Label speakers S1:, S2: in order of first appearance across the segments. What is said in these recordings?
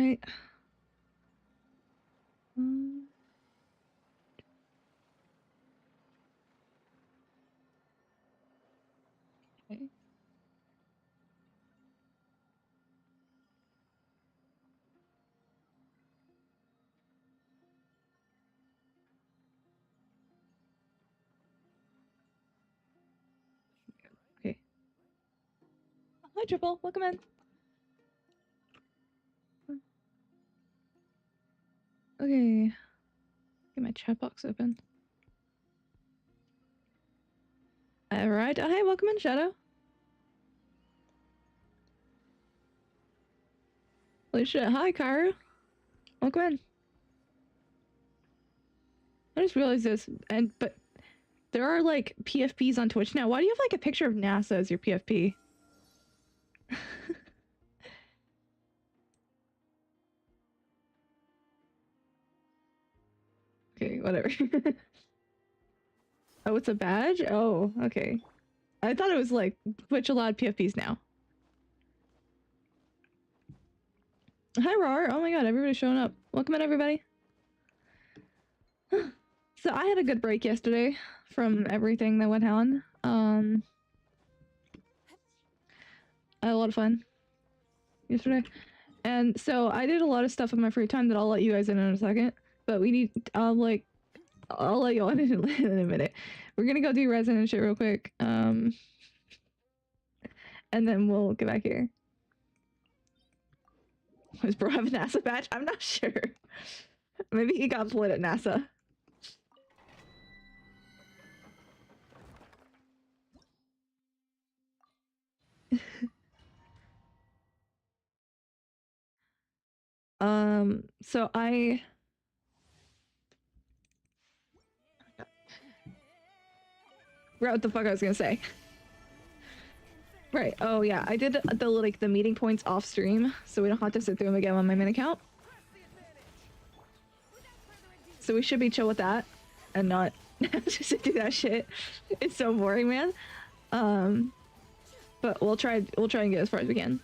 S1: Alright. Okay. Okay. Hi, Triple. Welcome in. Okay. Get my chat box open. Alright. Oh, hey, welcome in, Shadow. Holy shit. Hi, Karu. Welcome in. I just realized this, but there are like PFPs on Twitch now. Why do you have like a picture of NASA as your PFP? Okay, whatever. Oh, it's a badge? Oh, okay. I thought it was like Twitch allowed PFPs now. Hi, Rar. Oh my god, everybody's showing up. Welcome in, everybody. So I had a good break yesterday from everything that went on. I had a lot of fun yesterday. And so I did a lot of stuff in my free time that I'll let you guys in a second. But we need, I'll let you all in a minute. We're gonna go do resin and shit real quick. And then we'll get back here. Does bro have a NASA badge? I'm not sure. Maybe he got played at NASA. So I forgot what the fuck I was gonna say. Right. Oh yeah, I did the meeting points off stream, so we don't have to sit through them again on my main account. So we should be chill with that, and not just do that shit. It's so boring, man. But we'll try and get as far as we can.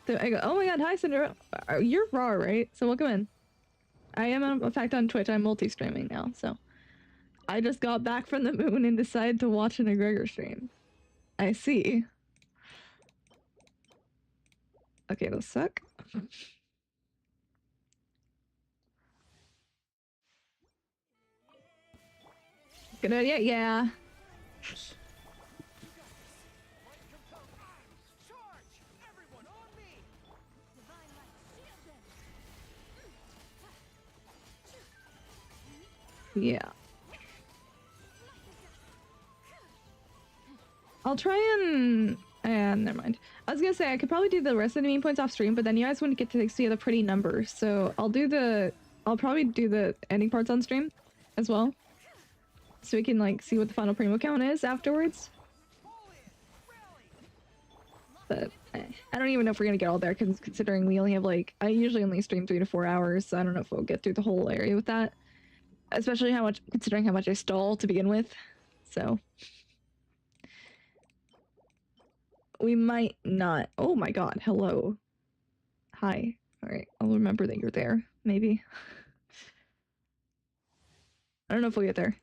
S1: So I go, oh my god, hi Cinderella. You're raw, right? So welcome in. I am in fact on Twitch. I'm multi-streaming now, so I just got back from the moon and decided to watch an McGregor stream. I see. Okay, those suck. Good idea, yeah. Yeah. I'll try and never mind. I was gonna say I could probably do the rest of the mean points off stream, but then you guys wouldn't get to see the pretty numbers. So I'll probably do the ending parts on stream as well. So we can like see what the final primo count is afterwards. But I don't even know if we're gonna get all there, considering we only have like, I usually only stream 3 to 4 hours, so I don't know if we'll get through the whole area with that. Especially considering how much I stall to begin with. So we might not. Oh my god, hello. Hi. Alright, I'll remember that you're there, maybe. I don't know if we'll get there.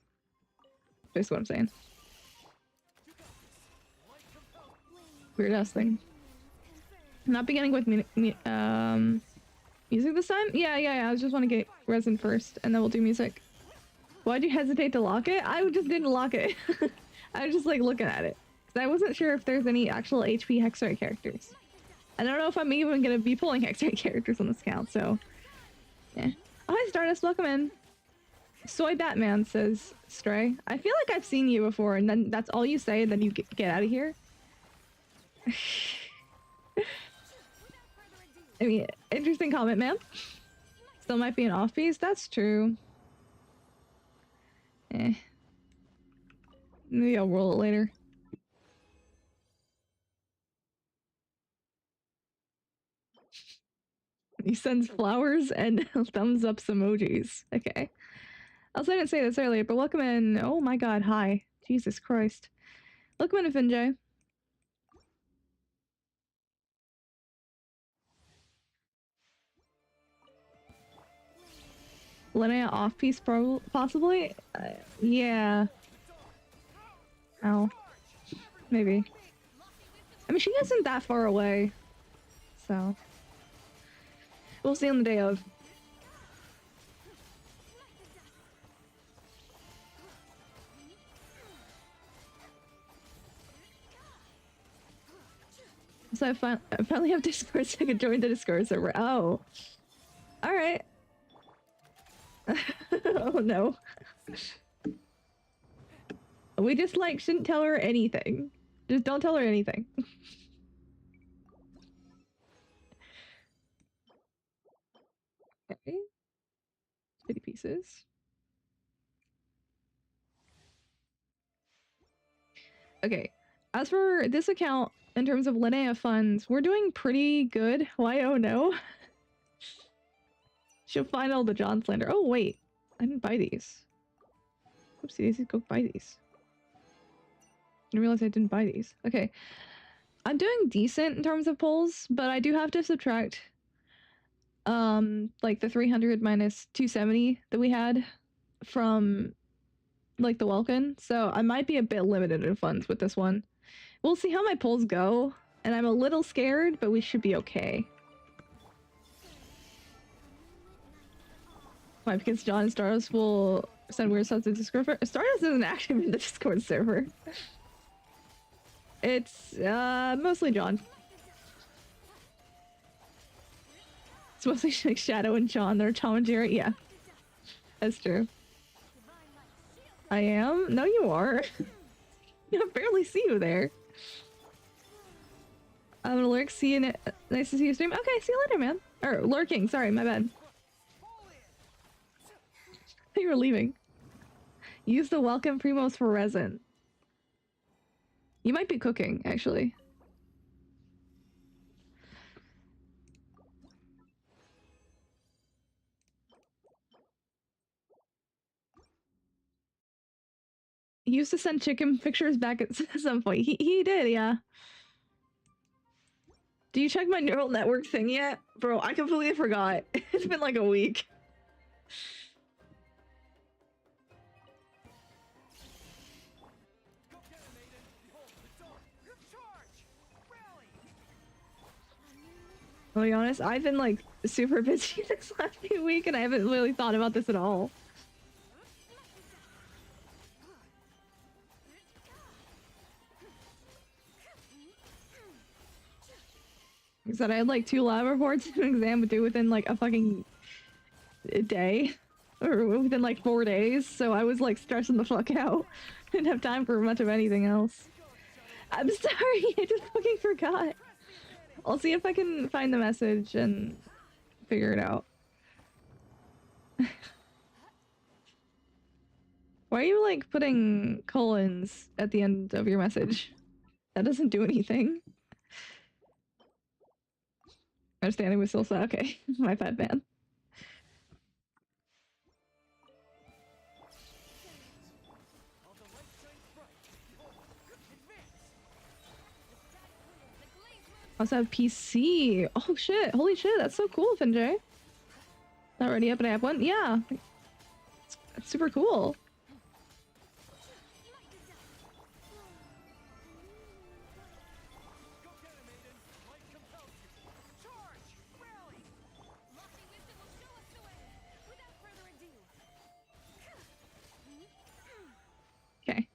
S1: That's what I'm saying. Weird ass thing. Not beginning with music this time? Yeah, I just want to get resin first, and then we'll do music. Why'd you hesitate to lock it? I just didn't lock it. I was just like looking at it. I wasn't sure if there's any actual HP Hexoid characters. I don't know if I'm even gonna be pulling Hexoid characters on this account, so yeah. Oh, hi Stardust, welcome in. Soy Batman, says Stray. I feel like I've seen you before, and then that's all you say, and then you get out of here. I mean, interesting comment, man. Still might be an off-piece, that's true. Maybe I'll roll it later. He sends flowers and thumbs up emojis. Okay. Also, I didn't say this earlier, but welcome in. Oh my god, hi. Jesus Christ. Welcome in, Finjay. Linnea off-piece possibly? Yeah. Ow. Maybe. I mean, she isn't that far away. So. We'll see on the day of. So I finally have Discord so I can join the Discord server. Oh. Alright. Oh no. We just like shouldn't tell her anything. Just don't tell her anything. Okay. 50 pieces. Okay. As for this account, in terms of Linnea funds, we're doing pretty good. Why oh no? She'll find all the John slander. Oh wait. I didn't buy these. Oopsie daisies, go buy these. I didn't realize I didn't buy these. Okay. I'm doing decent in terms of polls, but I do have to subtract like the 300 minus 270 that we had from like the Welkin. So I might be a bit limited in funds with this one. We'll see how my polls go, and I'm a little scared, but we should be okay. Why? Because John and Stardust will send weird stuff to the Discord server? Stardust isn't actually in the Discord server. It's mostly John. It's mostly like Shadow and John. They're Tom and Jerry. Yeah, that's true. I am? No, you are. I barely see you there. I'm gonna lurk. See you. Nice to see you stream. Okay, see you later, man. Or lurking. Sorry, my bad. You were leaving. Use the welcome primos for resin. You might be cooking, actually. He used to send chicken pictures back at some point. He did, yeah. Do you check my neural network thing yet? Bro, I completely forgot. It's been like a week. I'll be honest, I've been like super busy this last week and I haven't really thought about this at all. Like I said, I had like 2 lab reports and an exam due within like a fucking day. Or within like 4 days, so I was like stressing the fuck out. Didn't have time for much of anything else. I'm sorry, I just fucking forgot. I'll see if I can find the message and figure it out. Why are you like putting colons at the end of your message? That doesn't do anything. Understanding was still so okay. My bad, man. Also have PC. Oh shit! Holy shit! That's so cool, Finjay. Not ready yet, but I have one. Yeah, it's super cool. Okay.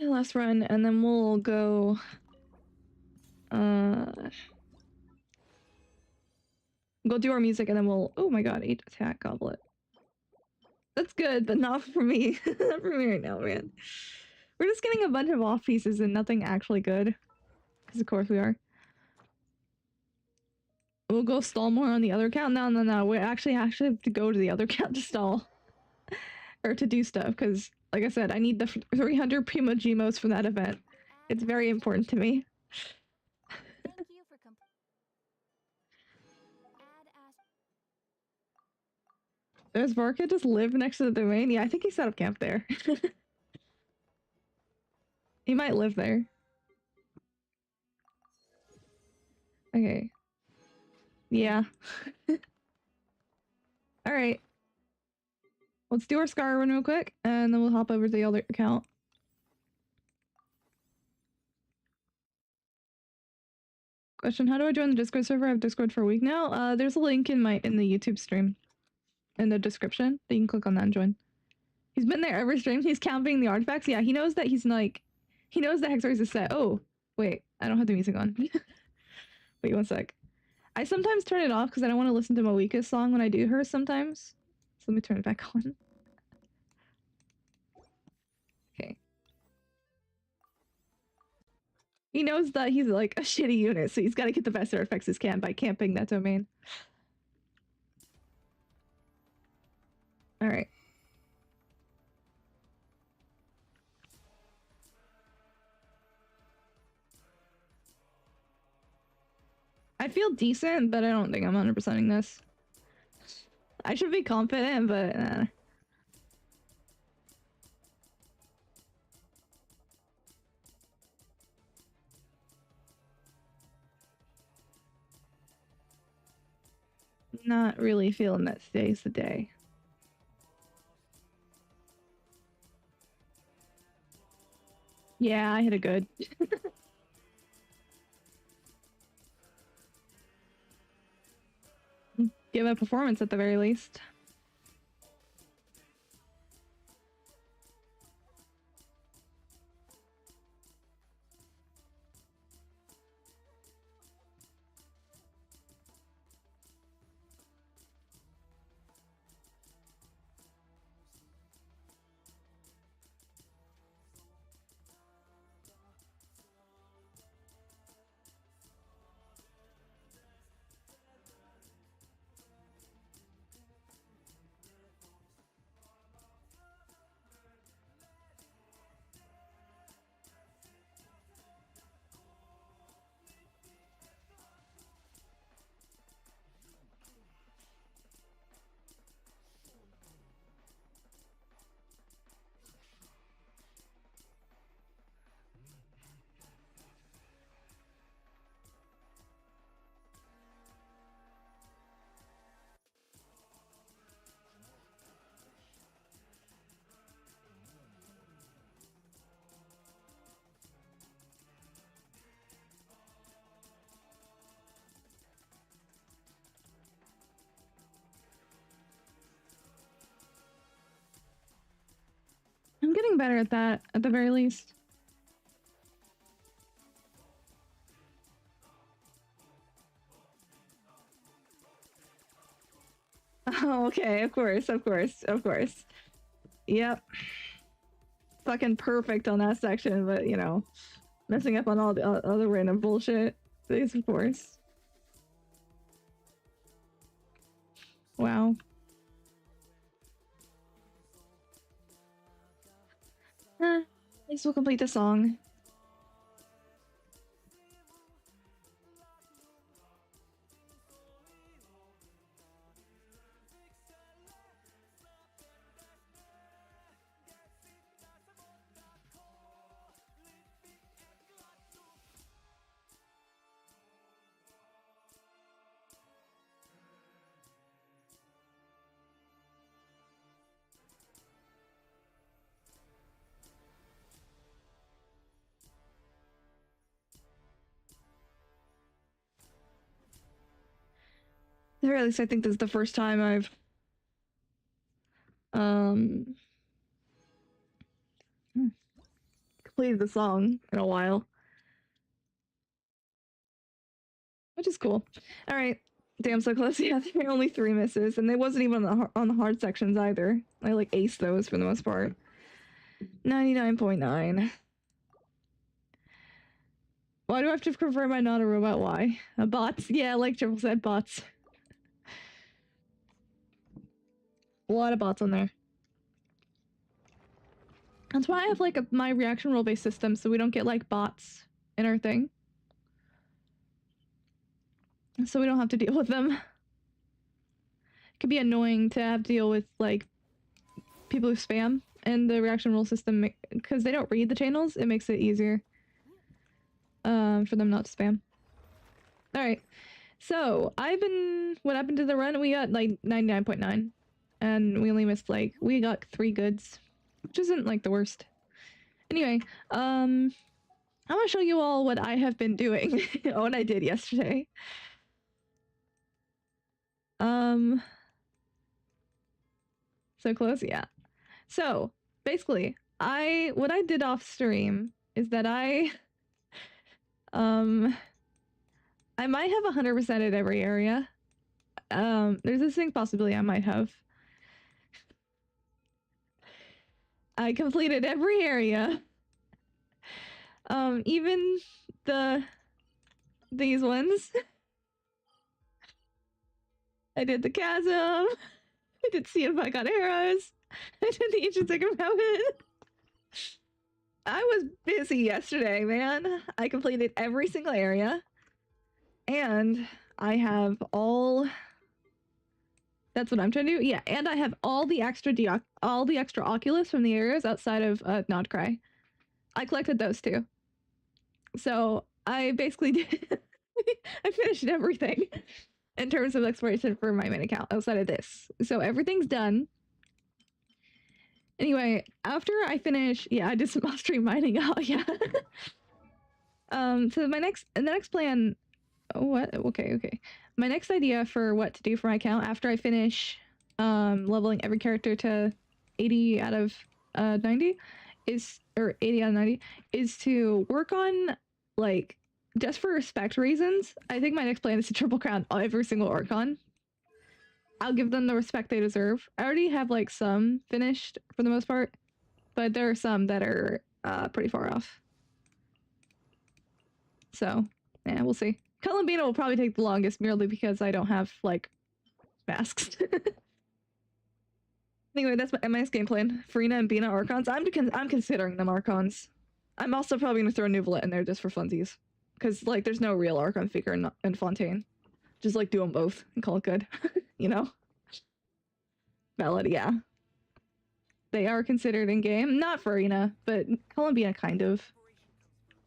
S1: Last run, and then we'll go. Go do our music, and then we'll. Oh my god! 8 attack goblet. That's good, but not for me. Not for me right now, man. We're just getting a bunch of off pieces and nothing actually good. Because of course we are. We'll go stall more on the other account. No. We actually have to go to the other account to stall. Or to do stuff, because, like I said, I need the 300 primogeemos from that event. It's very important to me. Does Varka just live next to the domain? Yeah, I think he set up camp there. He might live there. Okay. Yeah. Alright. Let's do our Scar run real quick, and then we'll hop over to the other account. Question, how do I join the Discord server? I have Discord for a week now. There's a link in the YouTube stream in the description that you can click on that and join. He's been there every stream. He's counting the artifacts. Yeah, he knows that he's like... He knows that Hexor's is set. Oh, wait. I don't have the music on. Wait, one sec. I sometimes turn it off because I don't want to listen to Moika's song when I do hers sometimes. So let me turn it back on. Okay. He knows that he's like a shitty unit, so he's got to get the best artifacts he can by camping that domain. Alright. I feel decent, but I don't think I'm 100%ing this. I should be confident, but not really feeling that today's the day. Yeah, I hit a good. Give a performance at the very least. I'm getting better at that, at the very least. Oh, okay, of course, of course, of course. Yep. Fucking perfect on that section, but, you know, messing up on all the other random bullshit. Please, of course. Wow. At least we'll complete the song. Or at least I think this is the first time I've completed the song in a while. Which is cool. Alright. Damn, so close. Yeah, there were only 3 misses, and they wasn't even on the hard sections either. I like aced those for the most part. 99.9. Why do I have to confirm I'm not a robot? Why? Bots? Yeah, like Triple said, bots. A lot of bots on there. That's why I have like my reaction roll based system, so we don't get like bots in our thing. So we don't have to deal with them. It could be annoying to have to deal with like people who spam, and the reaction roll system, because they don't read the channels, it makes it easier for them not to spam. Alright, so what happened to the run? We got like 99.9. and we only missed like we got 3 goods, which isn't like the worst. Anyway, I'm gonna show you all what I have been doing, what I did yesterday. So close, yeah. So basically, what I did off stream is that I might have 100%ed every area. There's a distinct possibility I might have. I completed every area. Even these ones. I did the chasm. I did see if I got arrows. I did the ancient sacred mountain. I was busy yesterday, man. I completed every single area. And I have all... That's what I'm trying to do? Yeah, and I have all the extra Oculus from the areas outside of Nodcry. I collected those too. So I basically did... I finished everything in terms of exploration for my main account outside of this. So everything's done. Anyway, after I finish, yeah, I did some off-stream mining. Oh, yeah. So the next plan, what? Okay. My next idea for what to do for my account after I finish leveling every character to 80 out of 90 or 80 out of 90 is to work on, like, just for respect reasons. I think my next plan is to triple crown every single Archon. I'll give them the respect they deserve. I already have like some finished for the most part, but there are some that are pretty far off. So, yeah, we'll see. Columbina will probably take the longest merely because I don't have like masks. Anyway, that's my next game plan. Farina and Bina Archons. I'm considering them Archons. I'm also probably gonna throw Nuvolet in there just for funsies. Because like there's no real Archon figure in Fontaine. Just like do them both and call it good. You know? Valid, yeah. They are considered in game. Not for Arena, but Columbia kind of.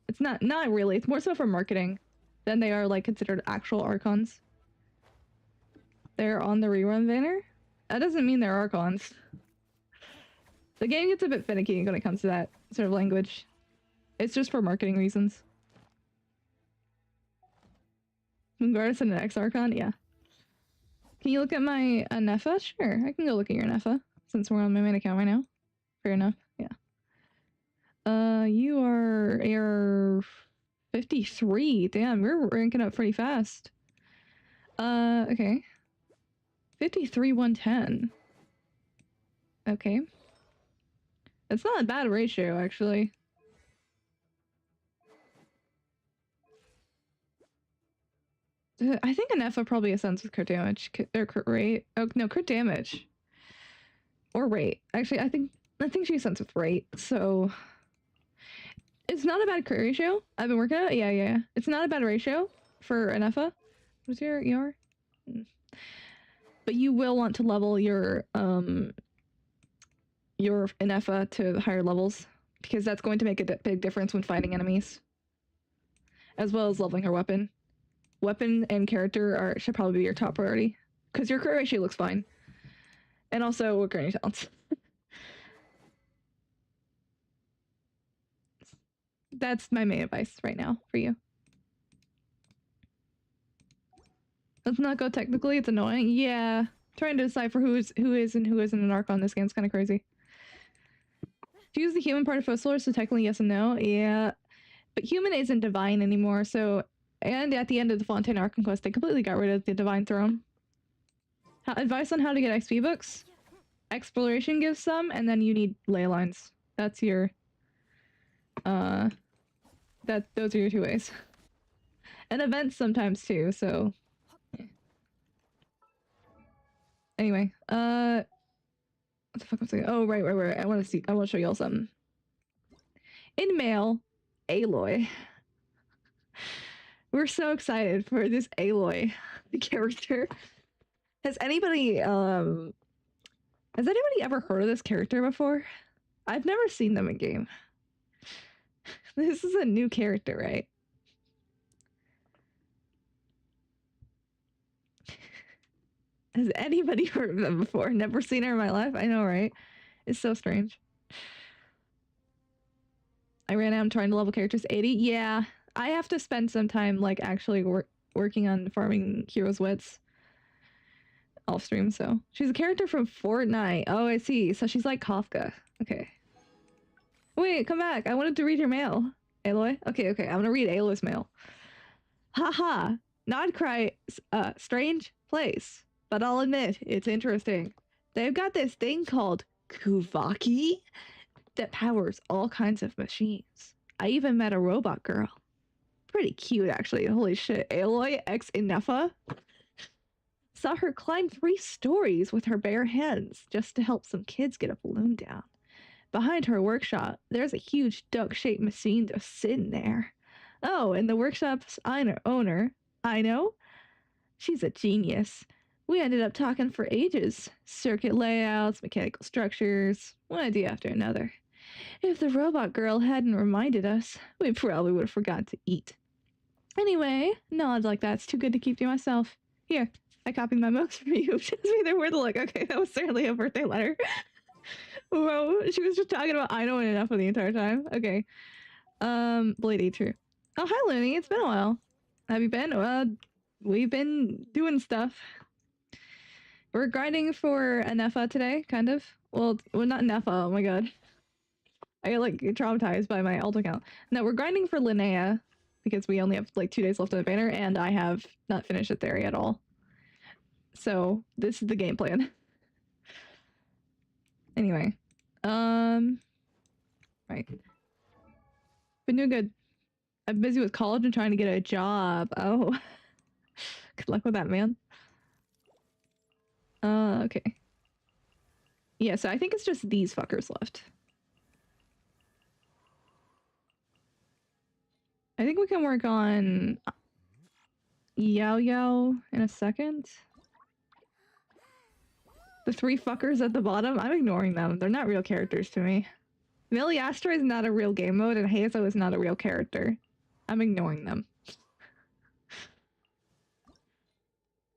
S1: It's not really. It's more so for marketing than they are like considered actual Archons. They're on the rerun banner? That doesn't mean they're Archons. The game gets a bit finicky when it comes to that sort of language. It's just for marketing reasons. Gardas and an X-Archon? Yeah. Can you look at my Nefa? Sure, I can go look at your Nefa, since we're on my main account right now. Fair enough, yeah. You are AR 53. Damn, we're ranking up pretty fast. Okay. 53, 110. Okay. It's not a bad ratio, actually. I think an Nefa probably ascends with crit damage. Or crit rate. Oh, no, crit damage. Or rate. Actually, I think she ascends with rate, so... It's not a bad crit ratio. I've been working on it. Yeah. It's not a bad ratio for an Nefa. What's your ER? But you will want to level your Nefa to higher levels, because that's going to make a big difference when fighting enemies. As well as leveling her weapon. Weapon and character should probably be your top priority, because your crit ratio looks fine. And also, what granny talents. That's my main advice right now for you. Let's not go technically, it's annoying. Yeah. Trying to decipher who is and who isn't an Archon in this game is kind of crazy. To use the human part of Fossilor, so technically yes and no. Yeah. But human isn't divine anymore, so... And at the end of the Fontaine Archon quest, they completely got rid of the Divine Throne. Advice on how to get XP books? Exploration gives some, and then you need ley lines. That's your... those are your 2 ways. And events sometimes too, so... Yeah. Anyway, what the fuck was I... Oh, right. I want to show y'all something. In mail, Aloy. We're so excited for this Aloy character. Has anybody ever heard of this character before? I've never seen them in game. This is a new character, right? Has anybody heard of them before? Never seen her in my life? I know, right? It's so strange. I ran out trying to level characters 80. Yeah, I have to spend some time like actually working on farming heroes' wits off stream. So she's a character from Fortnite. Oh, I see. So she's like Kafka. Okay. Wait, come back. I wanted to read your mail, Aloy. Okay, okay. I'm gonna read Aloy's mail. Haha. Nodcry, strange place, but I'll admit it's interesting. They've got this thing called Kuvaki that powers all kinds of machines. I even met a robot girl. Pretty cute, actually. Holy shit. Aloy X Inefa saw her climb 3 stories with her bare hands just to help some kids get a balloon down. Behind her workshop, there's a huge duck-shaped machine just sitting there. Oh, and the workshop's owner, I know, she's a genius. We ended up talking for ages. Circuit layouts, mechanical structures, one idea after another. If the robot girl hadn't reminded us, we probably would have forgotten to eat. Anyway, knowledge like that's too good to keep to myself. Here, I copied my notes for you. Just made their word look. Okay, that was certainly a birthday letter. Whoa, she was just talking about I know enough for the entire time. Okay. Blade true. Oh, hi, Looney. It's been a while. Have you been? We've been doing stuff. We're grinding for Anefa today, kind of. Well, not Anefa. Oh my god. I get like traumatized by my alt account. No, we're grinding for Linnea because we only have like 2 days left on the banner, and I have not finished it there at all. So this is the game plan. Anyway, right. Been doing good. I'm busy with college and trying to get a job. Oh, good luck with that, man. Okay. Yeah, so I think it's just these fuckers left. I think we can work on Yao Yao in a second. The 3 fuckers at the bottom, I'm ignoring them. They're not real characters to me. Miliastra is not a real game mode, and Hazo is not a real character. I'm ignoring them.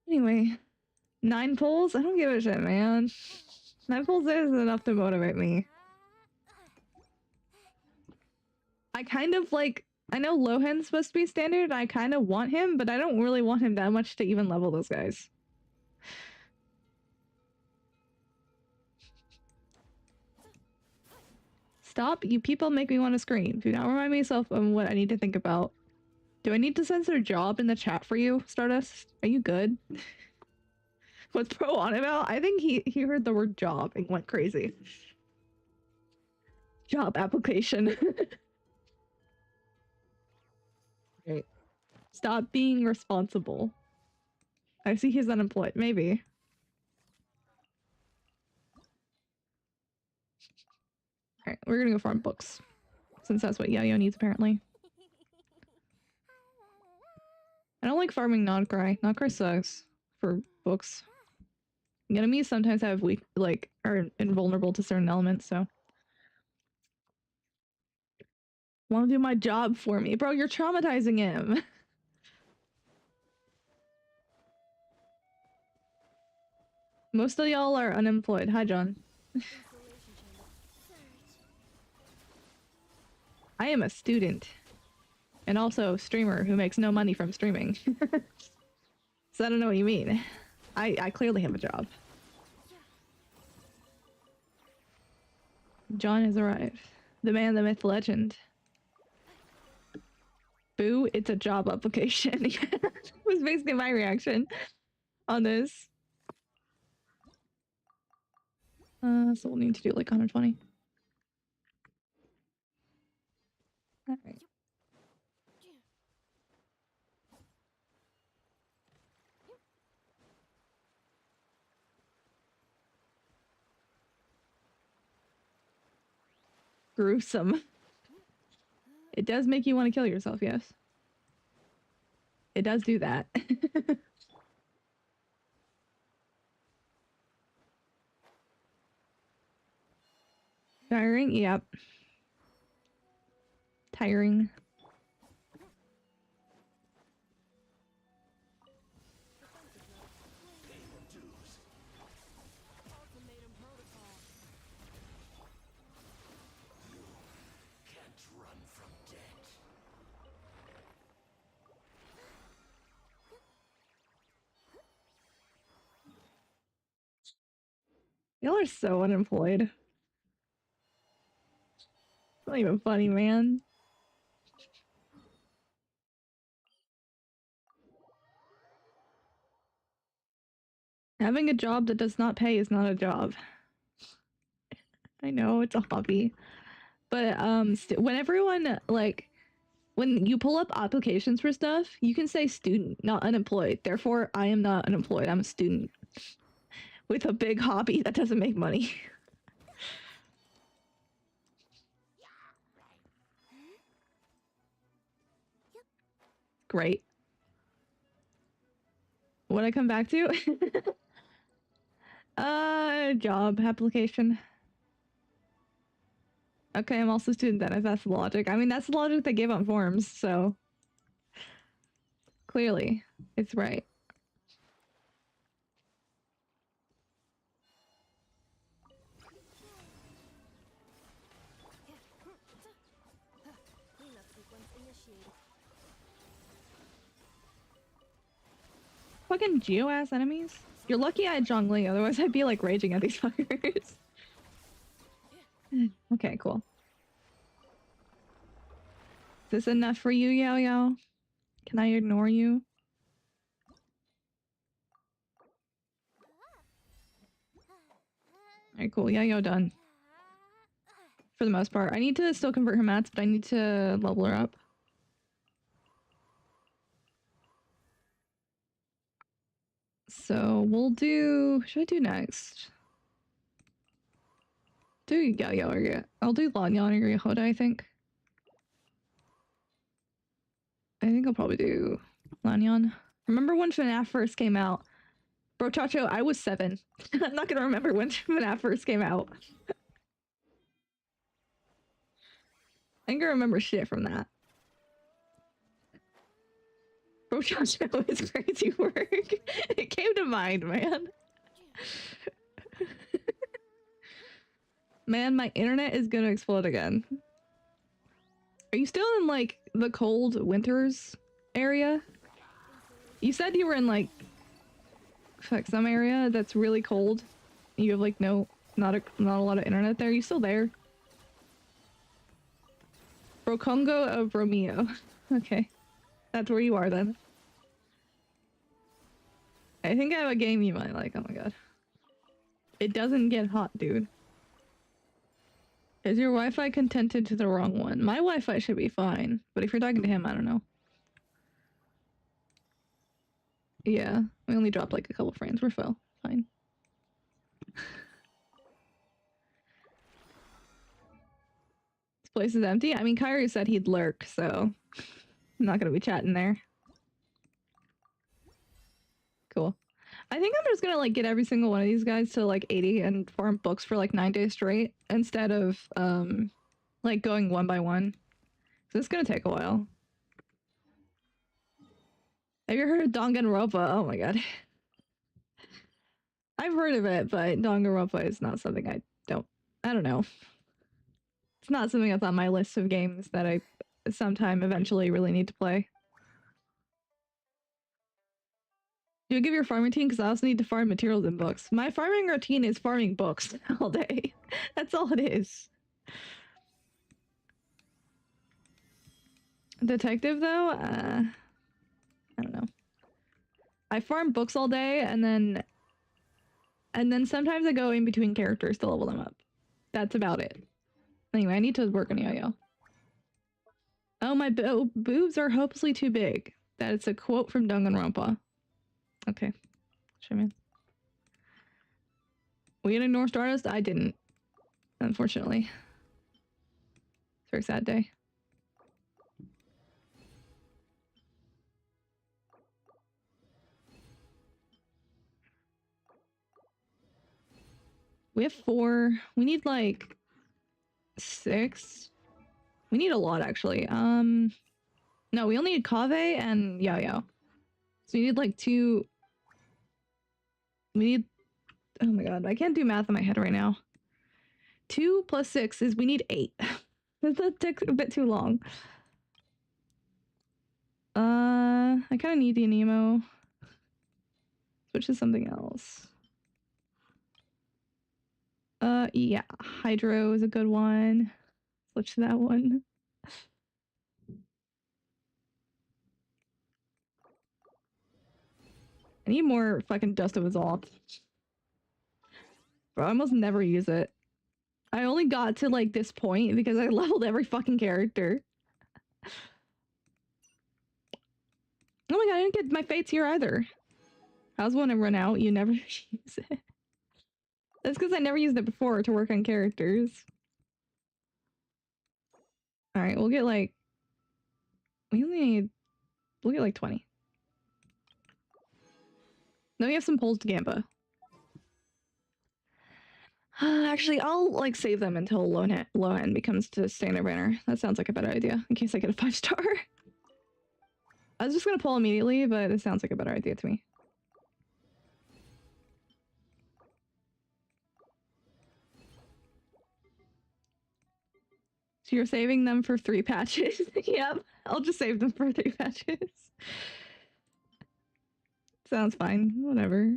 S1: Anyway, 9 pulls? I don't give a shit, man. 9 pulls is enough to motivate me. I kind of like... I know Lohan's supposed to be standard, I kind of want him, but I don't really want him that much to even level those guys. Stop, you people make me want to scream. Do not remind myself of what I need to think about. Do I need to censor job in the chat for you, Stardust? Are you good? What's Pro on about? I think he heard the word job and went crazy. Job application. Right. Stop being responsible. I see he's unemployed. Maybe. Alright, we're gonna go farm books. Since that's what Yayo needs, apparently. I don't like farming Nodcry. Nodcry sucks for books. Enemies sometimes have weak, like, are invulnerable to certain elements, so. Want to do my job for me? Bro, you're traumatizing him. Most of y'all are unemployed. Hi, John. I am a student. And also a streamer who makes no money from streaming. So I don't know what you mean. I clearly have a job. John has arrived. The man, the myth, the legend. Boo, it's a job application. That was basically my reaction on this. So we'll need to do like 120. Alright. Gruesome. It does make you want to kill yourself, yes. It does do that. Tiring? Yep. Tiring. Y'all are so unemployed. Not even funny, man. Having a job that does not pay is not a job. I know, it's a hobby. But when everyone, like, when you pull up applications for stuff, you can say student, not unemployed. Therefore, I am not unemployed. I'm a student with a big hobby that doesn't make money. Great. What I come back to? Job application. Okay, I'm also a student then, if that's the logic. I mean, that's the logic they give on forms, so... Clearly, it's right. Fucking geo-ass enemies? You're lucky I had Zhongli, otherwise I'd be like raging at these fuckers. Okay, cool. Is this enough for you, Yao Yao? Can I ignore you? Alright, cool. Yao Yao done. For the most part. I need to still convert her mats, but I need to level her up. So we'll do... What should I do next? Do Yao Yao or yeah. I'll do Lanyan or Yehoda, I think. I think I'll probably do Lanyan. Remember when FNAF first came out? Bro, Chacho, I was 7. I'm not gonna remember when FNAF first came out. I ain't gonna remember shit from that. Bro, Chacho is crazy work. It came to mind, man. Man, my internet is gonna explode again. Are you still in, like, the cold winters area? You said you were in, like, some area that's really cold. You have, like, not a lot of internet there. Are you still there? Brokongo of Romeo. Okay. That's where you are, then. I think I have a game you might like. Oh my god. It doesn't get hot, dude. Is your Wi-Fi contented to the wrong one? My Wi-Fi should be fine, but if you're talking to him, I don't know. Yeah, we only dropped like a couple frames. We're fine. This place is empty. I mean, Kyrie said he'd lurk, so I'm not gonna be chatting there. Cool. I think I'm just gonna like get every single one of these guys to like 80 and farm books for like 9 days straight instead of like going one by one. So it's gonna take a while. Have you heard of Danganronpa? Oh my god. I've heard of it, but Danganronpa is not something I don't know. It's not something that's on my list of games that I sometime eventually really need to play. Do you give your farming routine? Because I also need to farm materials and books. My farming routine is farming books all day. That's all it is. Detective, though? I don't know. I farm books all day, and then sometimes I go in between characters to level them up. That's about it. Anyway, I need to work on Yo-Yo. Oh, my boobs are hopelessly too big. That is a quote from Danganronpa. Okay. Sure, man. We had a North Stardust? I didn't. Unfortunately. It's a very sad day. We have 4. We need like 6. We need a lot actually. No, we only need Kave and Yao. So we need like 2. We need, oh my god, I can't do math in my head right now. 2 plus 6 is we need 8. That takes a bit too long. I kind of need the Anemo. Switch to something else. Yeah, Hydro is a good one. Switch to that one. I need more fucking Dust of Resolve. Bro, I almost never use it. I only got to like this point because I leveled every fucking character. Oh my god, I didn't get my fates here either. How's one to run out? You never use it. That's because I never used it before to work on characters. Alright, we'll get like... We only need... We'll get like 20. Then we have some pulls to Gamba. Actually, I'll like save them until Lohan becomes to standard banner. That sounds like a better idea, in case I get a 5-star. I was just gonna pull immediately, but it sounds like a better idea to me. So you're saving them for 3 patches? Yep, I'll just save them for 3 patches. Sounds fine, whatever.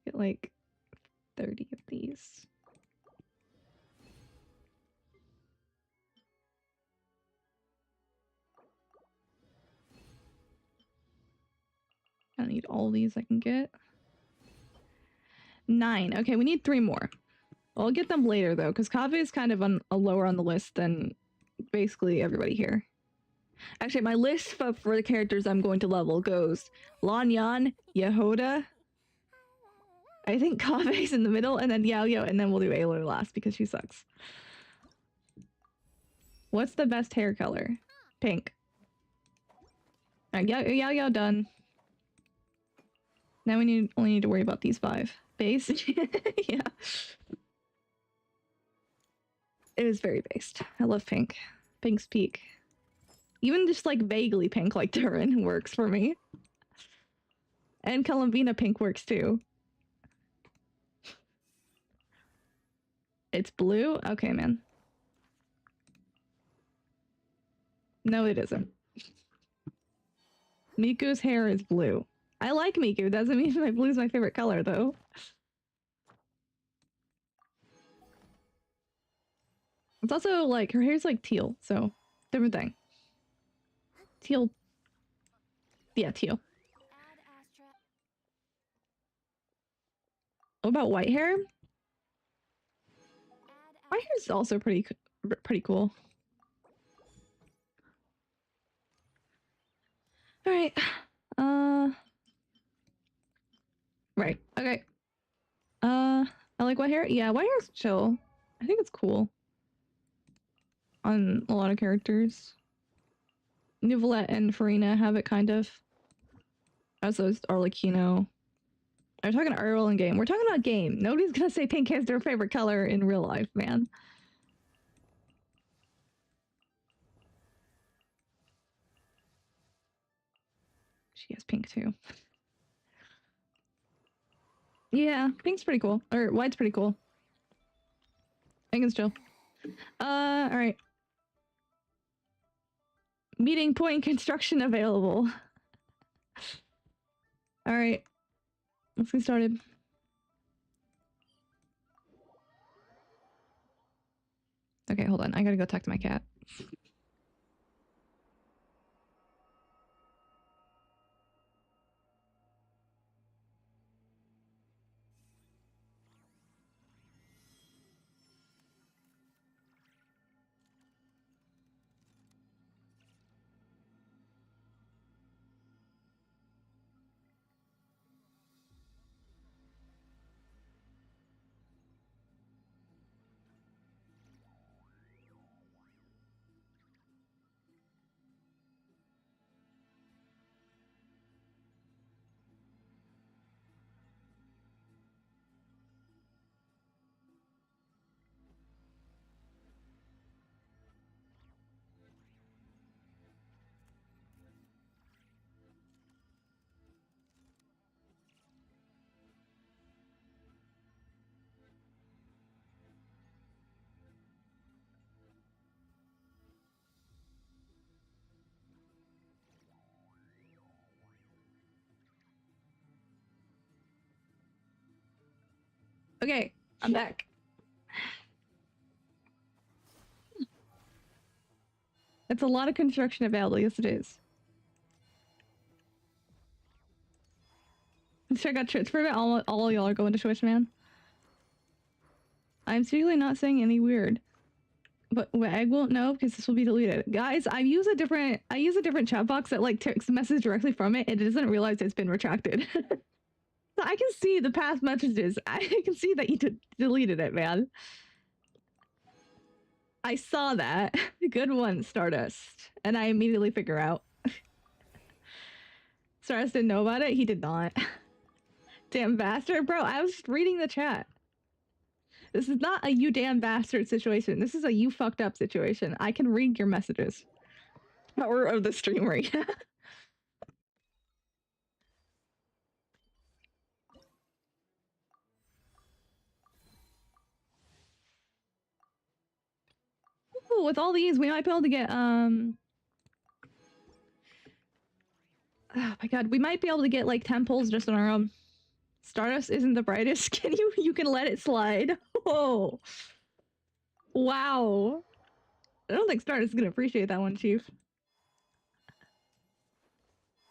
S1: Get like 30 of these. I don't need all these I can get. 9. Okay, we need 3 more. I'll get them later though, because Kaveh is kind of lower on the list than basically everybody here. Actually, my list for the characters I'm going to level goes Lanyan, Yehoda. I think Kaveh's in the middle, and then Yao Yao, and then we'll do Aloy last because she sucks. What's the best hair color? Pink. Alright, Yao Yao done. Now we only need to worry about these 5. Base? Yeah. It is very based. I love pink. Pink's peak. Even just like vaguely pink like Durin works for me. And Columbina pink works too. It's blue? Okay, man. No, it isn't. Miku's hair is blue. I like Miku. Doesn't mean my blue's my favorite color, though. It's also like her hair's like teal, so different thing. Teal. Yeah, teal. What about white hair? White hair is also pretty cool. All right. Right. Okay. I like white hair. Yeah, white hair's chill. I think it's cool on a lot of characters. Nuvolette and Farina have it kind of. As does Arlecchino. I'm talking Ariel in game. We're talking about game. Nobody's gonna say pink is their favorite color in real life, man. She has pink too. Yeah, pink's pretty cool. Or white's pretty cool. Pink is chill. Alright. Meeting point construction available. Alright. Let's get started. Okay, hold on. I gotta go talk to my cat. Okay, I'm back. It's a lot of construction available. Yes, it is. Check out Twitch. For all y'all are going to Twitch, man. I'm seriously not saying any weird. But Egg won't know because this will be deleted. Guys, I use a different chat box that like takes a message directly from it and it doesn't realize it's been retracted. So I can see the past messages. I can see that you deleted it, man. I saw that. Good one, Stardust. And I immediately figure out. Stardust didn't know about it? He did not. Damn bastard. Bro, I was reading the chat. This is not a you damn bastard situation. This is a you fucked up situation. I can read your messages. Power of the streamer, yeah. Ooh, with all these, we might be able to get, oh my god, we might be able to get like 10 pulls just on our own. Stardust isn't the brightest. Can you can let it slide. Oh. Wow. I don't think Stardust is gonna appreciate that one, Chief.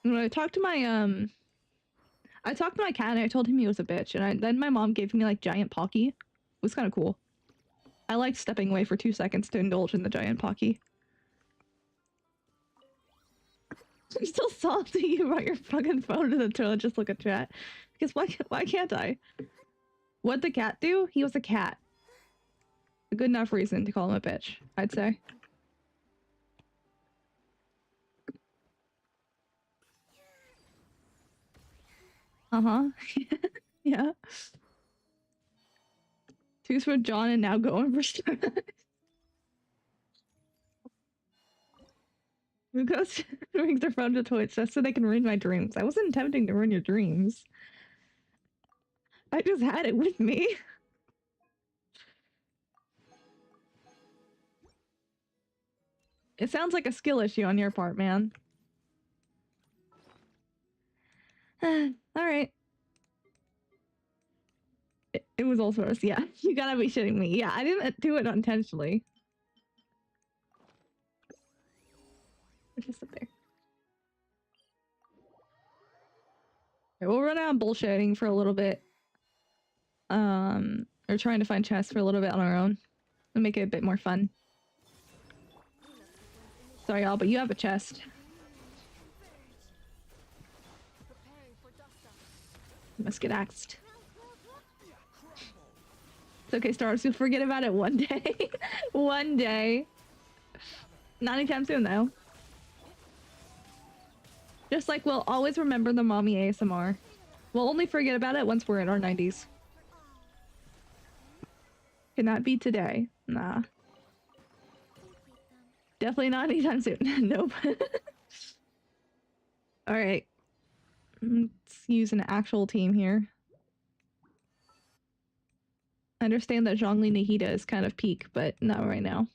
S1: When I talked to my cat and I told him he was a bitch, and then my mom gave me like giant Pocky. It was kind of cool. I liked stepping away for 2 seconds to indulge in the giant Pocky. I'm still salty you brought your fucking phone to the toilet. Just look at chat. Because why can't I? What'd the cat do? He was a cat. A good enough reason to call him a bitch, I'd say. Uh-huh. Yeah. Two's for John and now going for Stardust. Who goes brings their phone to Twitch just so they can ruin my dreams? I wasn't attempting to ruin your dreams. I just had it with me. It sounds like a skill issue on your part, man. Alright. It was all sorts, yeah. You gotta be shitting me. Yeah, I didn't do it intentionally. Just up there. Okay, we'll run out bullshitting for a little bit. Or trying to find chests for a little bit on our own. And make it a bit more fun. Sorry y'all, but you have a chest. You must get axed. It's okay, Stars, you'll forget about it one day. One day. Not anytime soon, though. Just like we'll always remember the mommy ASMR. We'll only forget about it once we're in our 90s. Can that be today? Nah. Definitely not anytime soon. Nope. Alright. Let's use an actual team here. I understand that Zhongli Nahida is kind of peak, but not right now.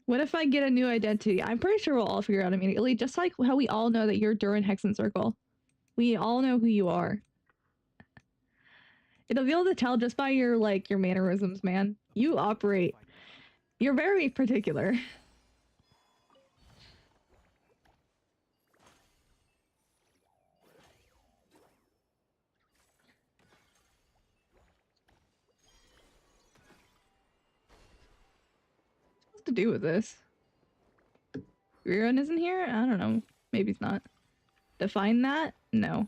S1: What if I get a new identity? I'm pretty sure we'll all figure out immediately, just like how we all know that you're Durin Hexen Circle. We all know who you are. It'll be able to tell just by your, like, your mannerisms, man. You operate. You're very particular. What's to do with this? Riron isn't here? I don't know. Maybe he's not. Define that? No.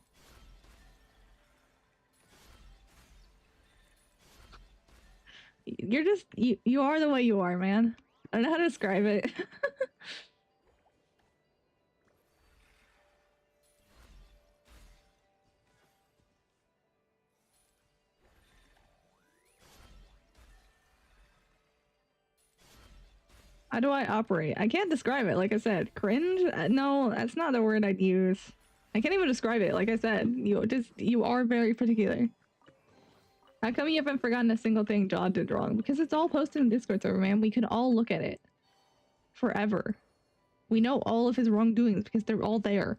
S1: You're just, you are the way you are, man. I don't know how to describe it. How do I operate? I can't describe it, like I said. Cringe? No, that's not the word I'd use. I can't even describe it, like I said. You are very particular. How come you haven't forgotten a single thing Jaw did wrong? Because it's all posted in Discord server, man. We can all look at it. Forever. We know all of his wrongdoings because they're all there.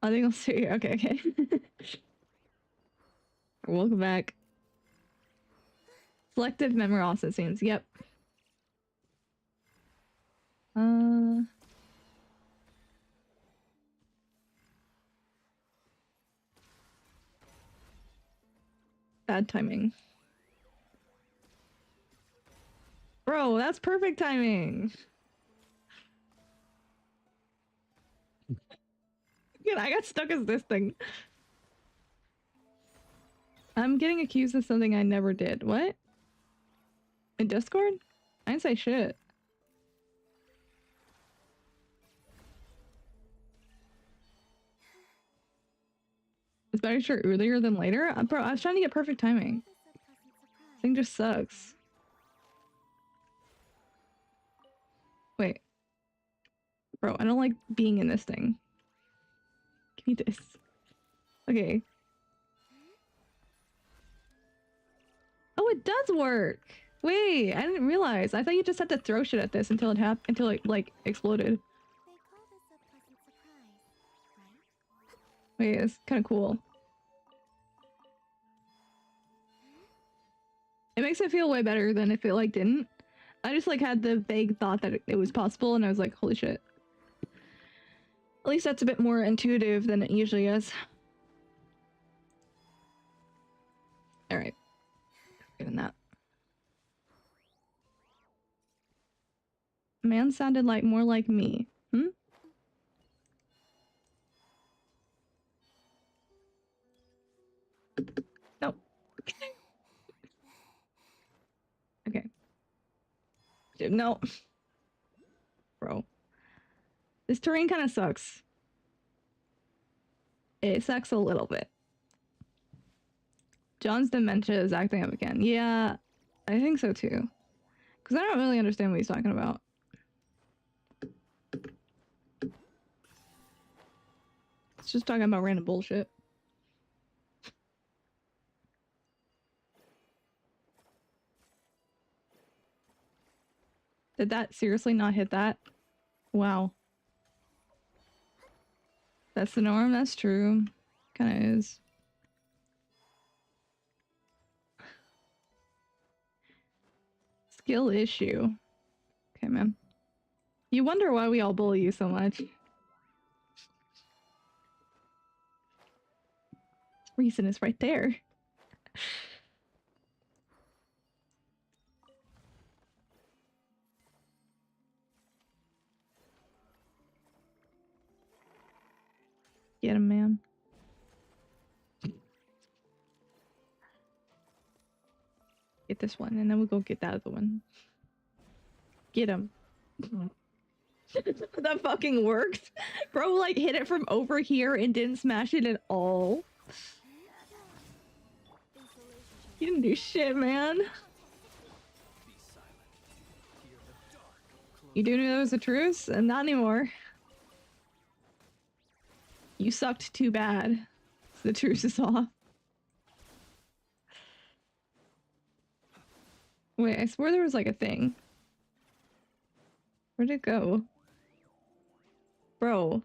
S1: I think I'll see. Okay, okay. Welcome back. Selective memory also seems. Yep. Bad timing. Bro, that's perfect timing. Yeah, I got stuck as this thing. I'm getting accused of something I never did. What? In Discord? I didn't say shit. It's better to start earlier than later? Bro, I was trying to get perfect timing. This thing just sucks. Wait. Bro, I don't like being in this thing. Give me this. Okay. Oh, it does work! Wait, I didn't realize. I thought you just had to throw shit at this until it until it, like, exploded. Wait, it's kind of cool. It makes it feel way better than if it, like, didn't. I just, like, had the vague thought that it was possible, and I was like, holy shit. At least that's a bit more intuitive than it usually is. Alright. Getting that. Man sounded like more like me. Hmm? Nope. Okay. No. Bro. This terrain kind of sucks. It sucks a little bit. John's dementia is acting up again. Yeah, I think so too. Because I don't really understand what he's talking about. It's just talking about random bullshit. Did that seriously not hit that? Wow. That's the norm, that's true. Kinda is. Skill issue. Okay, man. You wonder why we all bully you so much. Reason is right there. Get him, man. Get this one, and then we'll go get that other one. Get him. That fucking worked. Bro, like, hit it from over here and didn't smash it at all. You didn't do shit, man. You do know there was a truce? And not anymore. You sucked too bad. The truce is off. Wait, I swear there was like a thing. Where'd it go? Bro.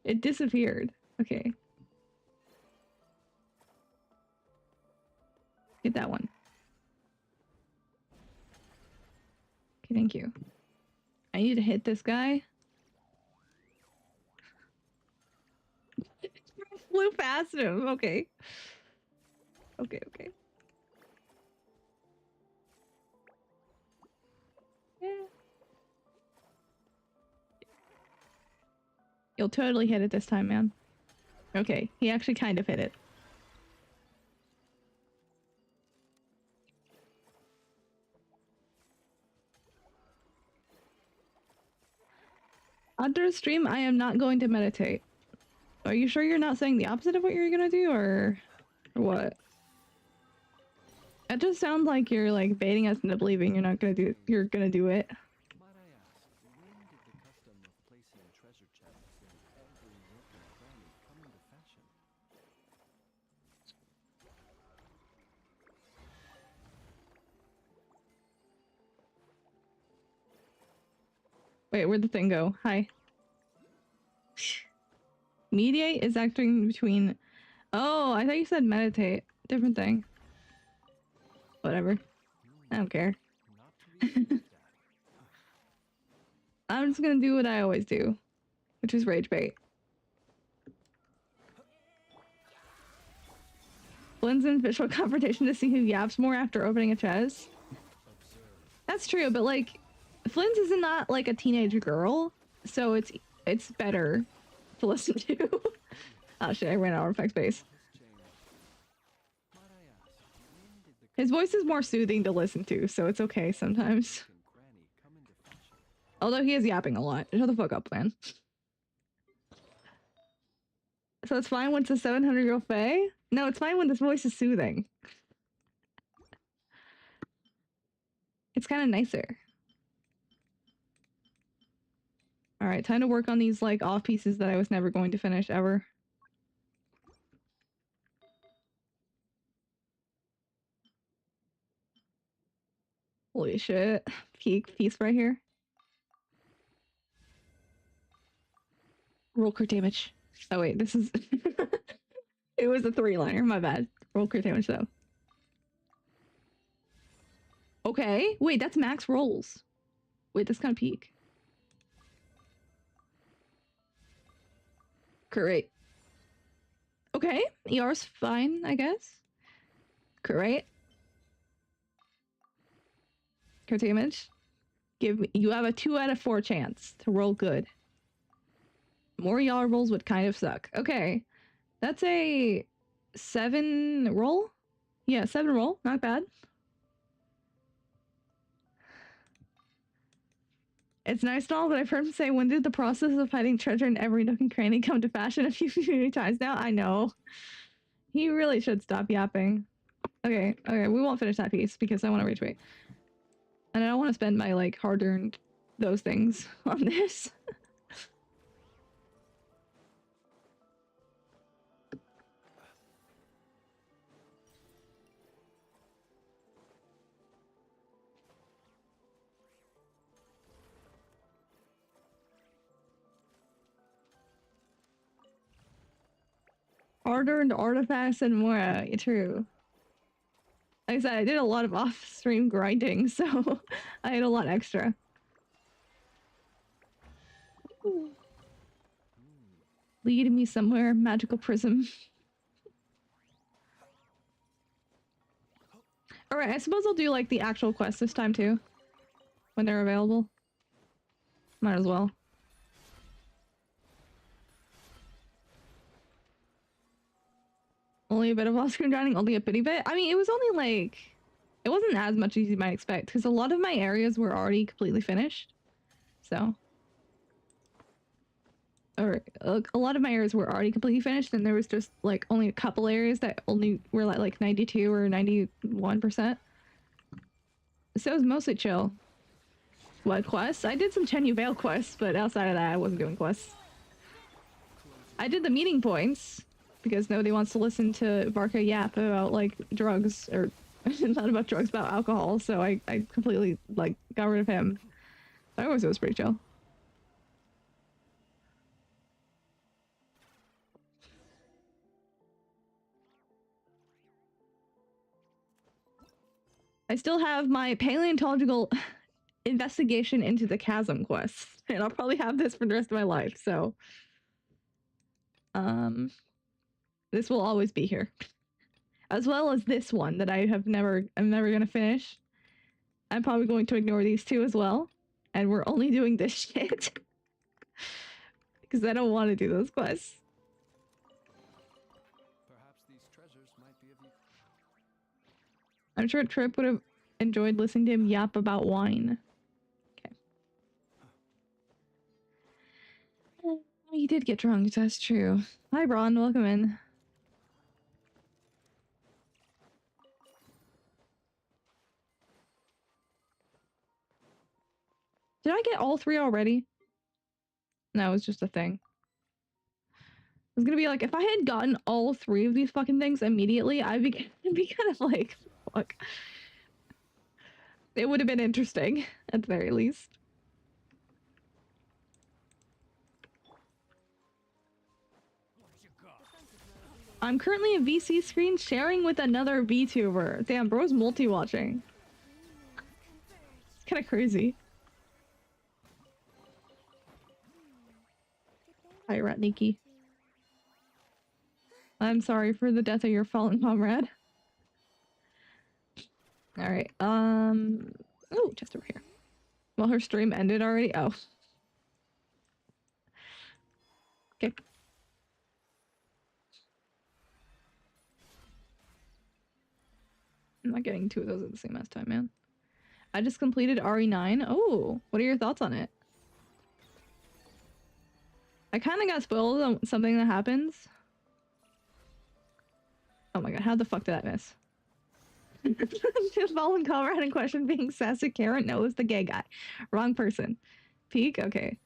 S1: It disappeared. Okay. Get that one. Okay, thank you. I need to hit this guy. Flew past him. Okay. Okay, okay. Yeah. You'll totally hit it this time, man. Okay, he actually kind of hit it. After stream, I am not going to meditate. Are you sure you're not saying the opposite of what you're gonna do, or what? It just sounds like you're like baiting us into believing you're not gonna do. You're gonna do it.
S2: Might I ask, when did the custom of placing treasure chests in every nook and cranny come into fashion?
S1: Wait, where'd the thing go? Hi. Mediate is acting between... Oh, I thought you said meditate. Different thing. Whatever. I don't care.
S2: Not to be sneezed at.
S1: I'm just gonna do what I always do, which is rage bait. Flynn's in official confrontation to see who yaps more after opening a chest.
S2: Observe.
S1: That's true, but like, Flynn's is not like a teenage girl, so it's better to listen to. Oh shit, I ran out of effect space.
S2: Has changed. Might I ask, when did the
S1: His voice is more soothing to listen to, so it's okay sometimes.
S2: and Granny come into fashion?
S1: Although he is yapping a lot. Shut the fuck up, man. So it's fine when it's a 700-year-old Fae? No, it's fine when this voice is soothing. It's kind of nicer. Alright, time to work on these, like, off pieces that I was never going to finish, ever. Holy shit. Peak piece right here. Roll crit damage. Oh wait, this is... It was a 3-liner, my bad. Roll crit damage though. Okay, wait, that's max rolls. Wait, that's kind of peak. Great. Okay, ER's fine, I guess. Great. Crit damage. You have a 2 out of 4 chance to roll good. More ER rolls would kind of suck. Okay. That's a 7 roll? Yeah, 7 roll. Not bad. It's nice and all, but I've heard him say, when did the process of hiding treasure in every nook and cranny come to fashion a few times now? I know. He really should stop yapping. Okay, we won't finish that piece because I want to rage bait. And I don't want to spend my, like, hard-earned those things on this. Hard-earned artifacts and more, true. Like I said, I did a lot of off-stream grinding, so I had a lot extra. Ooh. Lead me somewhere, magical prism. Alright, I suppose I'll do like the actual quest this time too. When they're available. Might as well. Only a bit of off-screen grinding, only a bitty bit. I mean, it was only like... It wasn't as much as you might expect, because a lot of my areas were already completely finished. So... Or, a lot of my areas were already completely finished, and there was just, like, only a couple areas that only were like 92 or 91%. So it was mostly chill. What quests? I did some Chenyu Vale quests, but outside of that, I wasn't doing quests. I did the meeting points, because nobody wants to listen to Varka yap about, like, drugs, or not about drugs, about alcohol, so I completely, like, got rid of him. Otherwise, it was pretty chill. I still have my paleontological investigation into the chasm quest, and I'll probably have this for the rest of my life, so... This will always be here. As well as this one that I'm never gonna finish. I'm probably going to ignore these two as well. And we're only doing this shit. Because I don't want to do those quests.
S2: Perhaps these treasures might be of use.
S1: I'm sure Trip would have enjoyed listening to him yap about wine. Okay. Oh, he did get drunk, that's true. Hi, Braun, welcome in. Did I get all 3 already? No, it was just a thing. I was gonna be like, if I had gotten all 3 of these fucking things immediately, I'd be kind of like, fuck. It would have been interesting, at the very least. I'm currently a VC screen sharing with another VTuber. Damn, bro's multi-watching. It's kind of crazy. Hi, Ratniki. I'm sorry for the death of your fallen comrade. Alright, oh, just over here. Well, her stream ended already? Oh. Okay. I'm not getting two of those at the same time, man. I just completed RE9. Oh, what are your thoughts on it? I kind of got spoiled on something that happens. Oh my god, how the fuck did I miss? The fallen comrade in question being Sassy Karen? No, it was the gay guy. Wrong person. Peek? Okay.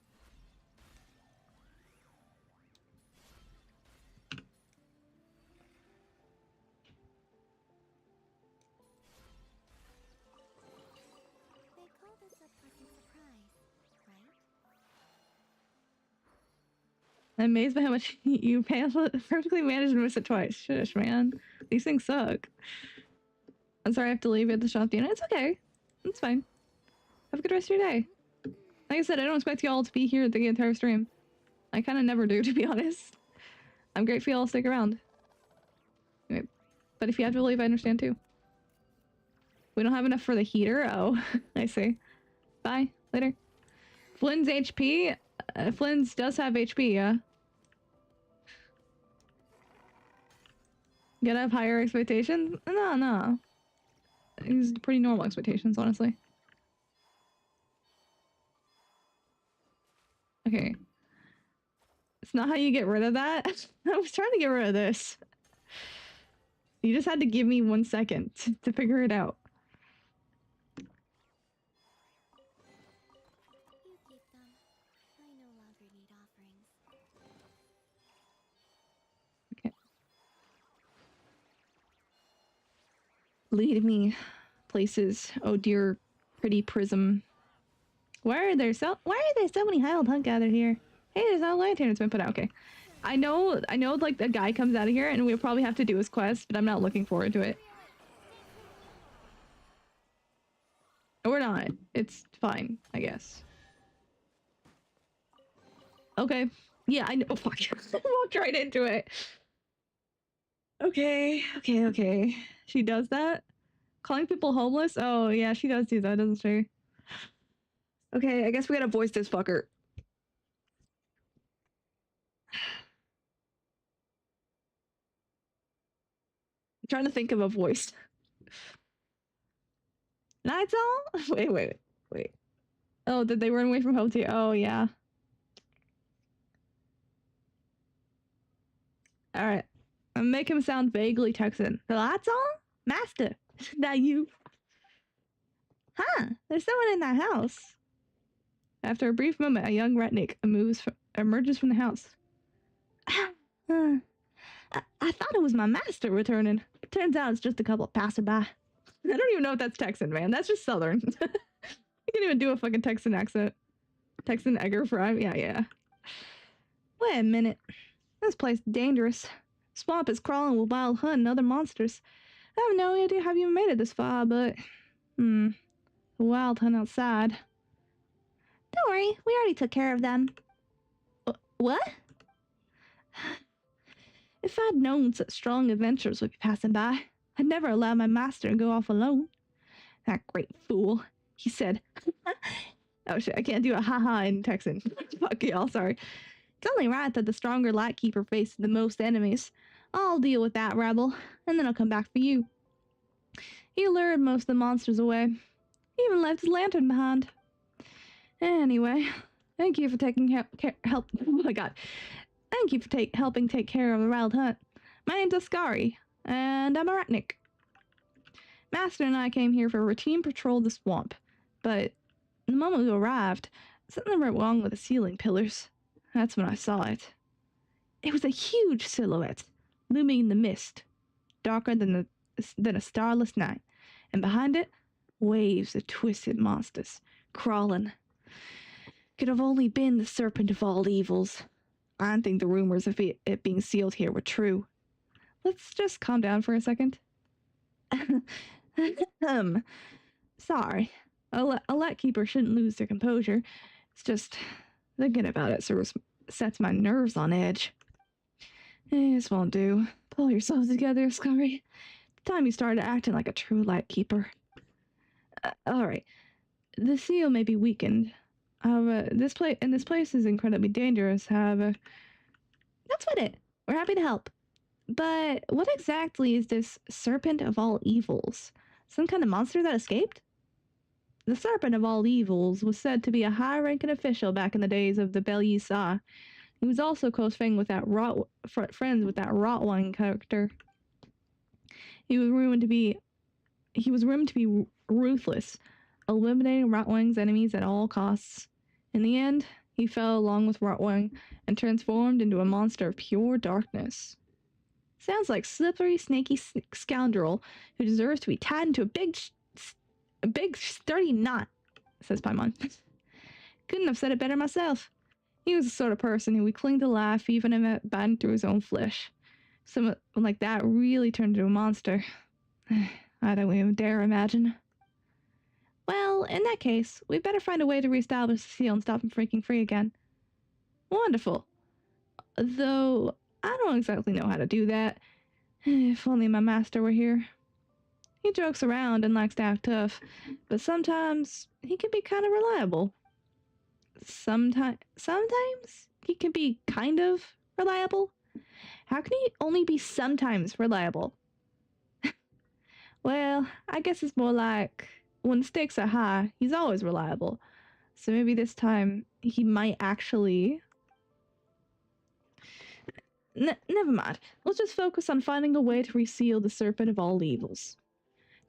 S3: They call this a pleasant surprise, right?
S1: I'm amazed by how much you perfectly managed to miss it twice. Shush, man. These things suck. I'm sorry I have to leave you at the shop, Dina. It's okay. It's fine. Have a good rest of your day. Like I said, I don't expect y'all to be here the entire stream. I kind of never do, to be honest. I'm grateful y'all stick around. Anyway, but if you have to leave, I understand too. We don't have enough for the heater? Oh, I see. Bye. Later. Flynn's HP? Flynn's does have HP, yeah. Gotta have higher expectations? No. These are pretty normal expectations, honestly. Okay. It's not how you get rid of that. I was trying to get rid of this. You just had to give me 1 second to figure it out.
S3: You keep them. I no longer need offerings.
S1: Okay. Lead me places, oh dear pretty prism. Why are there so many Heil Punk gathered here? Hey, there's no lantern that's been put out. Okay. I know like the guy comes out of here and we'll probably have to do his quest, but I'm not looking forward to it. Or not. It's fine, I guess. Okay. Yeah, I know. Oh, fuck. I walked right into it. Okay. She does that? Calling people homeless? Oh, yeah, she does do that, doesn't she? Okay, I guess we gotta voice this fucker. I'm trying to think of a voice. Lights on? Wait. Oh, did they run away from home too? Oh, yeah. Alright. Make him sound vaguely Texan. The lights on? Master. That you? Huh? There's someone in that house. After a brief moment, a young Retnik emerges from the house. I thought it was my master returning. Turns out it's just a couple of passerby. I don't even know if that's Texan, man. That's just Southern. I can't even do a fucking Texan accent. Texan Egger Fry? Yeah. Wait a minute. This place is dangerous. Swamp is crawling with wild hunt and other monsters. I have no idea how you made it this far, but... the wild hunt outside. Don't worry, we already took care of them. What? If I'd known such strong adventurers would be passing by, I'd never allow my master to go off alone. That great fool, he said. Oh shit, I can't do a haha in Texan. Fuck y'all, sorry. It's only right that the stronger Lightkeeper faces the most enemies. I'll deal with that rabble, and then I'll come back for you. He lured most of the monsters away. He even left his lantern behind. Anyway, thank you for taking help. Oh my god. Thank you for helping take care of the wild hunt. My name's Ascari, and I'm a Ratnik. Master and I came here for a routine patrol of the swamp, but the moment we arrived, something went wrong with the ceiling pillars. That's when I saw it. It was a huge silhouette, looming in the mist, darker than a starless night, and behind it, waves of twisted monsters, crawling. Could have only been the serpent of all evils. I don't think the rumors of it being sealed here were true. let's just calm down for a second. Sorry. A let keeper shouldn't lose their composure. It's just thinking about it sort of sets my nerves on edge. This won't do. Pull yourself together, Scurry. Time you started acting like a true light keeper. Alright. The seal may be weakened. However, this place is incredibly dangerous, however. Don't sweat it. We're happy to help. But what exactly is this serpent of all evils? Some kind of monster that escaped? The serpent of all evils was said to be a high-ranking official back in the days of the Belle Ysa. He was also close friends with that Rotwang character. He was rumored to be ruthless, eliminating Rotwang's enemies at all costs. In the end, he fell along with Rotwang and transformed into a monster of pure darkness. Sounds like slippery, snaky scoundrel who deserves to be tied into a big, sturdy knot, says Paimon. Couldn't have said it better myself. He was the sort of person who would cling to life even if it burned through his own flesh. Someone like that really turned into a monster. I don't even dare imagine. Well, in that case, we better find a way to reestablish the seal and stop him freaking free again. Wonderful. Though, I don't exactly know how to do that. If only my master were here. He jokes around and likes to act tough, but sometimes he can be kind of reliable. Sometimes he can be kind of reliable? How can he only be sometimes reliable? Well, I guess it's more like when stakes are high, he's always reliable. So maybe this time he might actually... Never mind. Let's just focus on finding a way to reseal the serpent of all evils.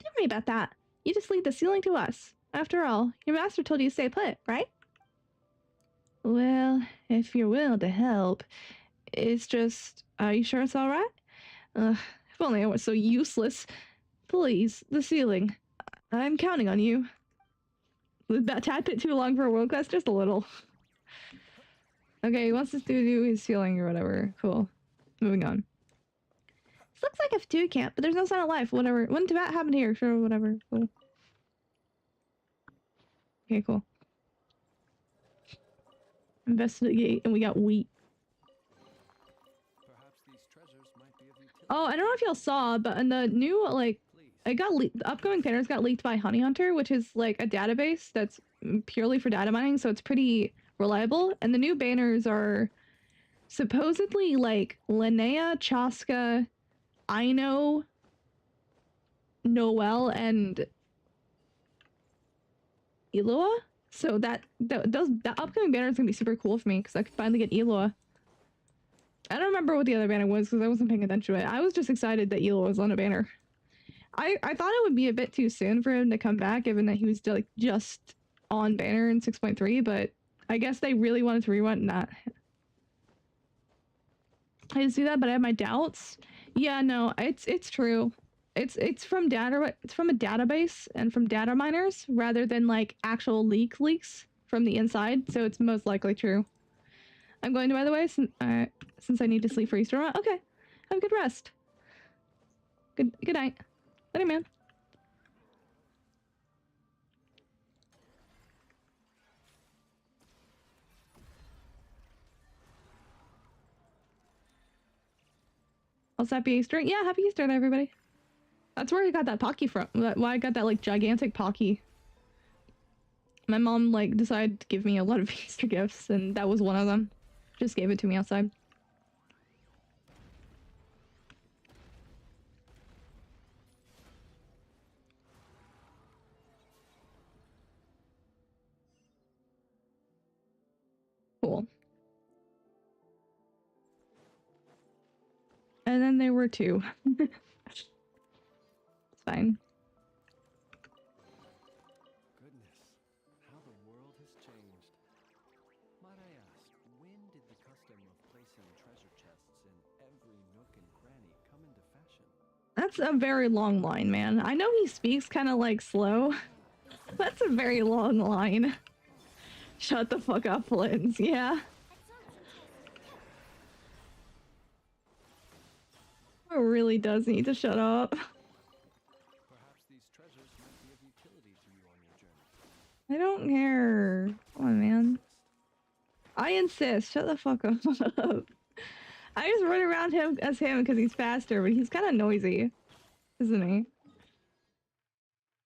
S1: Don't worry about that. You just leave the sealing to us. After all, your master told you to stay put, right? Well, if you're willing to help, it's just... Are you sure it's alright? If only I was so useless. Please, the sealing. I'm counting on you. Was that tad bit too long for a world class? Just a little. Okay, he wants us to do his sealing or whatever. Cool. Moving on. This looks like a food camp, but there's no sign of life. Whatever. Wouldn't that happen here? Sure, whatever. Cool. Okay, cool. Investigate, and we got wheat.
S2: Perhaps these treasures might be of utility.
S1: Oh, I don't know if y'all saw, but in the new, like, it got the upcoming banners got leaked by Honey Hunter, which is like a database that's purely for data mining, so it's pretty reliable. And the new banners are supposedly like Linnea, Chaska, Aino, Noelle, and Eloa. So that upcoming banner is gonna be super cool for me because I could finally get Eloa. I don't remember what the other banner was because I wasn't paying attention to it. I was just excited that Eloa was on a banner. I thought it would be a bit too soon for him to come back, given that he was like just on banner in 6.3, but I guess they really wanted to rerun that. I didn't see that, but I have my doubts. Yeah, no, it's true. It's from a database and from data miners rather than like actual leaks from the inside, so it's most likely true. I'm going to, by the way, since I need to sleep for Easter. Okay, have a good rest. Good night. Later, man. Also, happy Easter. Yeah, happy Easter to everybody. That's where I got that Pocky from. Why I got that, like, gigantic Pocky. My mom, like, decided to give me a lot of Easter gifts, and that was one of them. Just gave it to me outside. Cool. And then there were two. It's fine.
S2: Goodness, how the world has changed. Might I ask, when did the custom of placing treasure chests in every nook and cranny come into fashion?
S1: That's a very long line, man. I know he speaks kind of like slow. That's a very long line. Shut the fuck up, Flins. Yeah. really does need to shut up.
S2: Perhaps these treasures might be of utility to you on your journey.
S1: I don't care. Come on, man. I insist. Shut the fuck up. I just run around him as him because he's faster, but he's kind of noisy, isn't he?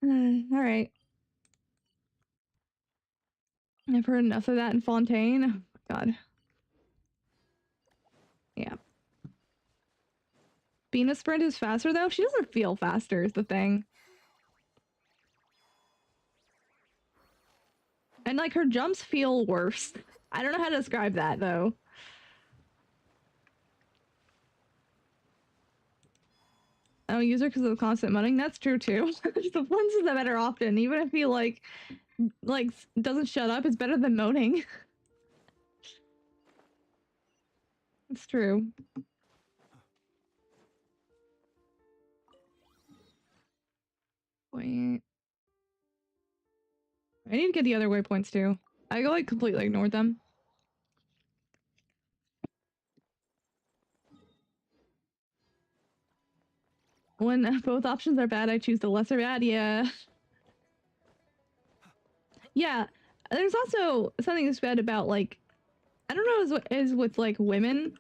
S1: All right. I've heard enough of that in Fontaine. Oh, God. Yeah. Being a sprint is faster though. She doesn't feel faster is the thing. And like her jumps feel worse. I don't know how to describe that though. I don't use her because of the constant moaning. That's true too. The ones that are often, even if he like doesn't shut up, it's better than moaning. It's true. Wait. I need to get the other waypoints too. I like completely ignored them. When both options are bad, I choose the lesser bad. Yeah. Yeah. There's also something that's bad about like, I don't know is with like women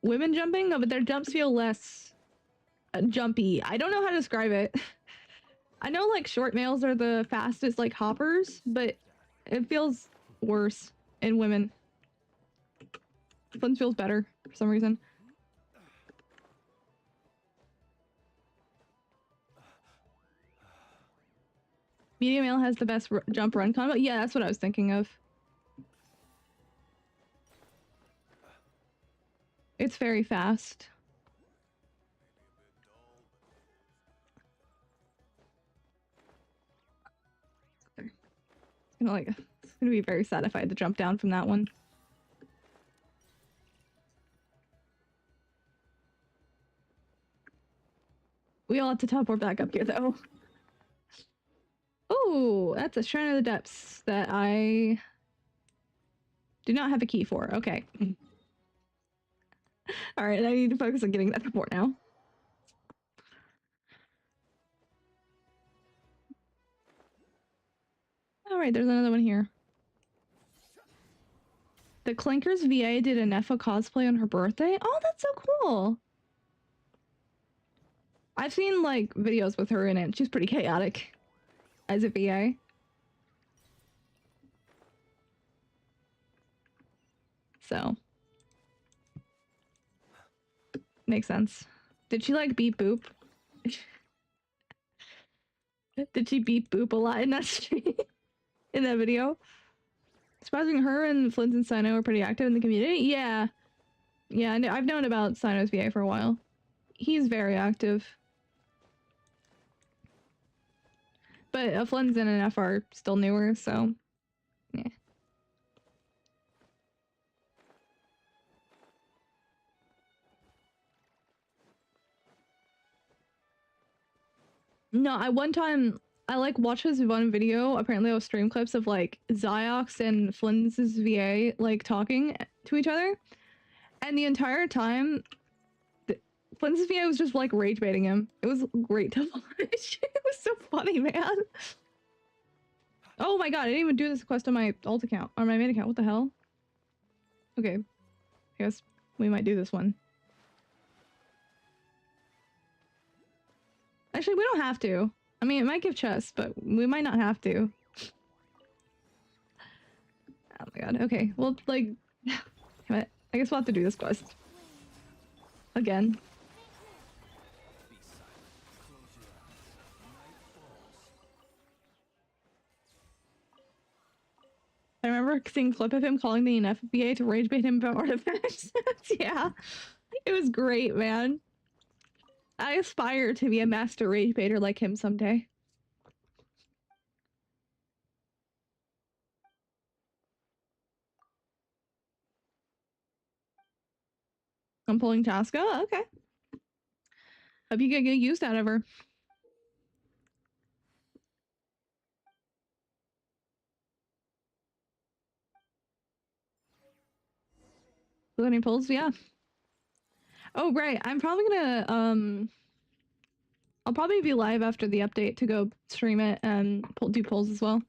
S1: jumping, but their jumps feel less jumpy. I don't know how to describe it. I know like short males are the fastest like hoppers, but it feels worse in women. Fun feels better for some reason. Medium male has the best jump run combo. Yeah, that's what I was thinking of. It's very fast. It's gonna be very sad if I had to jump down from that one. We all have to teleport back up here though. Oh, that's a Shrine of the Depths that I do not have a key for. Okay. Alright, I need to focus on getting that support now. Alright, there's another one here. The Clinkers VA did a Neffa cosplay on her birthday? Oh, that's so cool! I've seen, like, videos with her in it. She's pretty chaotic as a VA. So. Makes sense. Did she, like, beep boop? Did she beep boop a lot in that stream? In that video? Surprising, her and Flint and Sino are pretty active in the community? Yeah. Yeah, I've known about Sino's VA for a while. He's very active. But Flint's and NF are still newer, so... yeah. No, one time I like watched this one video, apparently it was stream clips of like Ziox and Flynn's VA like talking to each other. And the entire time Flynn's VA was just like rage baiting him. It was great to watch. It was so funny, man. Oh my god, I didn't even do this quest on my alt account or my main account. What the hell? Okay. I guess we might do this one. Actually, we don't have to. I mean, it might give chests, but we might not have to. Oh my god. Okay. Well, like... damn it. I guess we'll have to do this quest. Again. I remember seeing a clip of him calling the NFBA to rage bait him about artifacts. Yeah. It was great, man. I aspire to be a master rage baiter like him someday. I'm pulling Tasca? Oh, okay. Hope you get good use out of her. Any pulls? Yeah. Oh, right. I'm probably gonna, I'll probably be live after the update to go stream it and do polls as well.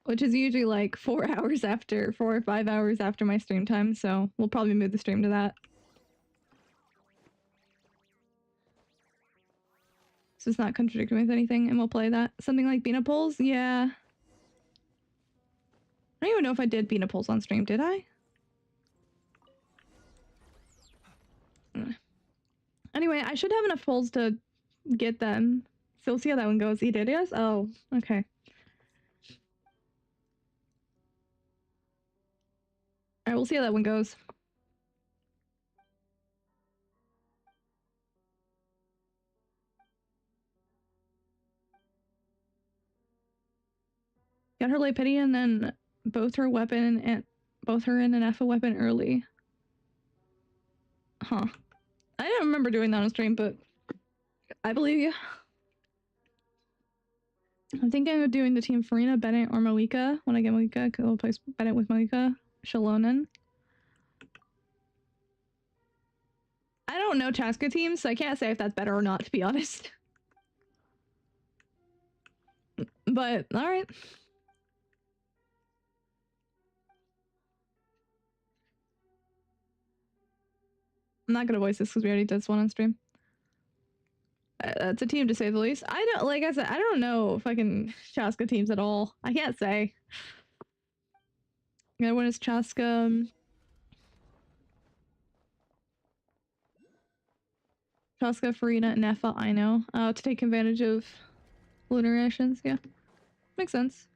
S1: Which is usually like 4 hours after, 4 or 5 hours after my stream time, so we'll probably move the stream to that. So it's not contradicting with anything, and we'll play that. Something like Beana polls? Yeah. I don't even know if I did Beana polls on stream, did I? Anyway, I should have enough polls to get them. So we'll see how that one goes. You did, yes? Oh, okay. Alright, we'll see how that one goes. Got her late pity and then both her weapon and both her and an F weapon early. Huh. I don't remember doing that on stream, but I believe you. I'm thinking of doing the team Farina, Bennett, or Malika. When I get Malika, I'll place Bennett with Malika. Shalonen. I don't know Chaska teams, so I can't say if that's better or not, to be honest. But, alright. I'm not gonna voice this because we already did this one on stream. It's a team to say the least. I don't, like I said, I don't know fucking Chaska teams at all. I can't say. The other one is Chaska. Chaska, Farina, and Nefa, I know. To take advantage of lunar rations, yeah. Makes sense.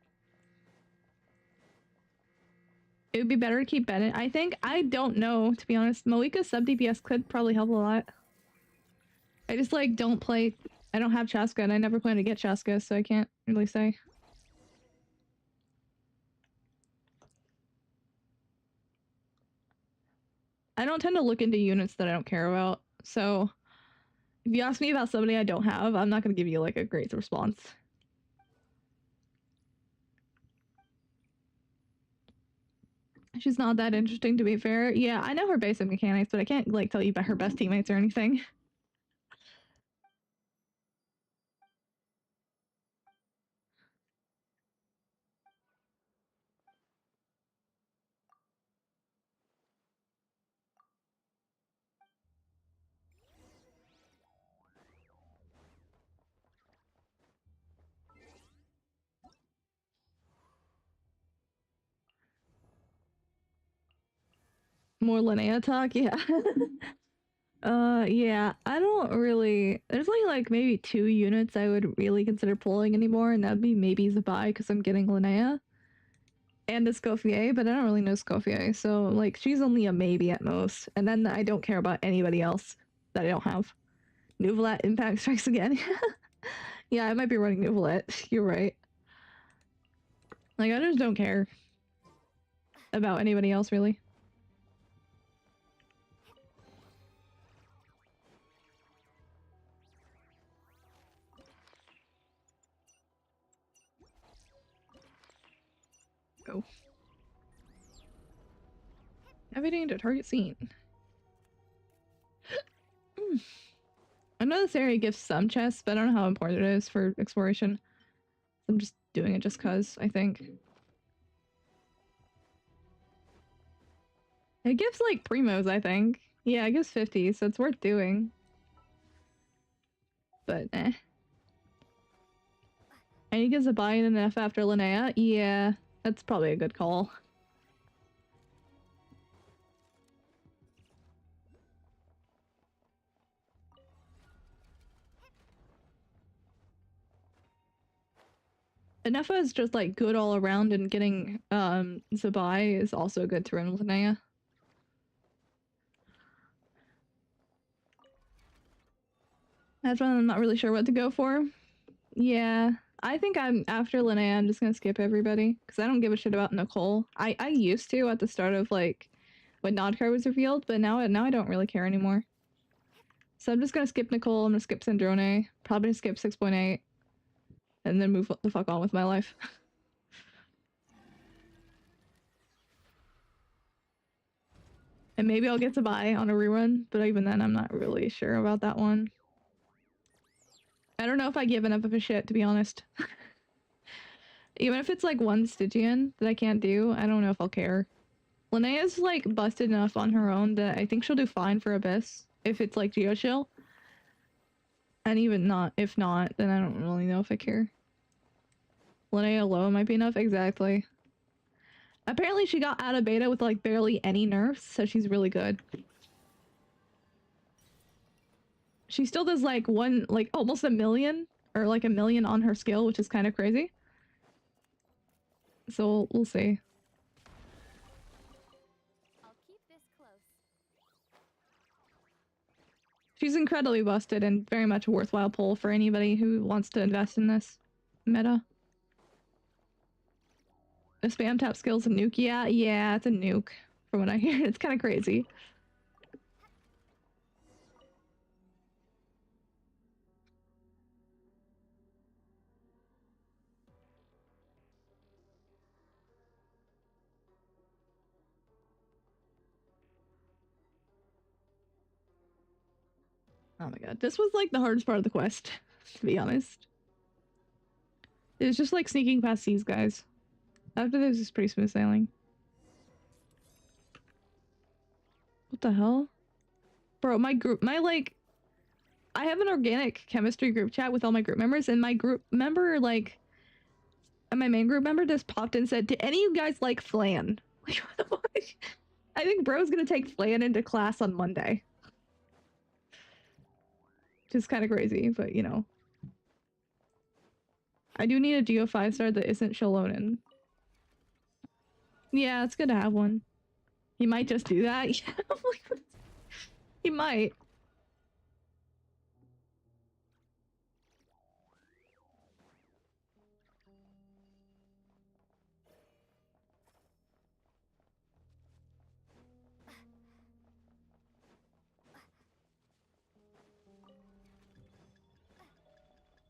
S1: It would be better to keep Bennett, I think. I don't know, to be honest. Malika's sub DPS could probably help a lot. I just, like, don't play... I don't have Chaska, and I never plan to get Chaska, so I can't really say. I don't tend to look into units that I don't care about, so... If you ask me about somebody I don't have, I'm not gonna give you, like, a great response. She's not that interesting, to be fair. Yeah, I know her basic mechanics, but I can't, like, tell you about her best teammates or anything. More Linnea talk? Yeah. Yeah, I don't really... There's only, like, maybe 2 units I would really consider pulling anymore, and that'd be maybe Zabai, because I'm getting Linnea. And Escoffier, but I don't really know Escoffier, so, like, she's only a maybe at most. And then I don't care about anybody else that I don't have. Nuvolat Impact strikes again. Yeah, I might be running Nuvolat. You're right. Like, I just don't care about anybody else, really. Go. Navigating to target scene. I know this area gives some chests, but I don't know how important it is for exploration. I'm just doing it just cause, I think. It gives, like, primos, I think. Yeah, it gives 50, so it's worth doing. But, eh. And he gives a buy-in and an F after Linnea? Yeah, that's probably a good call. Nefa is just, like, good all around, and getting, Zabai is also good to run with Linnea. That's one I'm not really sure what to go for. Yeah, I think I'm after Linnea. I'm just gonna skip everybody because I don't give a shit about Nicole. I used to at the start of, like, when Nodcar was revealed, but now I don't really care anymore. So I'm just gonna skip Nicole. I'm gonna skip Sandrone. Probably skip 6.8, and then move the fuck on with my life. And maybe I'll get to buy on a rerun, but even then I'm not really sure about that one. I don't know if I give enough of a shit, to be honest. Even if it's like one Stygian that I can't do, I don't know if I'll care. Linnea's like busted enough on her own that I think she'll do fine for Abyss if it's like Geochill. And even not, if not, then I don't really know if I care. Linnea alone might be enough, exactly. Apparently she got out of beta with like barely any nerfs, so she's really good. She still does like almost a million or like a million on her skill, which is kind of crazy. So we'll see.
S3: I'll keep this close.
S1: She's incredibly busted and very much a worthwhile pull for anybody who wants to invest in this meta. The spam tap skill's a nuke? Yeah, it's a nuke. From what I hear, it's kind of crazy. Oh my god, this was like the hardest part of the quest, to be honest. It was just like sneaking past these guys. After this is pretty smooth sailing. What the hell? Bro, my I have an organic chemistry group chat with all my group members, and my group member, like, and my main group member just popped in and said, "Do any of you guys like flan?" Like, what the fuck? I think bro's gonna take flan into class on Monday. Which is kind of crazy, but you know. I do need a Geo 5-star that isn't Shalonen. Yeah, it's good to have one. He might just do that. He might.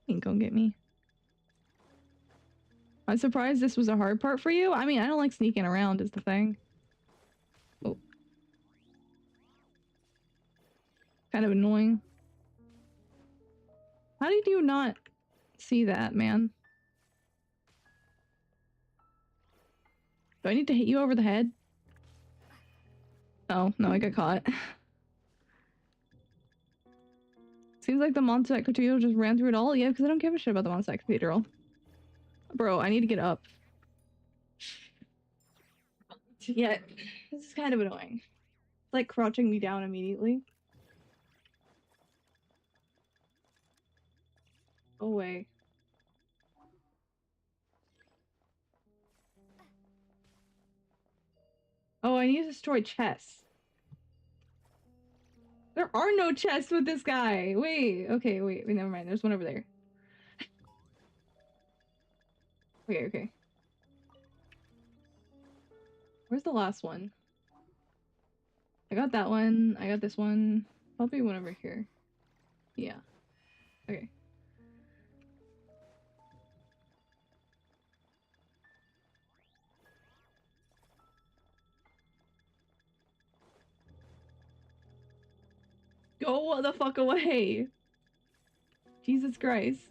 S1: He can go get me. I'm surprised this was a hard part for you. I mean, I don't like sneaking around is the thing. Oh. Kind of annoying. How did you not see that, man? Do I need to hit you over the head? Oh, no, I got caught. Seems like the Mondstadt Cathedral just ran through it all. Yeah, because I don't give a shit about the Mondstadt Cathedral. Bro, I need to get up. Yeah, this is kind of annoying. It's like crouching me down immediately. Go away. Oh, I need to destroy chests. There are no chests with this guy. Wait, okay, wait, never mind. There's one over there. Okay. Where's the last one? I got that one. I got this one. Probably one over here. Yeah. Okay. Go the fuck away! Jesus Christ.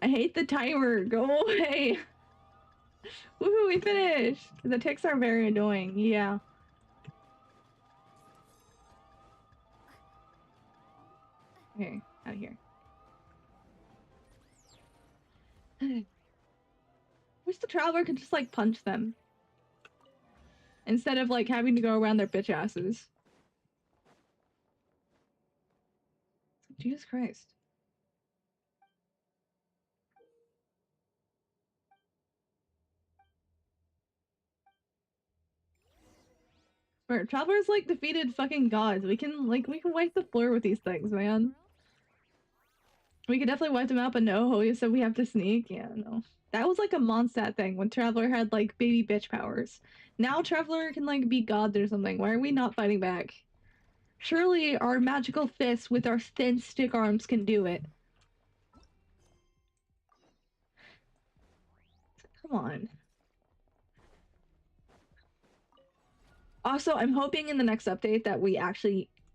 S1: I hate the timer. Go away! Woohoo, we finished! The ticks are very annoying. Yeah. Okay, out of here. Wish the traveler could just like punch them. Instead of like having to go around their bitch asses. Jesus Christ. Where travelers like defeated fucking gods. We can wipe the floor with these things, man. We could definitely wipe them out, but no, Hoya said we have to sneak. Yeah, no. That was like a Mondstadt thing when Traveler had like baby bitch powers. Now Traveler can like be gods or something. Why are we not fighting back? Surely our magical fists with our thin stick arms can do it. Come on. Also, I'm hoping in the next update that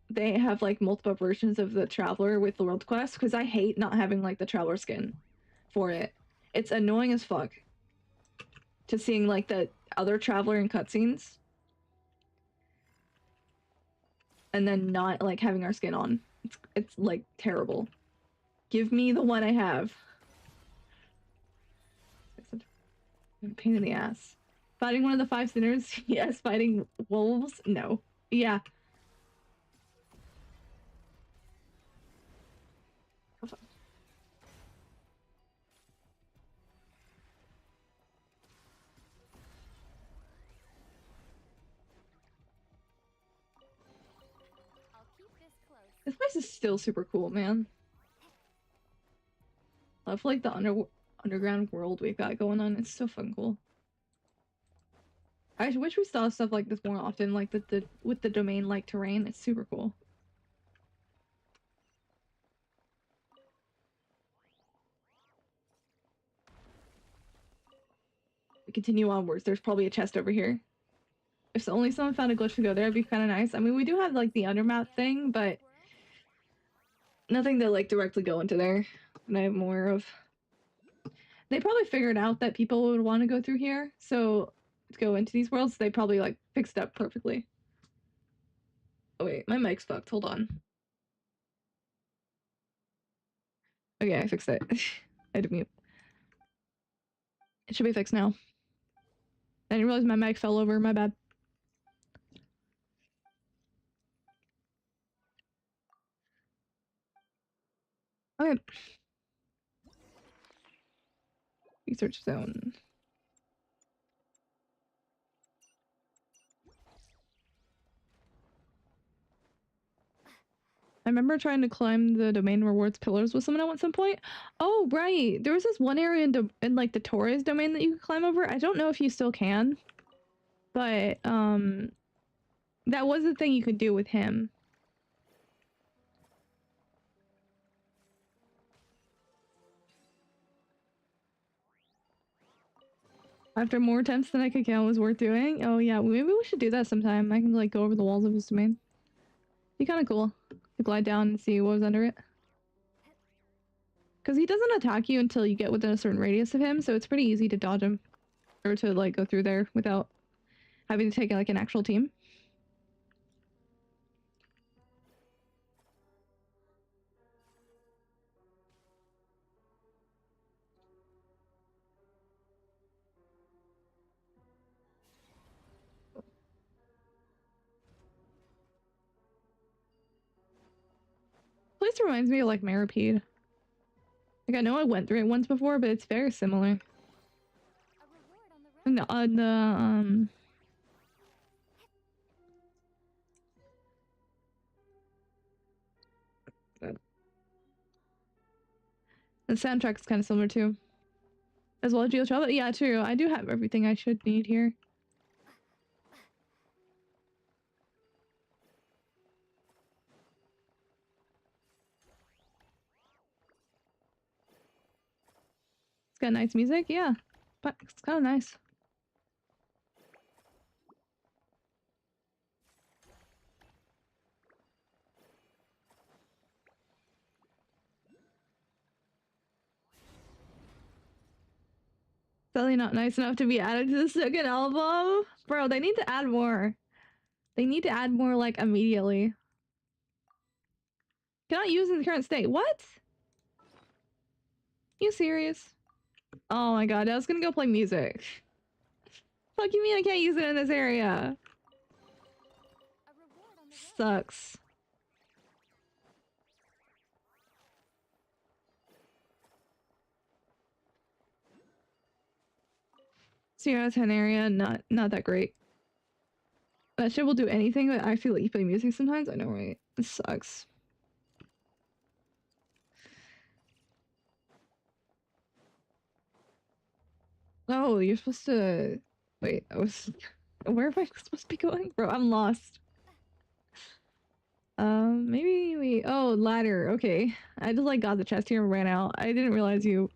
S1: they have like multiple versions of the Traveler with the World Quest, because I hate not having like the Traveler skin for it. It's annoying as fuck to seeing like the other Traveler in cutscenes and then not like having our skin on. It's like terrible. Give me the one I have. It's a pain in the ass. Fighting one of the 5 sinners? Yes. Fighting wolves? No. Yeah.
S3: I'll keep this close.
S1: This place is still super cool, man. Love like the underground world we've got going on. It's so fun cool. I wish we saw stuff like this more often, like with the domain like terrain. It's super cool. We continue onwards. There's probably a chest over here. If only someone found a glitch to go there, it'd be kind of nice. I mean, we do have like the undermap thing, but nothing to like directly go into there that I'm aware of. They probably figured out that people would want to go through here, so to go into these worlds, they probably like fixed up perfectly. Oh wait, my mic's fucked. Hold on. Okay, I fixed it. I had to mute. It should be fixed now. I didn't realize my mic fell over. My bad. Okay. Research zone. I remember trying to climb the domain rewards pillars with someone at some point. Oh, right. There was this one area in like the Torres domain that you could climb over. I don't know if you still can, but that was the thing you could do with him. After more attempts than I could count was worth doing. Oh yeah, maybe we should do that sometime. I can like go over the walls of his domain. Be kind of cool to glide down and see what was under it. Because he doesn't attack you until you get within a certain radius of him, so it's pretty easy to dodge him. Or to like go through there without having to take like an actual team. Place reminds me of like Maripede. Like I know I went through it once before, but it's very similar.
S3: A reward on the
S1: On the soundtrack's kind of similar too. As well as Geo Travel. Yeah, true. I do have everything I should need here. It's got nice music, yeah. But it's kind of nice. Sadly not nice enough to be added to the second album. Bro, they need to add more. They need to add more, like, immediately. Cannot use in the current state. What? You serious? Oh my god, I was gonna go play music. Fuck you mean I can't use it in this area? Sucks. Zero out of 10 area, not that great. That shit will do anything, but I feel like you play music sometimes. I know, right? It sucks. Oh, you're supposed to... Wait, I was... Where am I supposed to be going? Bro, I'm lost. Maybe we... Oh, ladder. Okay. I just, like, got the chest here and ran out. I didn't realize you...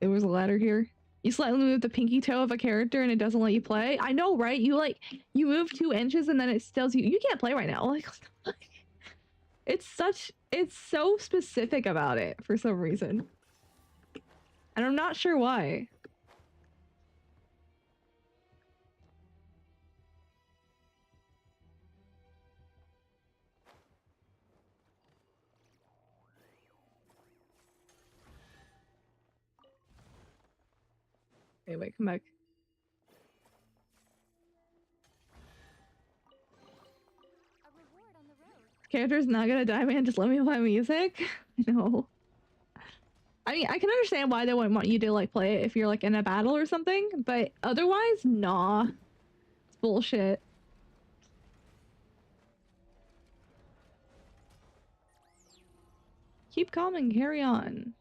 S1: It was a ladder here. You slightly move the pinky toe of a character and it doesn't let you play. I know, right? You move 2 inches and then it tells you can't play right now. Like, it's so specific about it for some reason. And I'm not sure why. Anyway, come back.
S3: A reward on the road.
S1: Character's not gonna die, man. Just let me play music. No. I mean, I can understand why they wouldn't want you to like play it if you're like in a battle or something, but otherwise, nah. It's bullshit. Keep calm and carry on.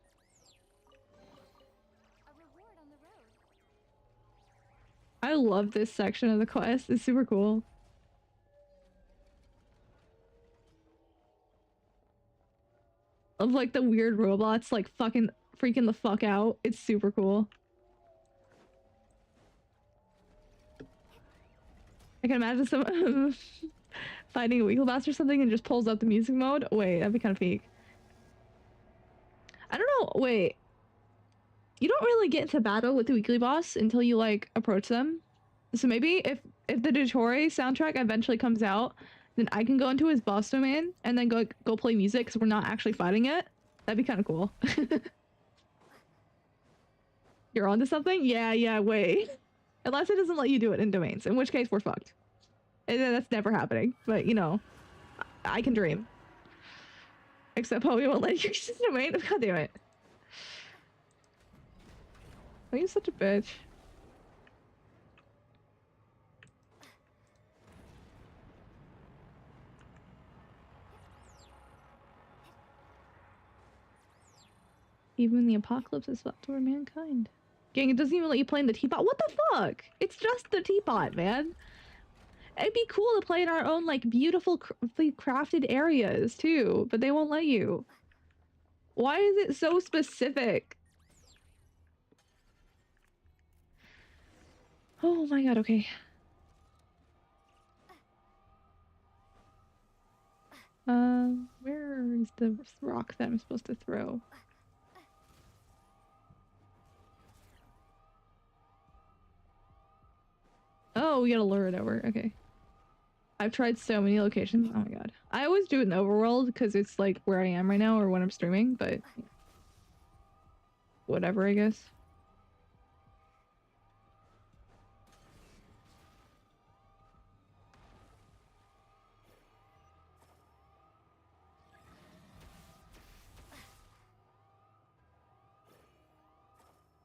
S3: A reward on the road.
S1: I love this section of the quest. It's super cool. Of like the weird robots like fucking freaking the fuck out. It's super cool. I can imagine some fighting a weekly boss or something and just pulls out the music mode. Wait, that'd be kind of peak. I don't know. Wait. You don't really get into battle with the weekly boss until you like approach them. So maybe if the Dotori soundtrack eventually comes out, then I can go into his boss domain and then go play music because we're not actually fighting it. That'd be kind of cool. You're onto something? Yeah, wait. Unless it doesn't let you do it in domains, in which case we're fucked. And then that's never happening. But, you know, I can dream. Except Poe won't let you use his domain. God damn it. Oh, you're such a bitch. Even the apocalypse is swept over mankind. Gang, it doesn't even let you play in the teapot. What the fuck? It's just the teapot, man. It'd be cool to play in our own, like, beautiful, crafted areas, too. But they won't let you. Why is it so specific? Oh my god, okay. Where is the rock that I'm supposed to throw? Oh, we gotta lure it over. Okay. I've tried so many locations. Oh my god. I always do it in Overworld because it's like where I am right now or when I'm streaming, but whatever, I guess.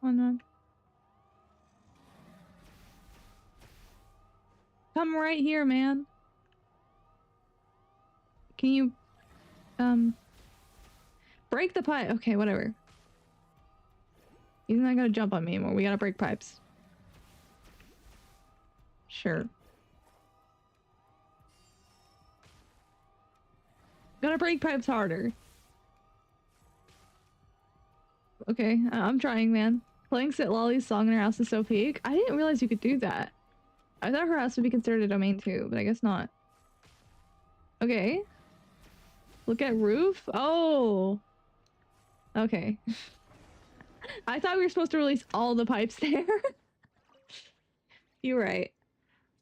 S1: Oh no. Come right here, man. Can you, break the pipe? Okay, whatever. He's not gonna jump on me anymore. We gotta break pipes. Sure. Gotta break pipes harder. Okay, I'm trying, man. Playing Sit Lolly's song in her house is so peak. I didn't realize you could do that. I thought her house would be considered a domain too, but I guess not. Okay. Look at roof. Oh. Okay. I thought we were supposed to release all the pipes there. You're right.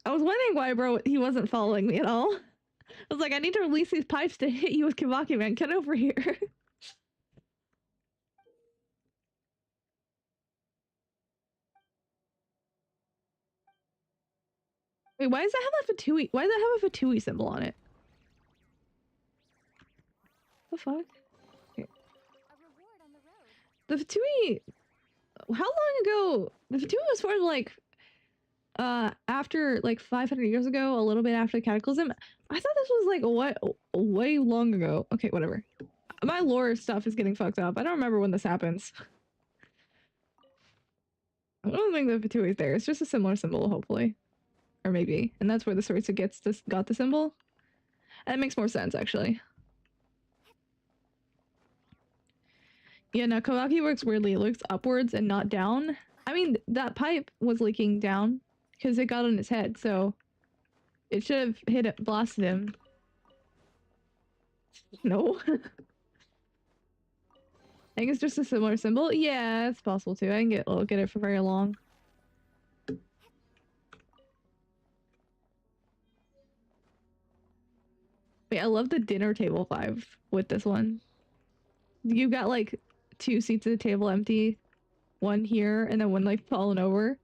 S1: I was wondering why, bro, he wasn't following me at all. I was like, I need to release these pipes to hit you with Kavaki, man. Get over here. Wait, why does that have a Fatui? Why does that have a Fatui symbol on it? The fuck? Okay.
S3: A reward on the road.
S1: The Fatui. How long ago? The Fatui was formed like after like 500 years ago, a little bit after the Cataclysm. I thought this was like what way long ago. Okay, whatever. My lore stuff is getting fucked up. I don't remember when this happens. I don't think the Fatui is there. It's just a similar symbol, hopefully. Or maybe. And that's where the Soritsu got the symbol. That makes more sense, actually. Yeah, no, Kawaki works weirdly. It looks upwards and not down. I mean, that pipe was leaking down because it got on his head, so it should have hit it, blasted him. No. I think it's just a similar symbol. Yeah, it's possible too. I can look at it for very long. Wait, I love the dinner table vibe with this one. You got like 2 seats at the table empty, one here, and then one like fallen over.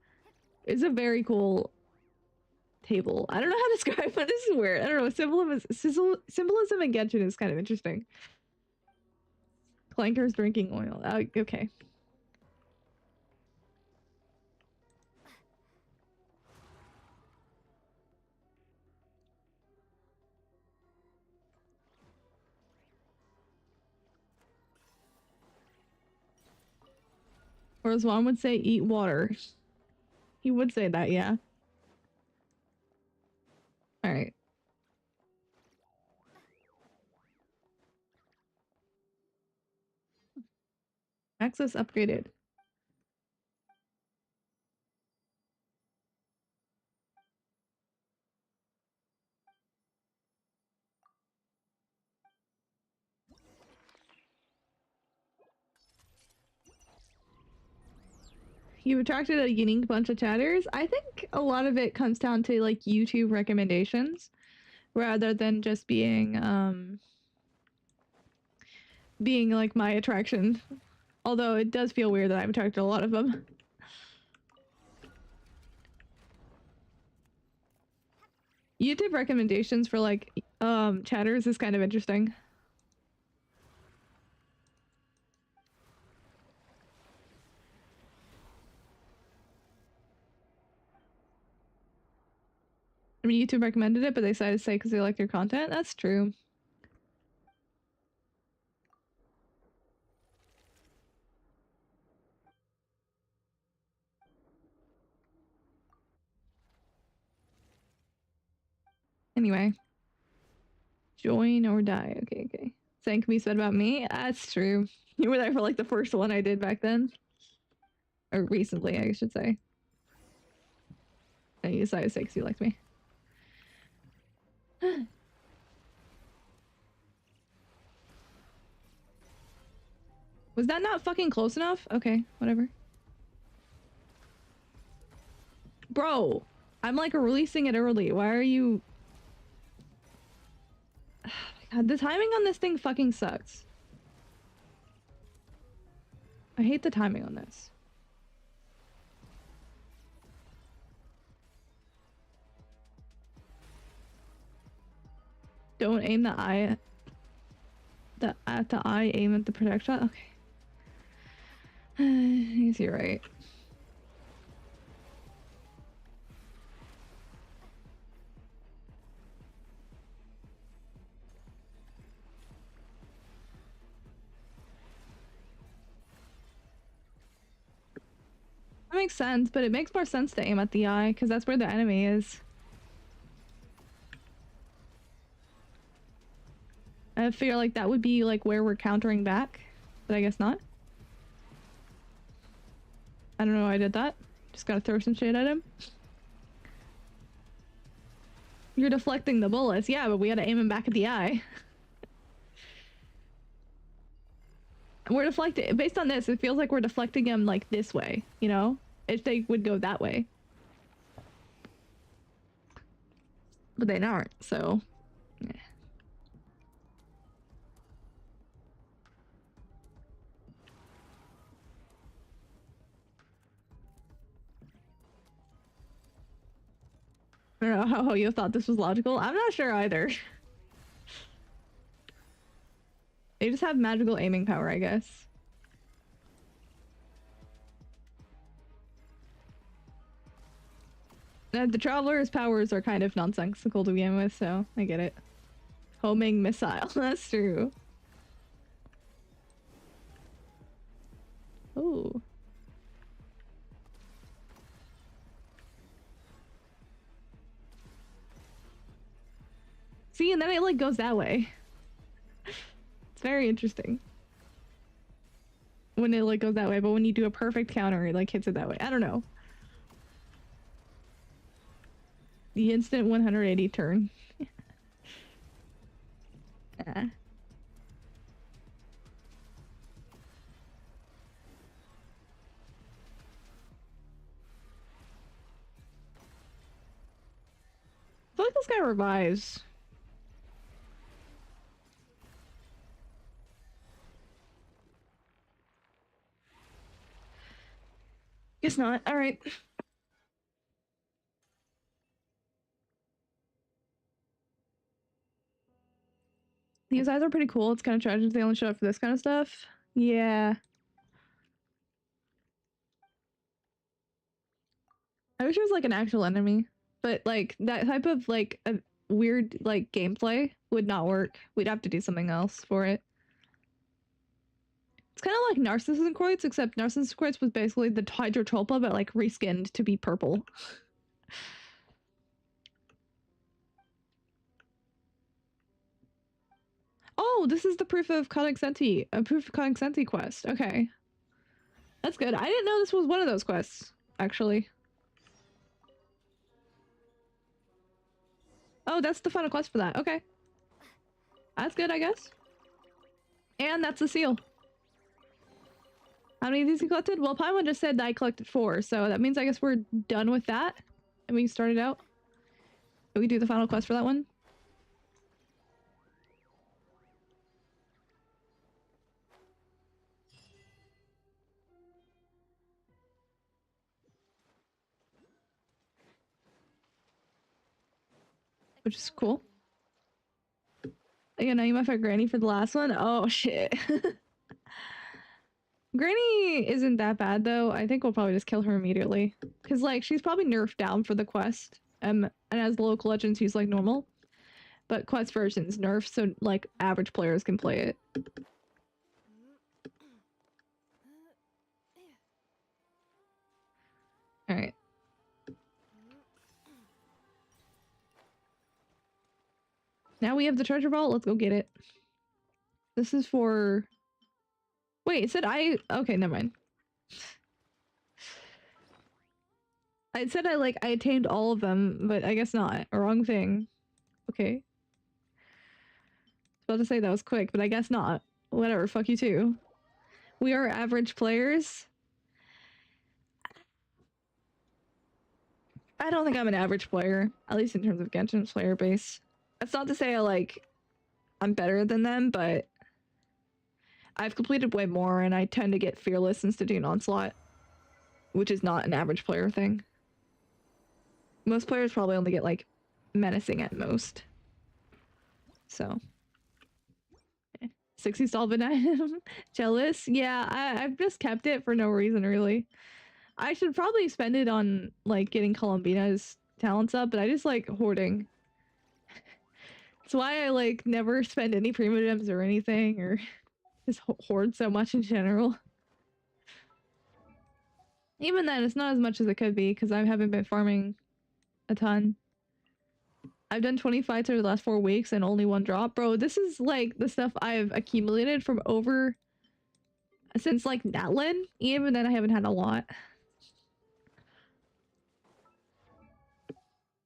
S1: It's a very cool table. I don't know how to describe it. This is weird. I don't know. Symbolism in Genshin is kind of interesting. Clanker's drinking oil. Okay. Or as Juan would say, eat water. He would say that, yeah. Alright. Access upgraded. You've attracted a unique bunch of chatters. I think a lot of it comes down to like YouTube recommendations rather than just being like my attraction. Although it does feel weird that I've attracted a lot of them. YouTube recommendations for like chatters is kind of interesting. I mean, YouTube recommended it, but they decided to say because they like your content. That's true. Anyway. Join or die. Okay. Same can be said about me. That's true. You were there for like the first one I did back then. Or recently, I should say. And you decided to say because you liked me. Was that not fucking close enough? Okay, whatever. Bro, I'm like releasing it early. Why are you... Oh my God, the timing on this thing fucking sucks. I hate the timing on this. Don't aim the eye at the eye, aim at the projectile. Okay. I guess you're right. That makes sense, but it makes more sense to aim at the eye, because that's where the enemy is. I feel like that would be like where we're countering back, but I guess not. I don't know why I did that. Just gotta throw some shit at him. You're deflecting the bullets, yeah, but we gotta aim him back at the eye. We're deflecting, based on this, it feels like we're deflecting him like this way, you know? If they would go that way. But they aren't, so... Yeah. I don't know how you thought this was logical. I'm not sure either. They just have magical aiming power, I guess. The Traveler's powers are kind of nonsensical to begin with, so I get it. Homing missile, that's true. Oh. See, and then it like goes that way. It's very interesting. when it like goes that way, but when you do a perfect counter, it like hits it that way. I don't know. The instant 180 turn. Ah. I feel like this guy revives. Guess not. Alright. These eyes are pretty cool. It's kind of tragic they only show up for this kind of stuff. Yeah. I wish it was like an actual enemy. But like that type of like a weird like gameplay would not work. We'd have to do something else for it. It's kind of like Narcissus Quartz, except Narcissus Quartz was basically the Hydrotropa, but like reskinned to be purple. Oh, this is the proof of Cognoscenti, a proof of Cognoscenti quest. Okay. That's good. I didn't know this was one of those quests, actually. Oh, that's the final quest for that. Okay. That's good, I guess. And that's the seal. How many of these you collected? Well, Paimon just said that I collected 4, so that means I guess we're done with that. And we started out. Did we do the final quest for that one? Which is cool. You know, you might fight Granny for the last one. Oh, shit. Granny isn't that bad, though. I think we'll probably just kill her immediately. Because, like, she's probably nerfed down for the quest. And as the local legend, she's, like, normal. But quest version's nerfed, so, like, average players can play it. Alright. Now we have the treasure vault. Let's go get it. This is for... Wait, it said Okay, never mind. It said I attained all of them, but I guess not. Wrong thing. Okay. I was about to say that was quick, but I guess not. Whatever, fuck you too. We are average players. I don't think I'm an average player, at least in terms of Genshin's player base. That's not to say I'm better than them, but I've completed way more and I tend to get fearless instead of doing onslaught, which is not an average player thing. Most players probably only get like menacing at most. So 60 solvent item. Jealous? Yeah, I've just kept it for no reason really. I should probably spend it on like getting Columbina's talents up, but I just like hoarding. That's why I like never spend any primogems or anything, or just hoard so much in general. Even then, it's not as much as it could be because I haven't been farming a ton. I've done 20 fights over the last 4 weeks and only 1 drop. Bro, this is like the stuff I've accumulated from since like Natlin. Even then I haven't had a lot.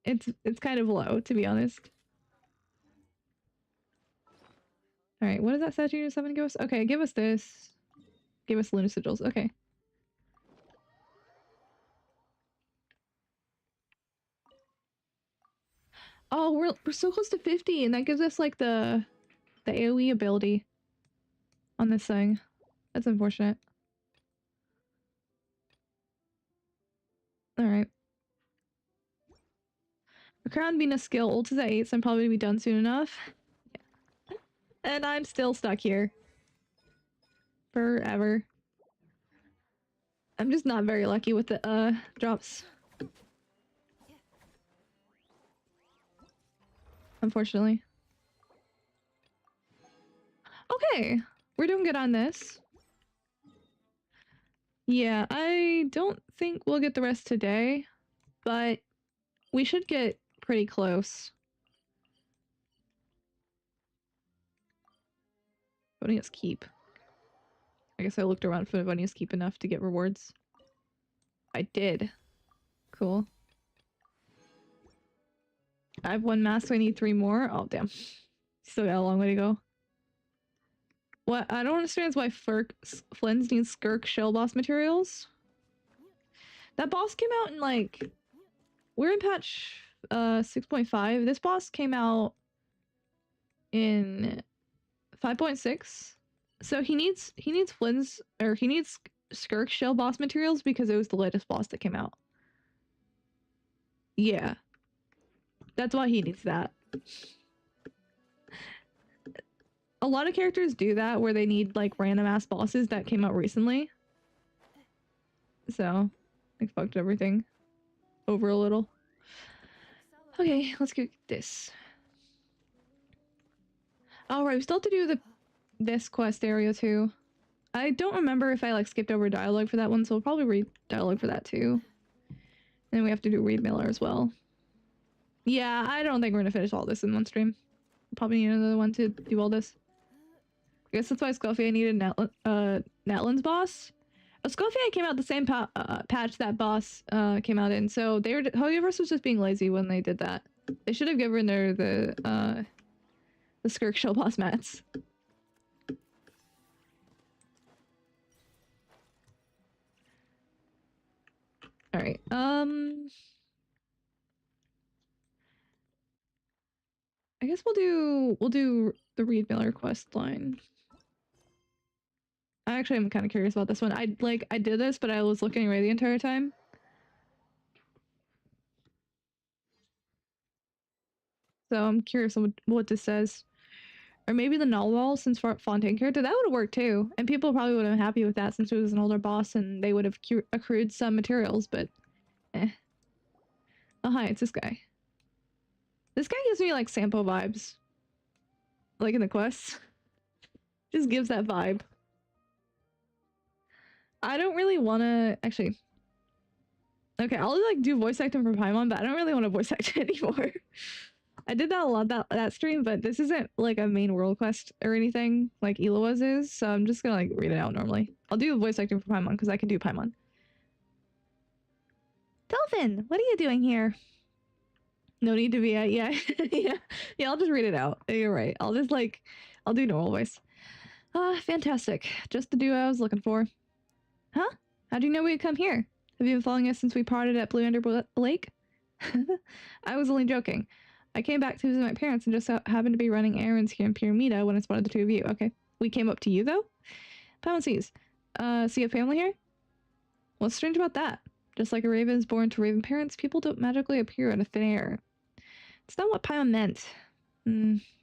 S1: It's kind of low, to be honest. Alright, what is that statue? 7 ghosts? Okay, give us this. Give us Luna Sigils. Okay. Oh, we're so close to 50, and that gives us like the AoE ability on this thing. That's unfortunate. Alright. A crown being a skill, ult is at 8, so I'm probably gonna be done soon enough. Yeah. And I'm still stuck here. Forever. I'm just not very lucky with the drops. Unfortunately. Okay, we're doing good on this. Yeah, I don't think we'll get the rest today, but we should get pretty close. Voting us keep. I guess I looked around for Bunny's Keep enough to get rewards. I did. Cool. I have 1 mask, so I need 3 more. Oh, damn. Still got a long way to go. What I don't understand is why Flins needs Skirk shell boss materials. That boss came out in like... We're in patch 6.5. This boss came out in 5.6. So he needs Flins, or he needs Skirk shell boss materials because it was the latest boss that came out. Yeah. That's why he needs that. A lot of characters do that where they need like random ass bosses that came out recently. So, I fucked everything over a little. Okay, let's get this. Alright, we still have to do this quest area too. I don't remember if I like skipped over dialogue for that one, so we'll probably read dialogue for that too. And we have to do Reed Miller as well. Yeah, I don't think we're gonna finish all this in one stream. Probably need another one to do all this. I guess that's why Scoffy needed Natlan's boss. Scoffy came out the same patch that boss came out in, so they were Hoyoverse was just being lazy when they did that. They should have given her the Skirk shell boss mats. All right. I guess we'll do the Reed Miller quest line. I actually am kind of curious about this one. I did this, but I was looking away the entire time. So I'm curious on what this says. Or maybe the Nullwall, since Fontaine character. That would have worked too. And people probably would have been happy with that since it was an older boss and they would have accrued some materials, but eh. Oh, hi, it's this guy. This guy gives me like Sampo vibes. Like in the quests. Just gives that vibe. I don't really want to... Actually... Okay, I'll like do voice acting for Paimon, but I don't really want to voice act anymore. I did that a lot that stream, but this isn't like a main world quest or anything like Eloa's is, so I'm just gonna like read it out normally. I'll do the voice acting for Paimon because I can do Paimon. Dolphin, what are you doing here? No need to be yeah. Yeah, I'll just read it out. You're right. I'll do normal voice. Fantastic. Just the duo I was looking for. Huh? How'd you know we'd come here? Have you been following us since we parted at Blue Under Lake? I was only joking. I came back to visit my parents and just happened to be running errands here in Pyramida when I spotted the two of you. Okay. We came up to you, though? Paimon sees. See a family here? What's strange about that? Just like a raven is born to raven parents, people don't magically appear out of thin air. It's not what Paimon meant.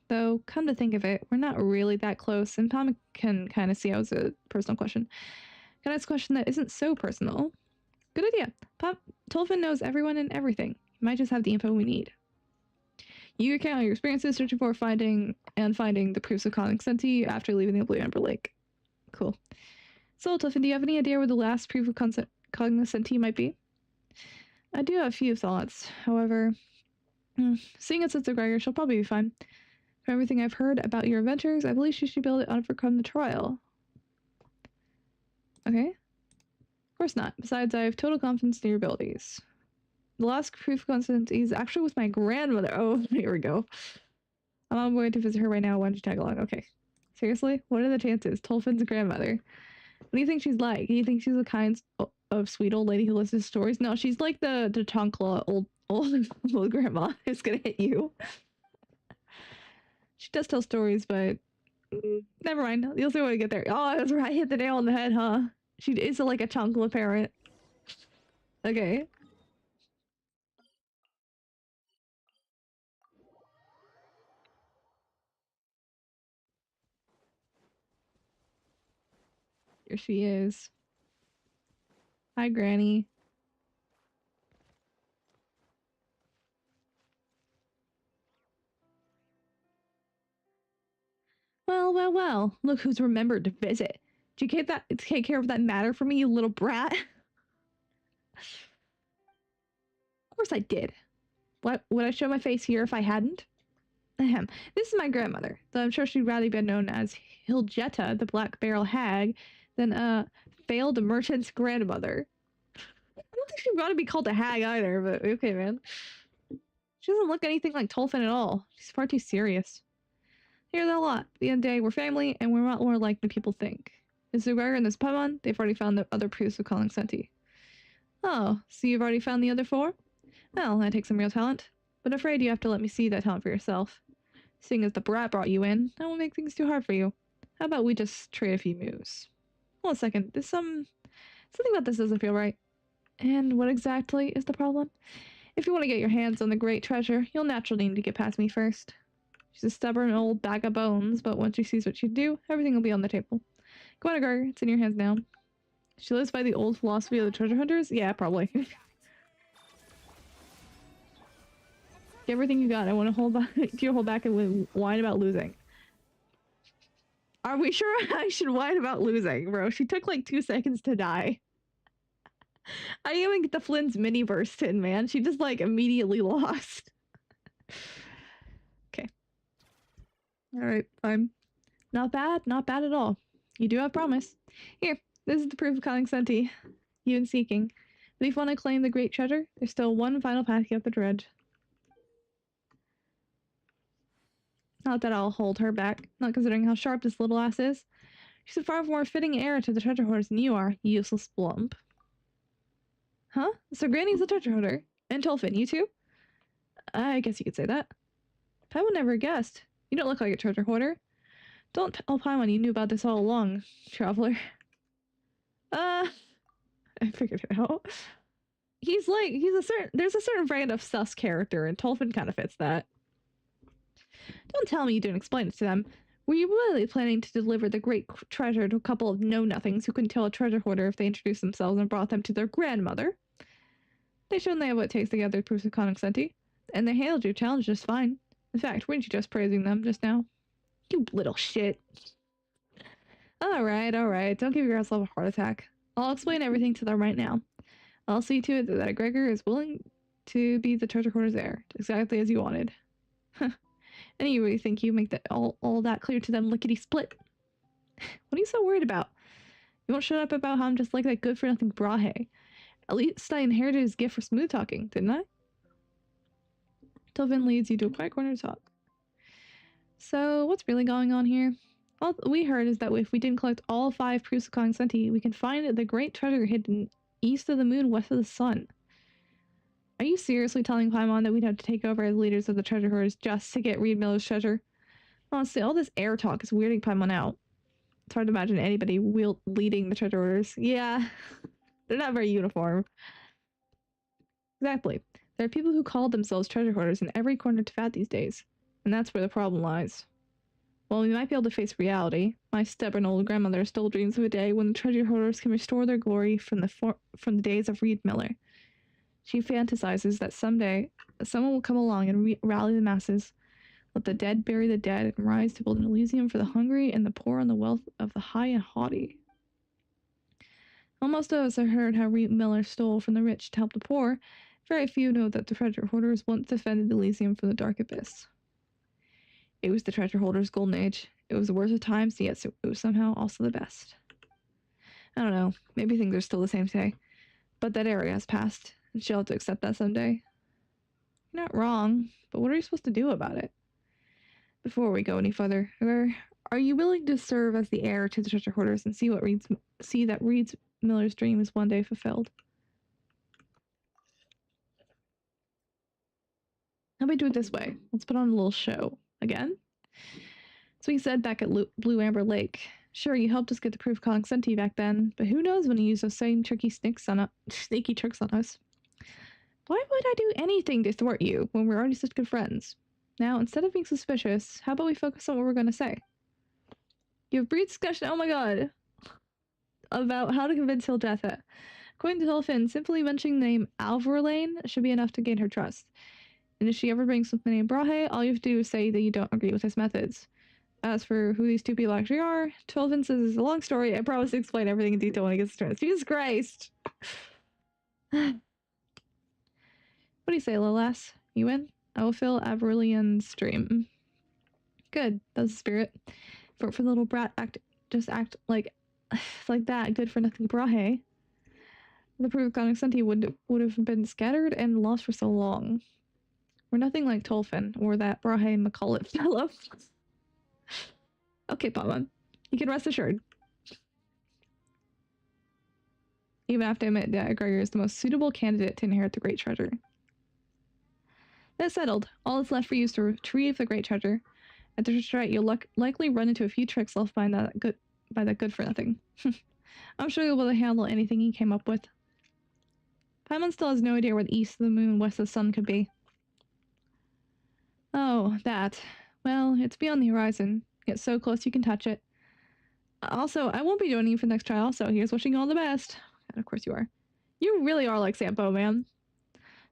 S1: Though, come to think of it, we're not really that close, and Paimon can kind of see how it's a personal question. Can I ask a question that isn't so personal? Good idea. Tolfin knows everyone and everything. He might just have the info we need. You recount your experiences searching for finding the proofs of cognoscenti after leaving the Blue Amber Lake. Cool. So, Tolfin, do you have any idea where the last proof of cognoscenti might be? I do have a few thoughts. However, seeing as it's a Gregor, she'll probably be fine. From everything I've heard about your adventures, I believe she should be able to overcome the trial. Okay. Of course not. Besides, I have total confidence in your abilities. The last proof of cognoscenti is actually with my grandmother. Oh, here we go. I'm going to visit her right now. Why don't you tag along? Okay. Seriously? What are the chances? Tolfin's grandmother. What do you think she's like? Do you think she's the kind of sweet old lady who listens to stories? No, she's like the Chancla old grandma who's gonna hit you. She does tell stories, but never mind. You'll see when we get there. Oh, that's right. I hit the nail on the head, huh? She is like a Chancla parent. Okay. Here she is. Hi, Granny. Well. Look who's remembered to visit. Did you take care of that matter for me, you little brat? Of course I did. What would I show my face here if I hadn't? Ahem. This is my grandmother, though I'm sure she'd rather be known as Hiljetta, the Black Barrel Hag, than failed merchant's grandmother. I don't think she's got to be called a hag either, but okay, man. She doesn't look anything like Tolfin at all. She's far too serious. Here's a lot. At the end of the day, we're family, and we're not more like the people think. Is Zugare and this Paimon? They've already found the other proofs of calling Senti. Oh, so you've already found the other 4? Well, that takes some real talent. But afraid you have to let me see that talent for yourself. Seeing as the brat brought you in, that won't make things too hard for you. How about we just trade a few moves? Hold on a second. There's something about this doesn't feel right. And what exactly is the problem? If you want to get your hands on the great treasure, you'll naturally need to get past me first. She's a stubborn old bag of bones, but once she sees what you do, everything will be on the table. Go on, Agar. It's in your hands now. She lives by the old philosophy of the treasure hunters? Yeah, probably. Get everything you got. I want to hold back. Do you hold back and whine about losing? Are we sure I should whine about losing, bro? She took like 2 seconds to die. I didn't even get the Flynn's mini burst in, man. She just like immediately lost. Okay. Alright, fine. Not bad, not bad at all. You do have promise. Here, this is the proof of calling Senti. You've been seeking. But if you want to claim the great treasure, there's still one final path you have to tread. Not that I'll hold her back, not considering how sharp this little ass is. She's a far more fitting heir to the treasure hoarders than you are, you useless blump. Huh? So Granny's a treasure hoarder? And Tolfin, you too? I guess you could say that. Paimon never guessed. You don't look like a treasure hoarder. Don't tell Paimon you knew about this all along, traveler. I figured it out. There's a certain brand of sus character, and Tolfin kind of fits that. Don't tell me you didn't explain it to them. Were you really planning to deliver the great treasure to a couple of know-nothings who couldn't tell a treasure hoarder if they introduced themselves and brought them to their grandmother? They showed they have what it takes to gather proofs of calling Senti, and they handled your challenge just fine. In fact, weren't you just praising them just now? You little shit. Alright. Don't give yourself a heart attack. I'll explain everything to them right now. I'll see to it that Gregor is willing to be the treasure hoarder's heir, exactly as you wanted. And you really think you make that all that clear to them lickety-split? What are you so worried about? You won't shut up about how I'm just like that good-for-nothing Brahe. At least I inherited his gift for smooth talking, didn't I? Tolfin leads you to a quiet corner to talk. So, what's really going on here? All we heard is that if we didn't collect all 5 proofs of calling Senti, we can find the great treasure hidden east of the moon, west of the sun. Are you seriously telling Paimon that we'd have to take over as leaders of the treasure hoarders just to get Reed Miller's treasure? Honestly, all this air talk is weirding Paimon out. It's hard to imagine anybody leading the treasure hoarders. Yeah, they're not very uniform. Exactly. There are people who call themselves treasure hoarders in every corner to Fat these days. And that's where the problem lies. While we might be able to face reality, my stubborn old grandmother still dreams of a day when the treasure hoarders can restore their glory from the days of Reed Miller. She fantasizes that someday someone will come along and rally the masses, let the dead bury the dead, and rise to build an Elysium for the hungry and the poor on the wealth of the high and haughty. While most of us have heard how Reed Miller stole from the rich to help the poor, very few know that the treasure hoarders once defended Elysium from the dark abyss. It was the treasure hoarders' golden age. It was the worst of times, yet it was somehow also the best. I don't know, maybe things are still the same today, but that era has passed. And she'll have to accept that someday. You're not wrong, but what are you supposed to do about it? Before we go any further, are you willing to serve as the heir to the treasure hoarders and see that Reed Miller's dream is one day fulfilled? How about we do it this way? Let's put on a little show. Again? So he said back at Blue Amber Lake. Sure, you helped us get the proof of calling Senti back then, but who knows when he used those same sneaky tricks on us. Why would I do anything to thwart you when we're already such good friends? Now, instead of being suspicious, how about we focus on what we're going to say? You have brief discussion, oh my god, about how to convince Hildretha. According to Tolfin, simply mentioning the name Alverlane should be enough to gain her trust. And if she ever brings up the name Brahe, all you have to do is say that you don't agree with his methods. As for who these 2 people actually are, Tolfin says it's a long story. I promise to explain everything in detail when he gets to it. Jesus Christ! What do you say, little ass? You in? I will fill Averilian's dream. Good. That's the spirit. For the little brat, act like like that good for nothing Brahe. The proof of Conexenti would have been scattered and lost for so long. We're nothing like Tolfin or that Brahe McCullough fellow. Okay, Pama. You can rest assured. Even have to admit that Gregor is the most suitable candidate to inherit the great treasure. That's settled. All that's left for you is to retrieve the great treasure. At the retreat, you'll likely run into a few tricks left by that good for nothing. I'm sure you'll be able to handle anything he came up with. Paimon still has no idea where the east of the moon and west of the sun could be. Oh, that. Well, it's beyond the horizon. Yet so close you can touch it. Also, I won't be joining you for the next trial, so here's wishing you all the best. And of course you are. You really are like Sampo, man.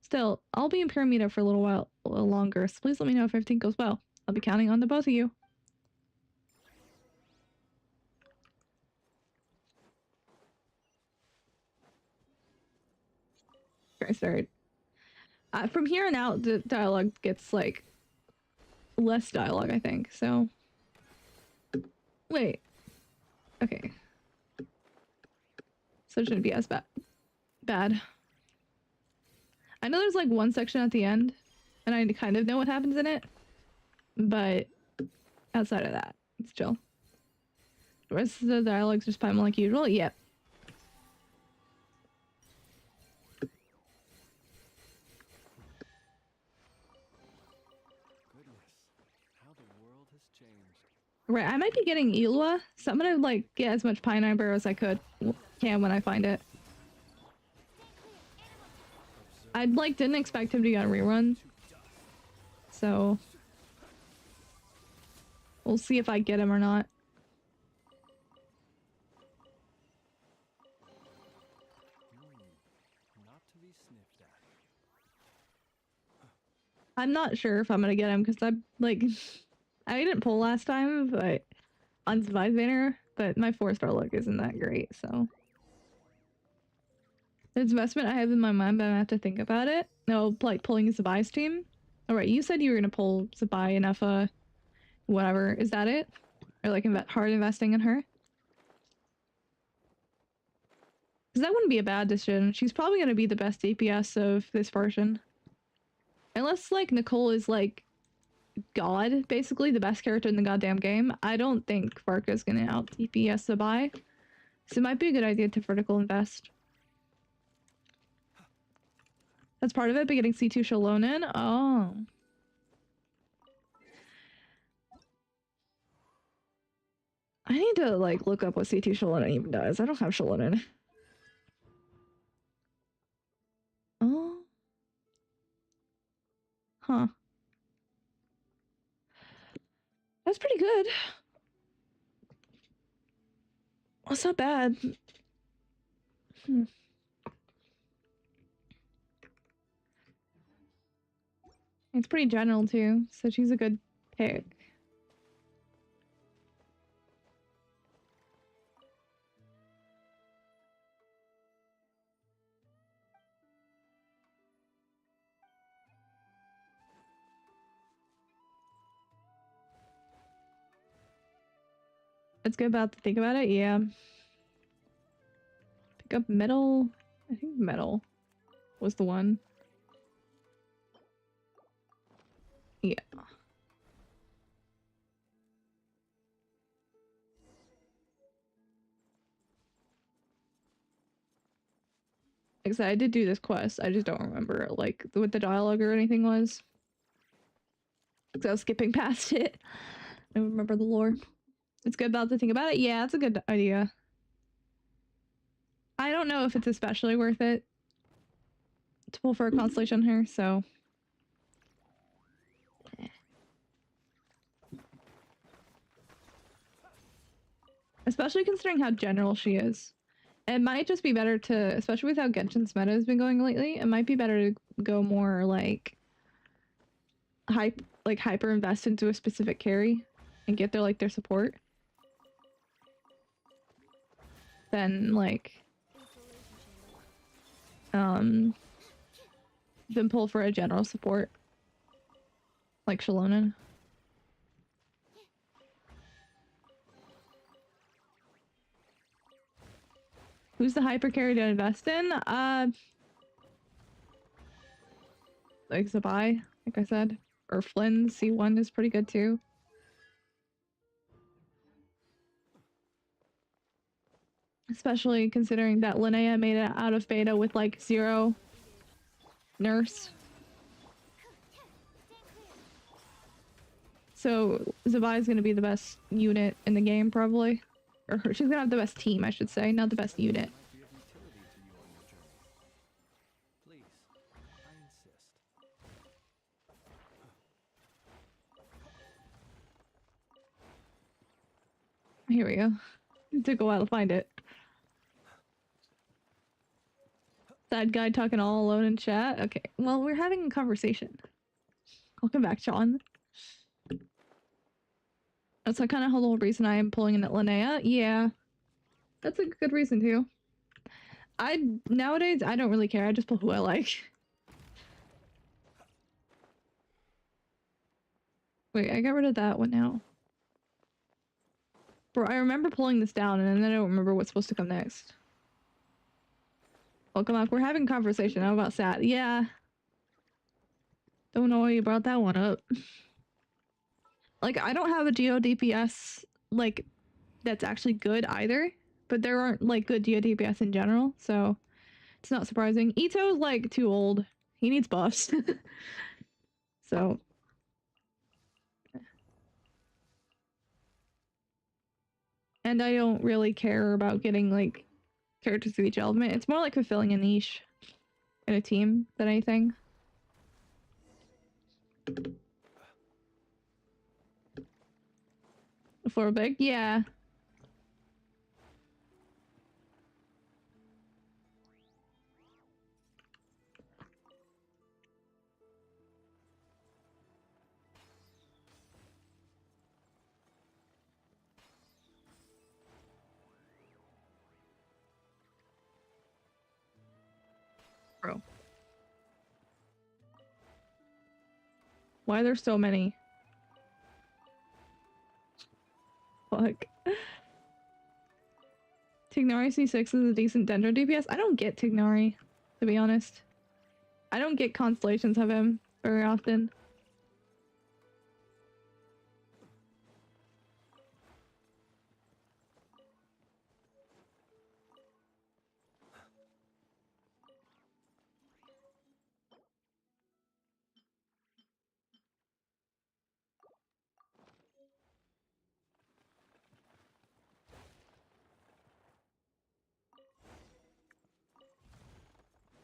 S1: Still, I'll be in Pyramida for a little longer, so please let me know if everything goes well. I'll be counting on the both of you. Okay, sorry. From here on out, the dialogue gets, like, less dialogue, I think, so... Wait. Okay. So it shouldn't be as bad. I know there's, like, one section at the end, and I kind of know what happens in it, but outside of that, it's chill. The rest of the dialogue's just Paimon like usual? Yep. Right, I might be getting Ilwa, so I'm gonna, like, get as much Pine Barrow as I can when I find it. I, like, didn't expect him to get a rerun. So... we'll see if I get him or not.
S2: Not to be sniffed at.
S1: I'm not sure if I'm gonna get him, because I, like... I didn't pull last time, but... on Survive Banner, but my 4-star luck isn't that great, so... There's investment I have in my mind, but I have to think about it. No, like, pulling Zabai's team? Alright, you said you were gonna pull Zabai enough, whatever. Is that it? Or, like, hard investing in her? Because that wouldn't be a bad decision. She's probably gonna be the best DPS of this version. Unless, like, Nicole is, like, God, basically, the best character in the goddamn game. I don't think Varka's gonna out DPS Zabai. So it might be a good idea to vertical invest. That's part of it, but getting C2 Shalonen? Oh. I need to, like, look up what C2 Shalonen even does. I don't have Shalonen. Oh. Huh. That's pretty good. That's not bad. Hmm. It's pretty general, too, so she's a good pick. It's good about to think about it, yeah. Pick up metal. I think metal was the one. Yeah. Like I said, I did do this quest. I just don't remember, like, what the dialogue or anything was. Because I was skipping past it. I don't remember the lore. It's good about to think about it? Yeah, it's a good idea. I don't know if it's especially worth it to pull for a constellation here, so... Especially considering how general she is. It might just be better to, especially with how Genshin's meta has been going lately, it might be better to go more, like... hyper invest into a specific carry and get their, like, their support. Than, like... then pull for a general support. Like Shalonen. Who's the hyper carry to invest in? Like Zabai, like I said. Or Flynn, C1 is pretty good too. Especially considering that Linnea made it out of beta with like 0 nurse. So Zabai's gonna be the best unit in the game probably. Or she's gonna have the best team, I should say, not the best unit.
S2: Might be of utility to you on your journey. Please, I insist.
S1: Here we go. It took a while to find it. Sad guy talking all alone in chat. Okay, well, we're having a conversation. Welcome back, Sean. That's kind of the whole reason I am pulling in at Linnea. Yeah, that's a good reason too. Nowadays, I don't really care. I just pull who I like. Wait, I got rid of that one now. Bro, I remember pulling this down and then I don't remember what's supposed to come next. Welcome back. We're having a conversation. How about Sat? Yeah. Don't know why you brought that one up. Like, I don't have a Geo DPS, like, that's actually good either. But there aren't, like, good Geo DPS in general, so it's not surprising. Ito's, like, too old. He needs buffs. So... And I don't really care about getting, like, characters to each element. It's more like fulfilling a niche in a team than anything. For big? Yeah. Bro. Why are there so many? Fuck. Tignari C6 is a decent Dendro DPS. I don't get Tignari, to be honest. I don't get constellations of him very often.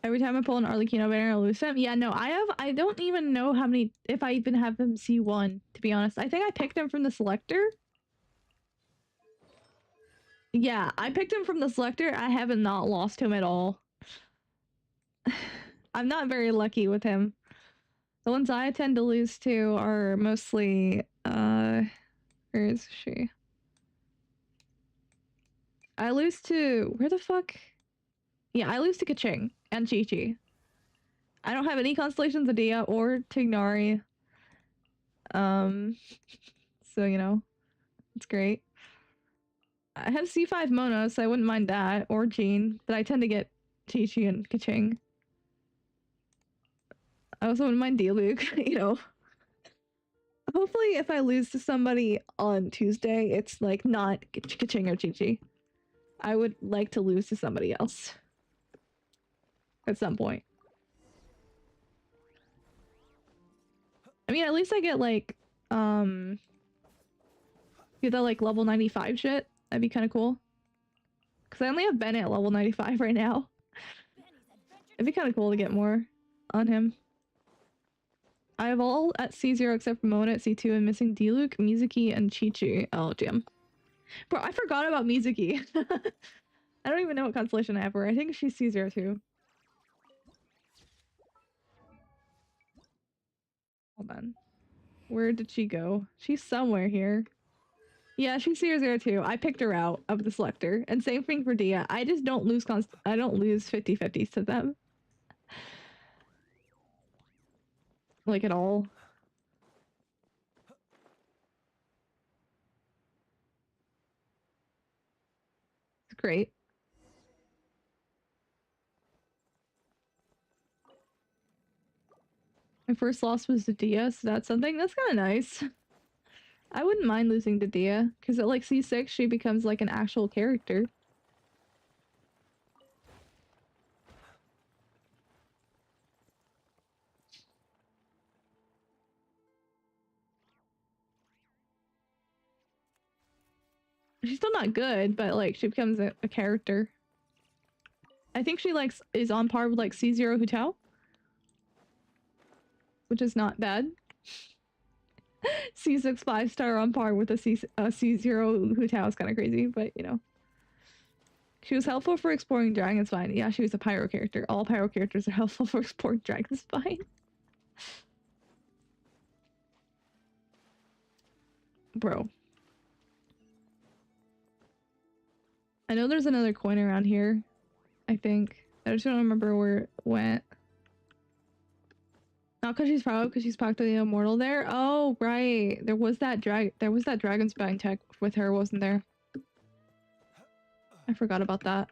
S1: Every time I pull an Arlecchino banner, I lose him. Yeah, no, I don't even know how many, if I even have him C1, to be honest. I think I picked him from the selector. Yeah, I picked him from the selector. I haven't not lost him at all. I'm not very lucky with him. The ones I tend to lose to are mostly, where is she? I lose to, where the fuck? Yeah, I lose to Kaching and Chi-Chi. I don't have any constellations of Dia or Tignari. So, you know, it's great. I have C5 Mono, so I wouldn't mind that, or Jean, but I tend to get Chi-Chi and Kaching. I also wouldn't mind Diluc, you know. Hopefully, if I lose to somebody on Tuesday, it's like not Kaching or Chi-Chi. I would like to lose to somebody else. At some point. I mean, at least I get like, get that like level 95 shit. That'd be kind of cool. Because I only have Bennett at level 95 right now. It'd be kind of cool to get more on him. I have all at C0 except for Mona at C2 and missing Diluc, Mizuki, and Chi-Chi. Oh, damn. Bro, I forgot about Mizuki. I don't even know what constellation I have her. I think she's C0 too. Hold on. Where did she go? She's somewhere here. Yeah, she's C0 too. I picked her out of the selector. And same thing for Dia. I just don't lose I don't lose 50-50s to them. Like at all. It's great. My first loss was to Dia, so that's something that's kind of nice. I wouldn't mind losing to Dia, because at like C6 she becomes like an actual character. She's still not good, but like she becomes a character. I think she like is on par with like C0 Hutao, which is not bad. C6 5-star on par with a C0 Hutao is kind of crazy, but you know. She was helpful for exploring Dragonspine. Yeah, she was a pyro character. All pyro characters are helpful for exploring Dragonspine. Bro. I know there's another coin around here. I think. I just don't remember where it went. Not because she's proud, because she's practically immortal there. Oh, right. There was that Dragonspine tech with her, wasn't there? I forgot about that.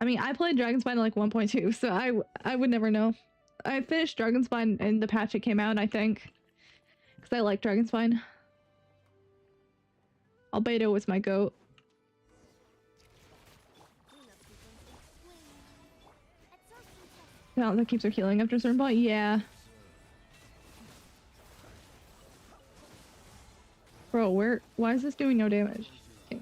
S1: I mean, I played Dragonspine like 1.2, so I would never know. I finished Dragonspine in the patch it came out, I think. Because I like Dragonspine. Albedo was my goat. No, that keeps her healing after a certain point? Yeah. Bro, why is this doing no damage? Okay.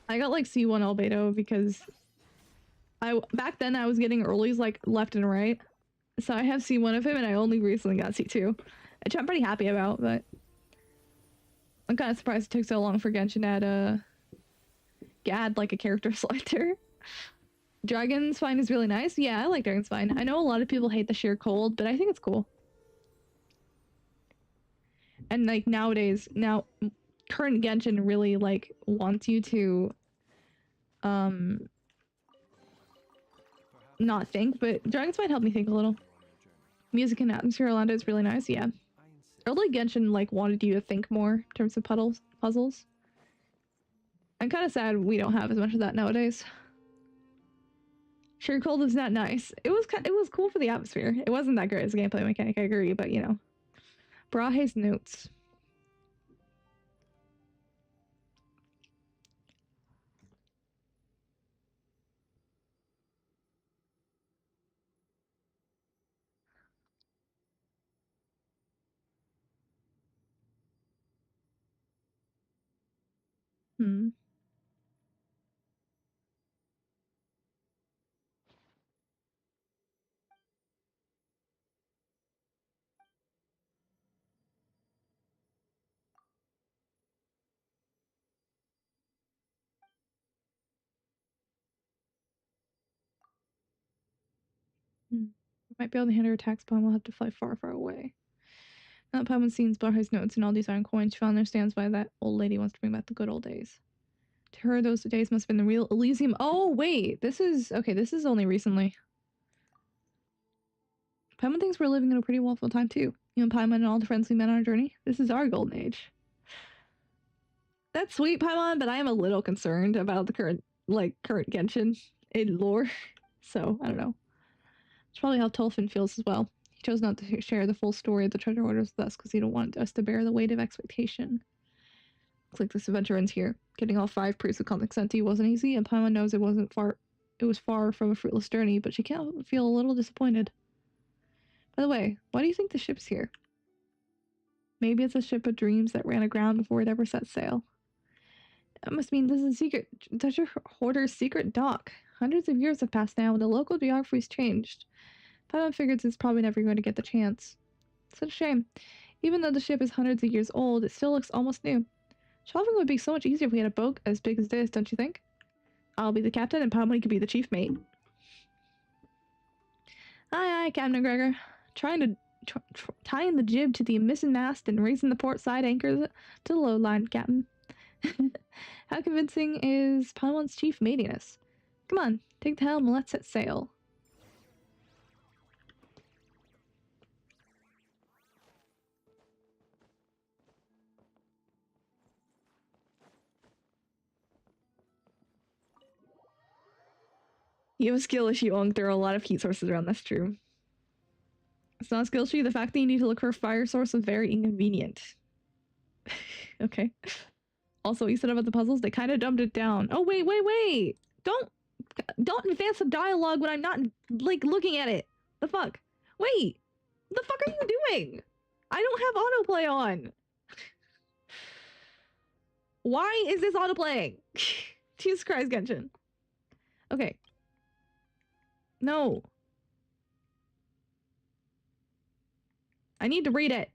S1: I got like C1 Albedo because back then I was getting earlies like left and right. So I have C1 of him and I only recently got C2. Which I'm pretty happy about, but I'm kind of surprised it took so long for Genshin to add like a character selector. Dragonspine is really nice. Yeah, I like Dragonspine. I know a lot of people hate the sheer cold, but I think it's cool. And like nowadays, current Genshin really like wants you to not think, but Dragonspine helped me think a little. Music and atmosphere around it is really nice, yeah. Early Genshin like wanted you to think more in terms of puzzles. I'm kind of sad we don't have as much of that nowadays. Sheer cold is not nice. It was cool for the atmosphere. It wasn't that great as a gameplay mechanic, I agree, but you know. Brahe's notes. Hmm. Might be able to hinder attacks, but we'll have to fly far, far away. Now that Paimon sees Brahe's notes and all these iron coins, she understands why that old lady wants to bring back the good old days. To her, those days must have been the real Elysium. Oh, wait. This is only recently. Paimon thinks we're living in a pretty wonderful time, too. You and Paimon and all the friends we met on our journey. This is our golden age. That's sweet, Paimon, but I am a little concerned about the current Genshin in lore. So, I don't know. It's probably how Tolfin feels as well. He chose not to share the full story of the treasure orders with us because he don't want us to bear the weight of expectation. Looks like this adventure ends here. Getting all 5 priests of consent wasn't easy, and Paimon knows it was far from a fruitless journey, but she can't feel a little disappointed. By the way, why do you think the ship's here? Maybe it's a ship of dreams that ran aground before it ever set sail. That must mean this is a secret treasure hoarder's secret dock. Hundreds of years have passed now, and the local geography's changed. Paimon figures it's probably never going to get the chance. Such a shame. Even though the ship is hundreds of years old, it still looks almost new. Traveling would be so much easier if we had a boat as big as this, don't you think? I'll be the captain and Paimon could be the chief mate. Aye, Captain McGregor. Tying the jib to the mizzen mast and raising the port side anchor to the low line, Captain. How convincing is Paimon's chief matiness? Come on, take the helm and let's set sail. You have a skill issue, Onk. There are a lot of heat sources around, that's true. It's not a skill issue. The fact that you need to look for a fire source is very inconvenient. Okay. Also, what you said about the puzzles, they kind of dumbed it down. Oh, wait. Don't advance the dialogue when I'm not, like, looking at it. The fuck? Wait. What the fuck are you doing? I don't have autoplay on. Why is this autoplaying? Jesus Christ, Genshin. Okay. No. I need to read it.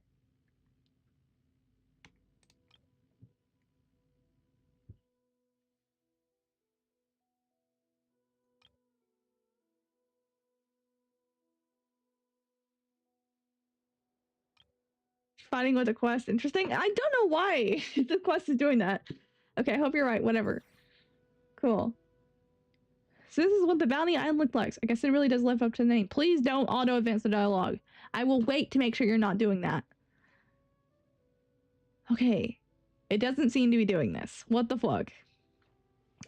S1: Fighting with a quest. Interesting. I don't know why the quest is doing that. Okay, I hope you're right. Whatever. Cool. So this is what the Bounty Island looked like. I guess it really does live up to the name. Please don't auto-advance the dialogue. I will wait to make sure you're not doing that. Okay. It doesn't seem to be doing this. What the fuck?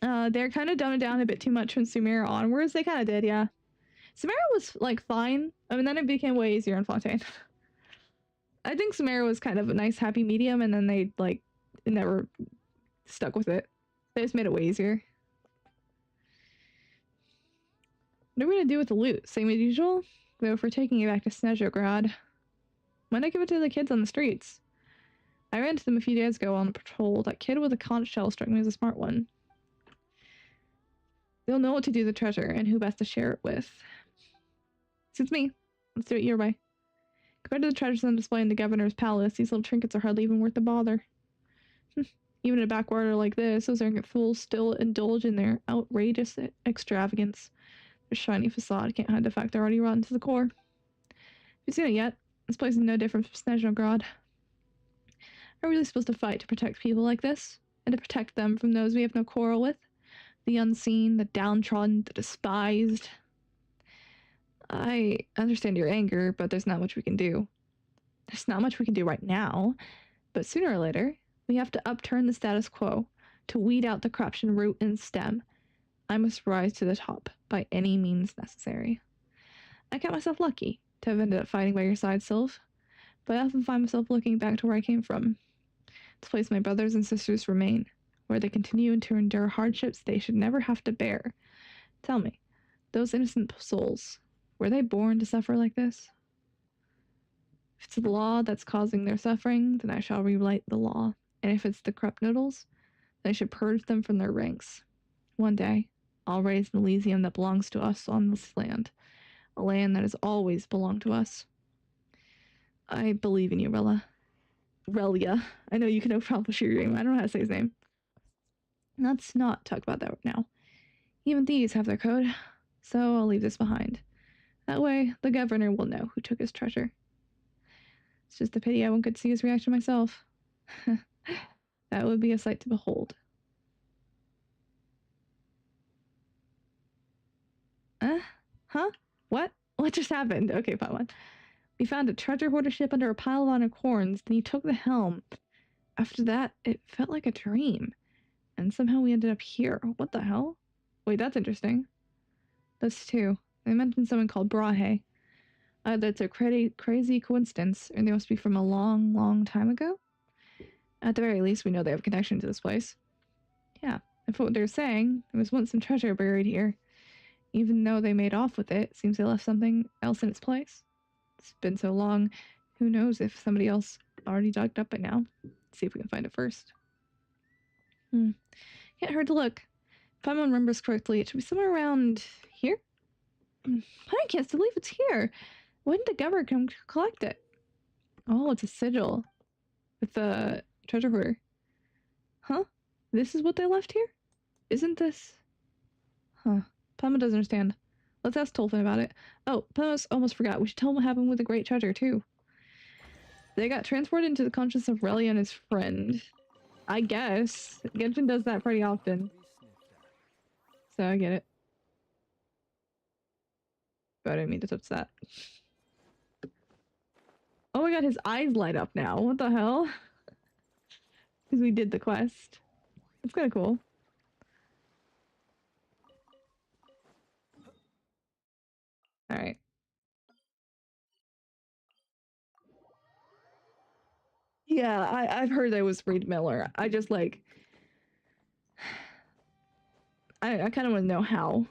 S1: They're kind of dumbing it down a bit too much from Sumeria onwards. They kind of did, yeah. Sumeria was, like, fine. I mean, then it became way easier in Fontaine. I think Sumeria was kind of a nice, happy medium, and then they, like, never stuck with it. They just made it way easier. What are we gonna do with the loot? Same as usual? Though if we're taking it back to Snezhograd. Why not give it to the kids on the streets? I ran into them a few days ago on patrol. That kid with a conch shell struck me as a smart one. They'll know what to do with the treasure, and who best to share it with. Suits me. Let's do it your way. Compared to the treasures on display in the governor's palace, these little trinkets are hardly even worth the bother. Even in a backwater like this, those arrogant fools still indulge in their outrageous extravagance. Their shiny facade can't hide the fact they're already rotten to the core. Have you seen it yet? This place is no different from Snezhograd. Are we really supposed to fight to protect people like this? And to protect them from those we have no quarrel with? The unseen, the downtrodden, the despised. I understand your anger, but there's not much we can do. There's not much we can do right now, but sooner or later, we have to upturn the status quo, to weed out the corruption root and stem. I must rise to the top, by any means necessary. I count myself lucky to have ended up fighting by your side, Sylph, but I often find myself looking back to where I came from. This place my brothers and sisters remain, where they continue to endure hardships they should never have to bear. Tell me, those innocent souls, were they born to suffer like this? If it's the law that's causing their suffering, then I shall rewrite the law. And if it's the corrupt noodles, then I should purge them from their ranks. One day, I'll raise an Elysium that belongs to us on this land. A land that has always belonged to us. I believe in you, Rella. Relia. I know you can accomplish your dream. I don't know how to say his name. Let's not talk about that right now. Even thieves have their code, so I'll leave this behind. That way, the governor will know who took his treasure. It's just a pity I won't get to see his reaction myself. That would be a sight to behold. Huh? What? What just happened? Okay, Paimon. We found a treasure hoarder ship under a pile of honor corns, then you took the helm. After that, it felt like a dream. And somehow we ended up here. What the hell? Wait, that's interesting. Those two. They mentioned someone called Brahe. Either it's a crazy coincidence, or they must be from a long, long time ago. At the very least, we know they have a connection to this place. Yeah, if what they're saying, there was once some treasure buried here. Even though they made off with it, seems they left something else in its place. It's been so long, who knows if somebody else already dug it up by now. Let's see if we can find it first. Can't hurt to look. If I remembers correctly, it should be somewhere around here? I can't believe it's here. When did the governor come to collect it? Oh, it's a sigil. With the treasure hoarder. Huh? This is what they left here? Isn't this... Huh. Paimon doesn't understand. Let's ask Tolfin about it. Oh, Paimon almost forgot. We should tell him what happened with the great treasure, too. They got transported into the conscience of Relia and his friend. I guess. Genshin does that pretty often. So I get it. But I didn't mean to touch that. Oh my god, his eyes light up now. What the hell? Because we did the quest. That's kind of cool. Alright. Yeah, I've heard that was Reed Miller. I just like... I kind of want to know how.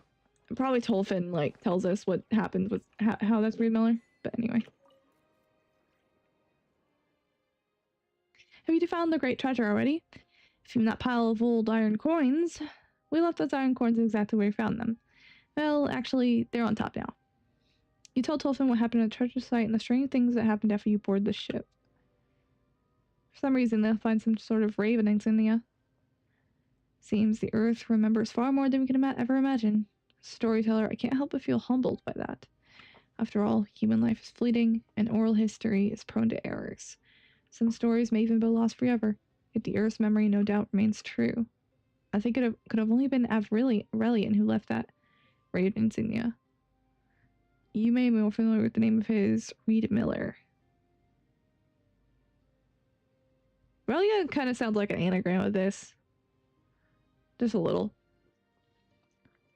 S1: Probably Tolfin, like, tells us what happened with how that's Reed Miller. But anyway. Have you found the great treasure already? If you mean that pile of old iron coins, we left those iron coins exactly where we found them. Well, actually, they're on top now. You told Tolfin what happened at the treasure site and the strange things that happened after you boarded the ship. For some reason, they'll find some sort of raven insignia. Seems the Earth remembers far more than we can ever imagine. Storyteller, I can't help but feel humbled by that. After all, human life is fleeting, and oral history is prone to errors. Some stories may even be lost forever, yet the Earth's memory no doubt remains true. I think it could have only been Aurelian who left that raven insignia. You may be more familiar with the name of his Reed Miller. Aurelian kind of sounds like an anagram of this. Just a little.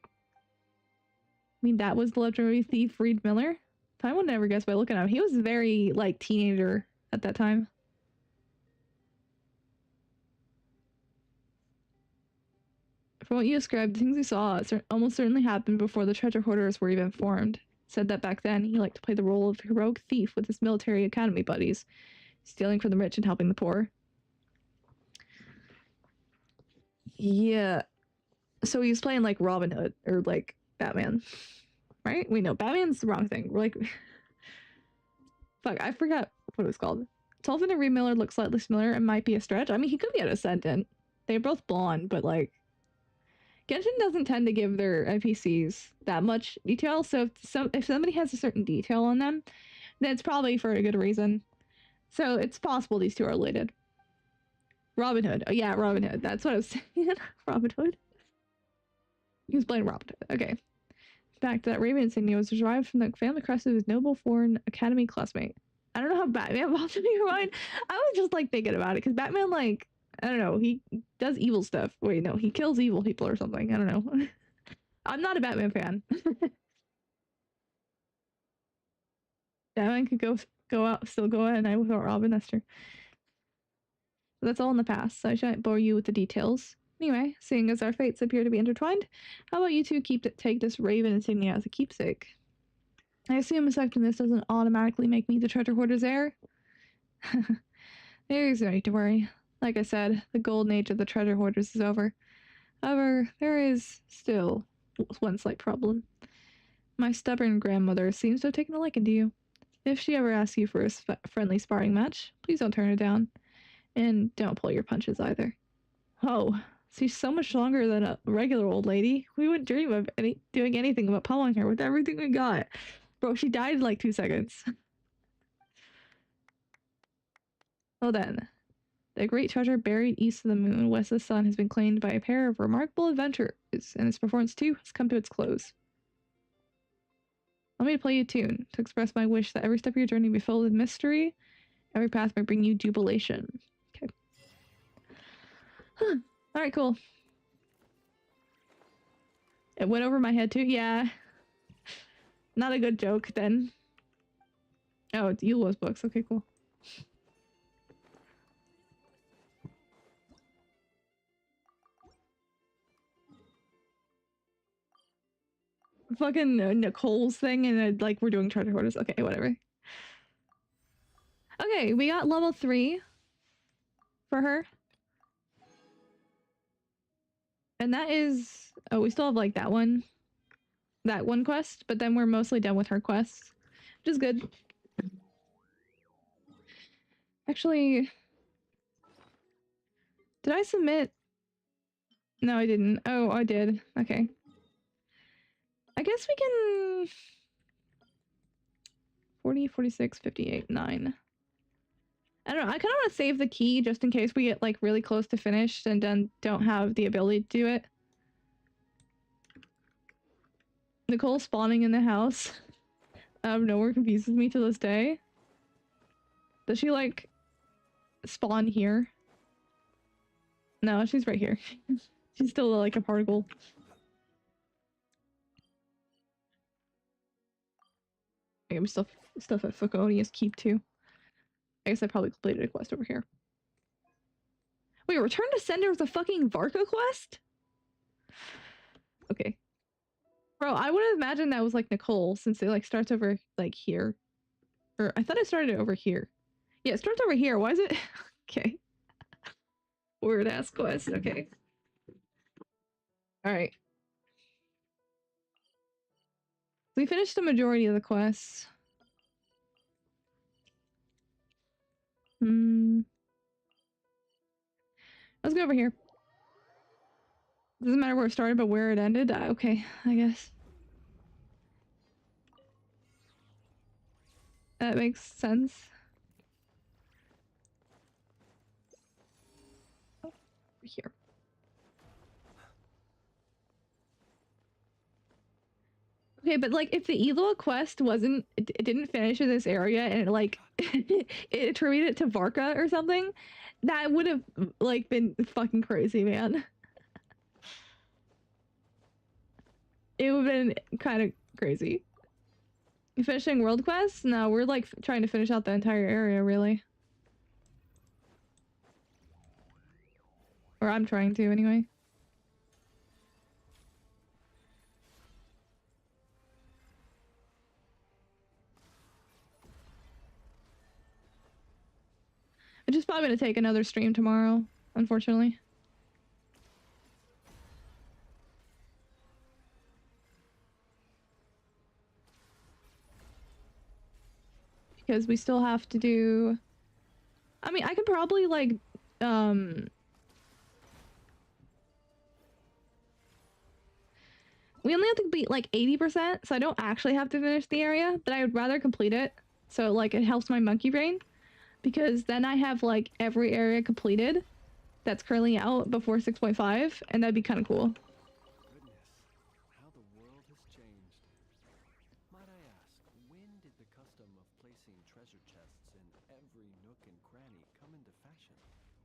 S1: I mean, that was the legendary thief Reed Miller. I would never guess by looking at him. He was very, like, teenager at that time. From what you described, the things you saw almost certainly happened before the treasure hoarders were even formed. Said that back then he liked to play the role of heroic thief with his military academy buddies, stealing from the rich and helping the poor. Yeah. So he was playing like Robin Hood or like Batman, right? Wait, no, Batman's the wrong thing. We're like, fuck, I forgot what it was called. Tolfin and Reed Miller look slightly similar and might be a stretch. I mean, he could be a descendant. They're both blonde, but like, Genshin doesn't tend to give their NPCs that much detail, so if somebody has a certain detail on them, then it's probably for a good reason. So it's possible these two are related. Robin Hood. Oh yeah, Robin Hood. That's what I was saying. Robin Hood. He was playing Robin Hood. Okay. Back to that raven insignia was derived from the family crest of his noble foreign academy classmate. I don't know how Batman popped in your mind. I was just like thinking about it because Batman, like, I don't know, he does evil stuff. Wait, no, he kills evil people or something. I don't know. I'm not a Batman fan. Batman could still go out at night without Robin. That's true. But that's all in the past, so I shan't bore you with the details. Anyway, seeing as our fates appear to be intertwined, how about you two take this raven insignia as a keepsake? I assume accepting this doesn't automatically make me the treasure hoarder's heir. There's no need to worry. Like I said, the golden age of the treasure hoarders is over. However, there is still one slight problem. My stubborn grandmother seems to have taken a liking to you. If she ever asks you for a friendly sparring match, please don't turn her down. And don't pull your punches either. Oh, she's so much stronger than a regular old lady. We wouldn't dream of doing anything but pummeling her with everything we got. Bro, she died in like 2 seconds. Well then, the great treasure buried east of the moon, west of the sun, has been claimed by a pair of remarkable adventurers, and its performance too has come to its close. Allow me to play you a tune to express my wish that every step of your journey be filled with mystery, every path may bring you jubilation. Okay. Huh. Alright, cool. It went over my head too? Yeah. Not a good joke then. Oh, it's Eula's books. Okay, cool. Fucking Nicole's thing and like we're doing treasure hoarders. Okay, whatever. Okay, we got level 3 for her. And that is... Oh, we still have like that one quest, but then we're mostly done with her quests, which is good. Actually, did I submit? No, I didn't. Oh, I did. Okay. I guess we can... 40, 46, 58, 9. I don't know. I kind of want to save the key just in case we get like really close to finished and then don't have the ability to do it. Nicole spawning in the house out of nowhere confuses me to this day. Does she like spawn here? No, she's right here. She's still like a particle. I'm stuff at Fakonia's Keep too. I guess I probably completed a quest over here. Wait, return to sender of the fucking Varka quest? Okay. Bro, I would have imagined that was like Nicole, since it like starts over like here. Or I thought it started over here. Yeah, it starts over here. Why is it? Okay. Weird ass quest. Okay. Alright. We finished the majority of the quests. Let's go over here. Doesn't matter where it started, but where it ended. Okay, I guess. That makes sense. Oh, over here. Okay, but like if the Eloa quest wasn't, it didn't finish in this area and it like, it attributed it to Varka or something, that would have like been fucking crazy, man. It would have been kind of crazy. Finishing world quests? No, we're like trying to finish out the entire area, really. Or I'm trying to, anyway. I'm just probably gonna take another stream tomorrow, unfortunately. Because we still have to do... I mean, I could probably, like, we only have to complete, like, 80%, so I don't actually have to finish the area, but I would rather complete it, so, like, it helps my monkey brain. Because then I have, like, every area completed that's currently out before 6.5, and that'd be kind of cool.
S2: Goodness, how the world has changed. Might I ask, when did the custom of placing treasure chests in every nook and cranny come into fashion?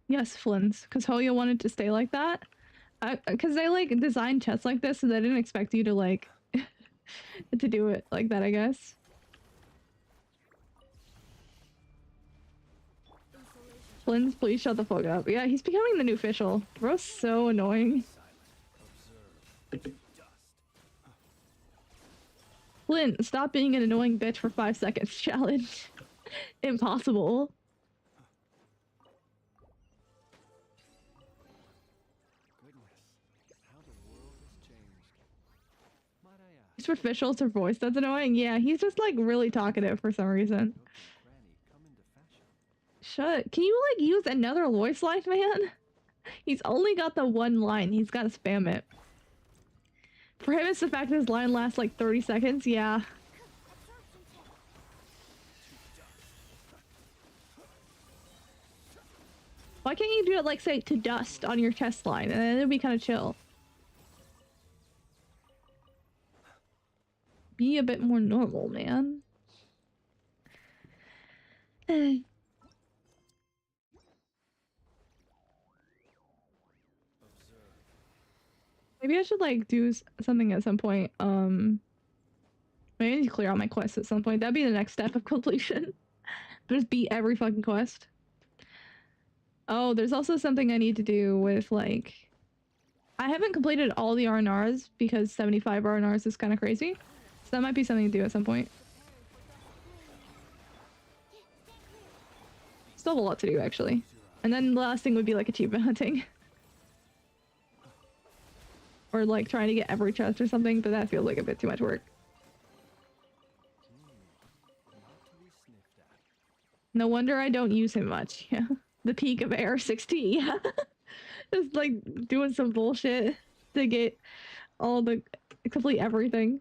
S1: Yes, Flynn's, because Hoya wanted to stay like that. Because they, like, designed chests like this, so they didn't expect you to, like, to do it like that, I guess. Flynn's, please shut the fuck up. Yeah, he's becoming the new official. Bro's so annoying. Flynn, stop being an annoying bitch for 5 seconds. Challenge. Impossible.
S2: Goodness, how the world has changed. Might I ask,
S1: He's for official to voice. That's annoying. Yeah, he's just like really talkative for some reason.
S2: nook and cranny come into fashion?
S1: Shut. Can you like use another voice line, man? He's only got the one line. He's got to spam it. For him, it's the fact that his line lasts like 30 seconds. Yeah. Why can't you do it like, say, to dust on your chest line? And then it'd be kind of chill. Be a bit more normal, man.
S2: Observe.
S1: Maybe I should like do something at some point. Maybe I need to clear out my quest at some point. That'd be the next step of completion. Just beat every fucking quest. Oh, there's also something I need to do with like... I haven't completed all the R&Rs because 75 R&Rs is kind of crazy. So that might be something to do at some point. Still have a lot to do, actually. And then the last thing would be like achievement hunting. Or like trying to get every chest or something, but that feels like a bit too much work.
S2: Not to be sniffed at.
S1: No wonder I don't use him much. Yeah. The peak of AR-60, yeah. Just like doing some bullshit to get all the... complete everything.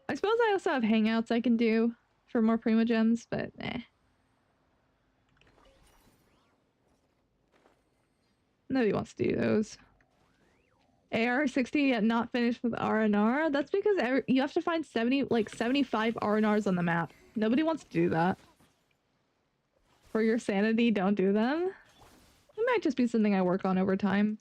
S1: I suppose I also have hangouts I can do for more primogems, but eh. Nobody wants to do those. AR-60 yet not finished with R&R? That's because you have to find 75 R&Rs on the map. Nobody wants to do that. For your sanity, don't do them. It might just be something I work on over time.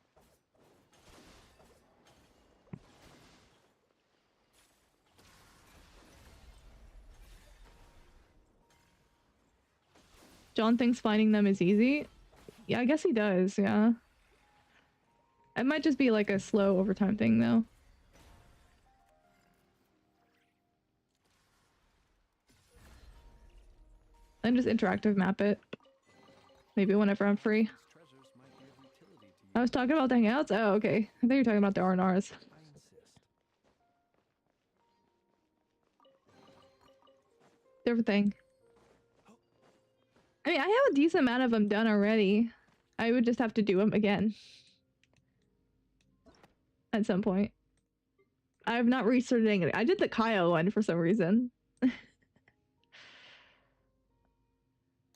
S1: John thinks finding them is easy. Yeah, I guess he does, yeah. It might just be like a slow overtime thing though. And just interactive map it. Maybe whenever I'm free.
S2: These treasures might be of utility to you.
S1: I was talking about the hangouts? Oh, okay. I think you're talking about the R&Rs.
S2: I insist.
S1: Different thing. I mean, I have a decent amount of them done already. I would just have to do them again. At some point. I have not restarted any. I did the Kyle one for some reason. And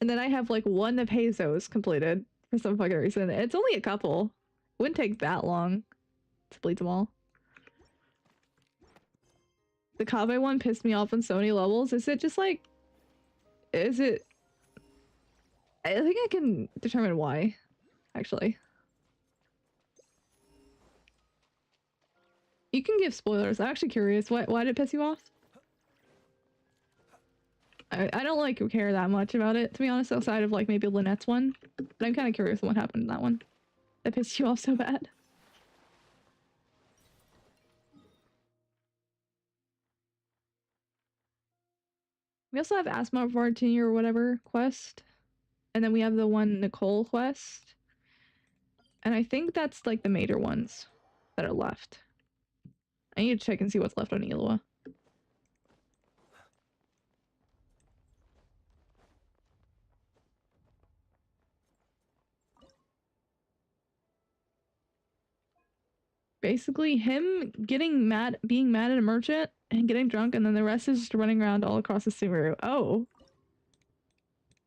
S1: then I have like one of Hazo's completed for some fucking reason. It's only a couple. Wouldn't take that long to complete them all. The Kave one pissed me off on so many levels. Is it just like... Is it... I think I can determine why, actually. You can give spoilers. I'm actually curious. Why did it piss you off? I don't like care that much about it, to be honest, outside of like maybe Lynette's one. But I'm kind of curious what happened in that one. That pissed you off so bad. We also have Asthma Martini or whatever quest. And then we have the one Nicole quest. And I think that's like the major ones that are left. I need to check and see what's left on Eloa. Basically, him getting mad, being mad at a merchant and getting drunk, and then the rest is just running around all across the Sumeru. Oh.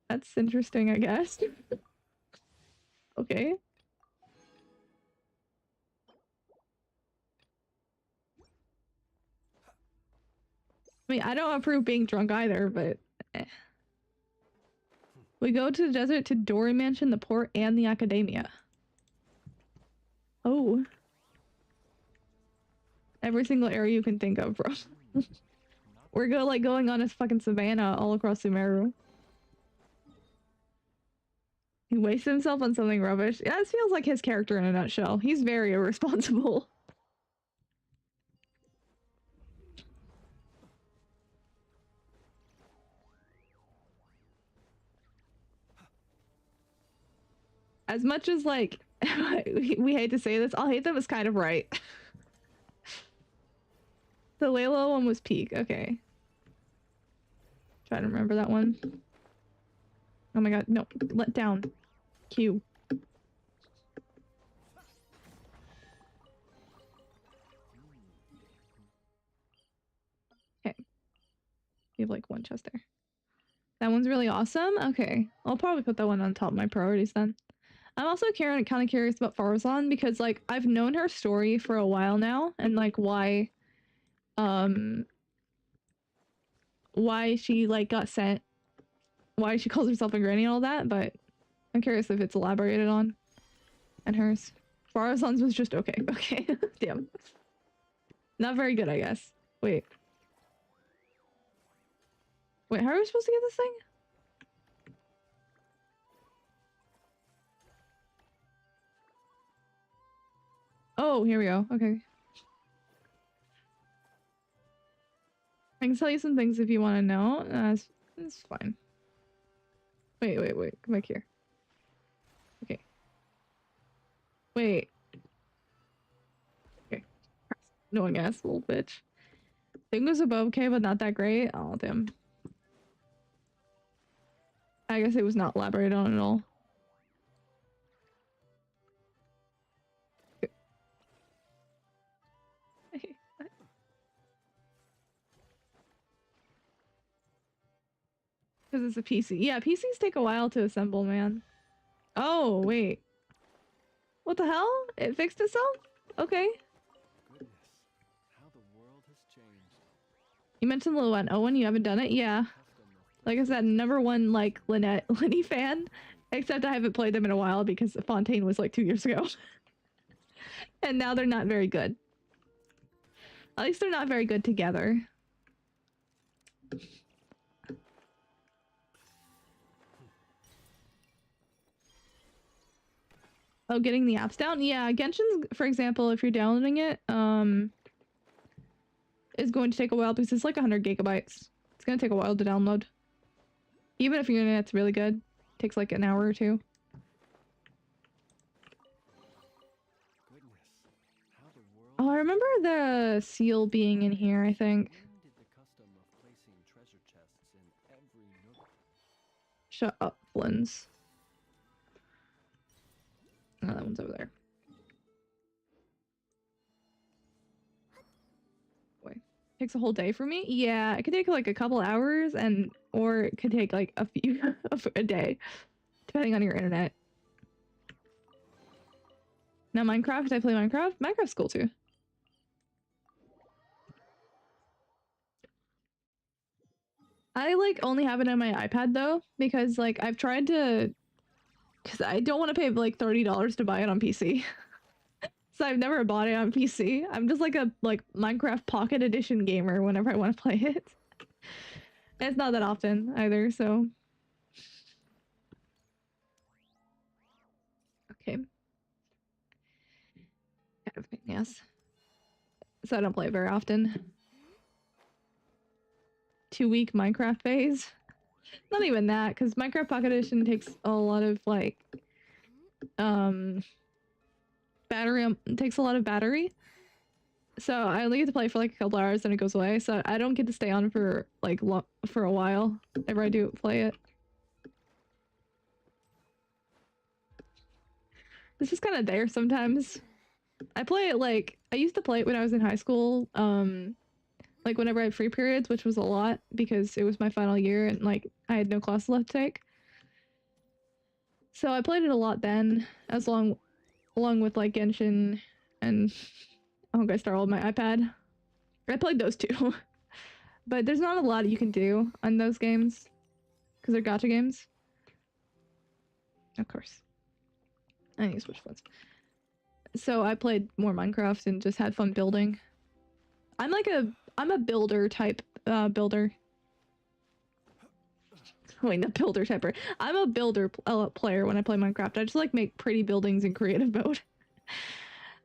S1: That's interesting, I guess. Okay. I mean, I don't approve being drunk either, but... Eh. We go to the desert to Dory Mansion, the port, and the academia. Oh. Every single area you can think of, bro. We're going on a fucking savannah all across Sumeru. He wasted himself on something rubbish. Yeah, this feels like his character in a nutshell. He's very irresponsible. As much as, like, we hate to say this, I'll hate them is kind of right. The Layla one was peak. Okay. Try to remember that one. Oh my god, no. Let down. Q. Okay. You have like one chest there. That one's really awesome? Okay. I'll probably put that one on top of my priorities then. I'm also kind of curious about Farzan because like I've known her story for a while now and like why she like got sent, why she calls herself a granny and all that, but I'm curious if it's elaborated on. And hers. Farzan's was just okay. Okay. Damn. Not very good, I guess. Wait. Wait, how are we supposed to get this thing? Oh, here we go. Okay. I can tell you some things if you want to know. It's fine. Wait. Come back here. Okay. Wait. Okay. Annoying ass little bitch. Thing was above okay, but not that great. Oh, damn. I guess it was not elaborated on at all. Because it's a PC. Yeah, PCs take a while to assemble, man. Oh, wait. What the hell? It fixed itself? Okay.
S2: Goodness, how the world has changed.
S1: You mentioned Lil One. Owen, you haven't done it? Yeah. Like I said, number one, like, Lenny fan. Except I haven't played them in a while because Fontaine was like 2 years ago. And now they're not very good. At least they're not very good together. Oh, getting the apps down? Yeah, Genshin's, for example, if you're downloading it, is going to take a while because it's like 100 gigabytes. It's gonna take a while to download. Even if your internet's really good. Takes like an hour or two.
S2: Goodness, how the world
S1: Oh, I
S2: has
S1: remember
S2: changed.
S1: the seal being in here, I think.
S2: When did the custom of placing treasure chests in every nook?
S1: Shut up, Flins. Oh, that one's over there. Wait. Takes a whole day for me? Yeah, it could take like a couple hours or it could take like a few a day, depending on your internet. Now Minecraft, I play Minecraft. Minecraft's cool too. I like only have it on my iPad though, because like I've tried to, because I don't want to pay like $30 to buy it on PC. So I've never bought it on PC. I'm just like a Minecraft Pocket Edition gamer whenever I want to play it. And it's not that often either, so. Okay. Kind of pain in the ass. So I don't play it very often. 2-week Minecraft phase. Not even that, because Minecraft Pocket Edition takes a lot of like battery takes a lot of battery. So I only get to play for like a couple hours and it goes away. So I don't get to stay on for like for a while whenever I do play it. It's just kind of there sometimes. I play it like I used to play it when I was in high school. Like whenever I had free periods, which was a lot because it was my final year and like I had no classes left to take. So I played it a lot then, along with like Genshin and Honkai Star on my iPad. I played those too. But there's not a lot you can do on those games because they're gacha games. Of course. I need to switch phones. So I played more Minecraft and just had fun building. I'm a builder type builder. Wait, not builder typer. I'm a builder player when I play Minecraft. I just like make pretty buildings in creative mode.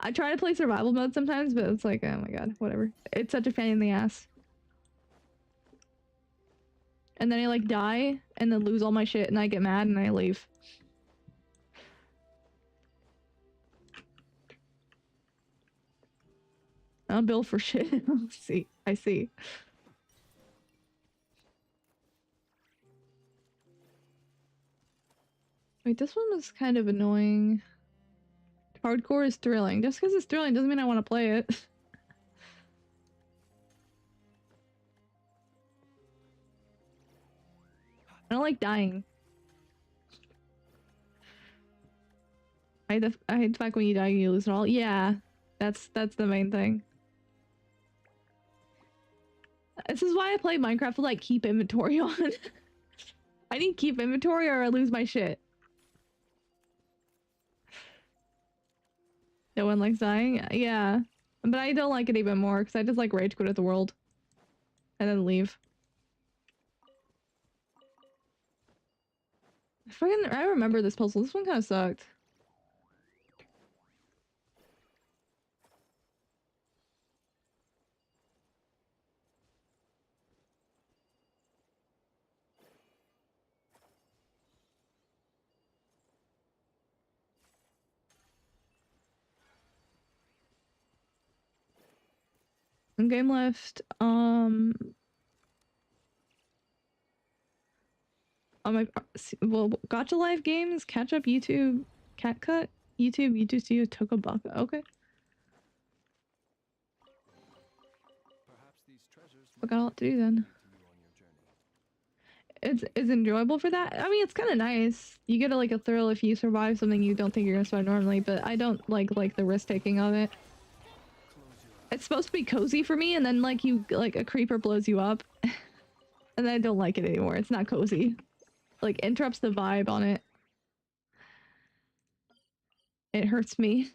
S1: I try to play survival mode sometimes, but it's like, oh my god, whatever. It's such a pain in the ass. And then I like die and then lose all my shit and I get mad and I leave. I'll build for shit. See, I see. Wait, this one was kind of annoying. Hardcore is thrilling. Just because it's thrilling doesn't mean I want to play it. I don't like dying. I hate the fact when you die you lose it all. Yeah, that's the main thing. This is why I play Minecraft with like keep inventory on. I need keep inventory or I lose my shit. No one likes dying? Yeah. But I don't like it even more because I just like rage quit at the world. And then leave. I remember this puzzle. This one kind of sucked. One game left. On my well, Gacha Life games, catch up YouTube, Cat Cut, YouTube Studio Tokobaka. Okay,
S2: Perhaps these treasures
S1: I
S2: might
S1: got a lot to do then.
S2: lead to you on your journey.
S1: It's enjoyable for that. I mean, it's kind of nice. You get like a thrill if you survive something you don't think you're gonna survive normally. But I don't like the risk taking of it. It's supposed to be cozy for me, and then like a creeper blows you up, and then I don't like it anymore. It's not cozy. Like interrupts the vibe on it. It hurts me.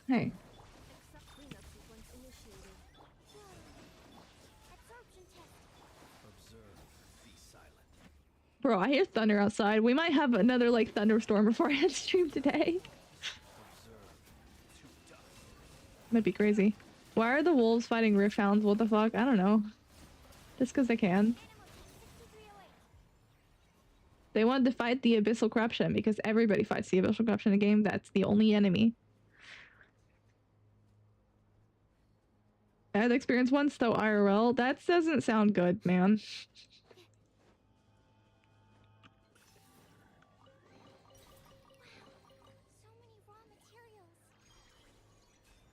S1: Hey.
S3: Cleanup sequence initiated.
S1: Bro, I hear thunder outside. We might have another like thunderstorm before I end stream today. Might be crazy. Why are the wolves fighting rift hounds? What the fuck? I don't know. Just because they can. They wanted to fight the abyssal corruption because everybody fights the abyssal corruption in a game. That's the only enemy. I had the experience once though IRL. That doesn't sound good, man.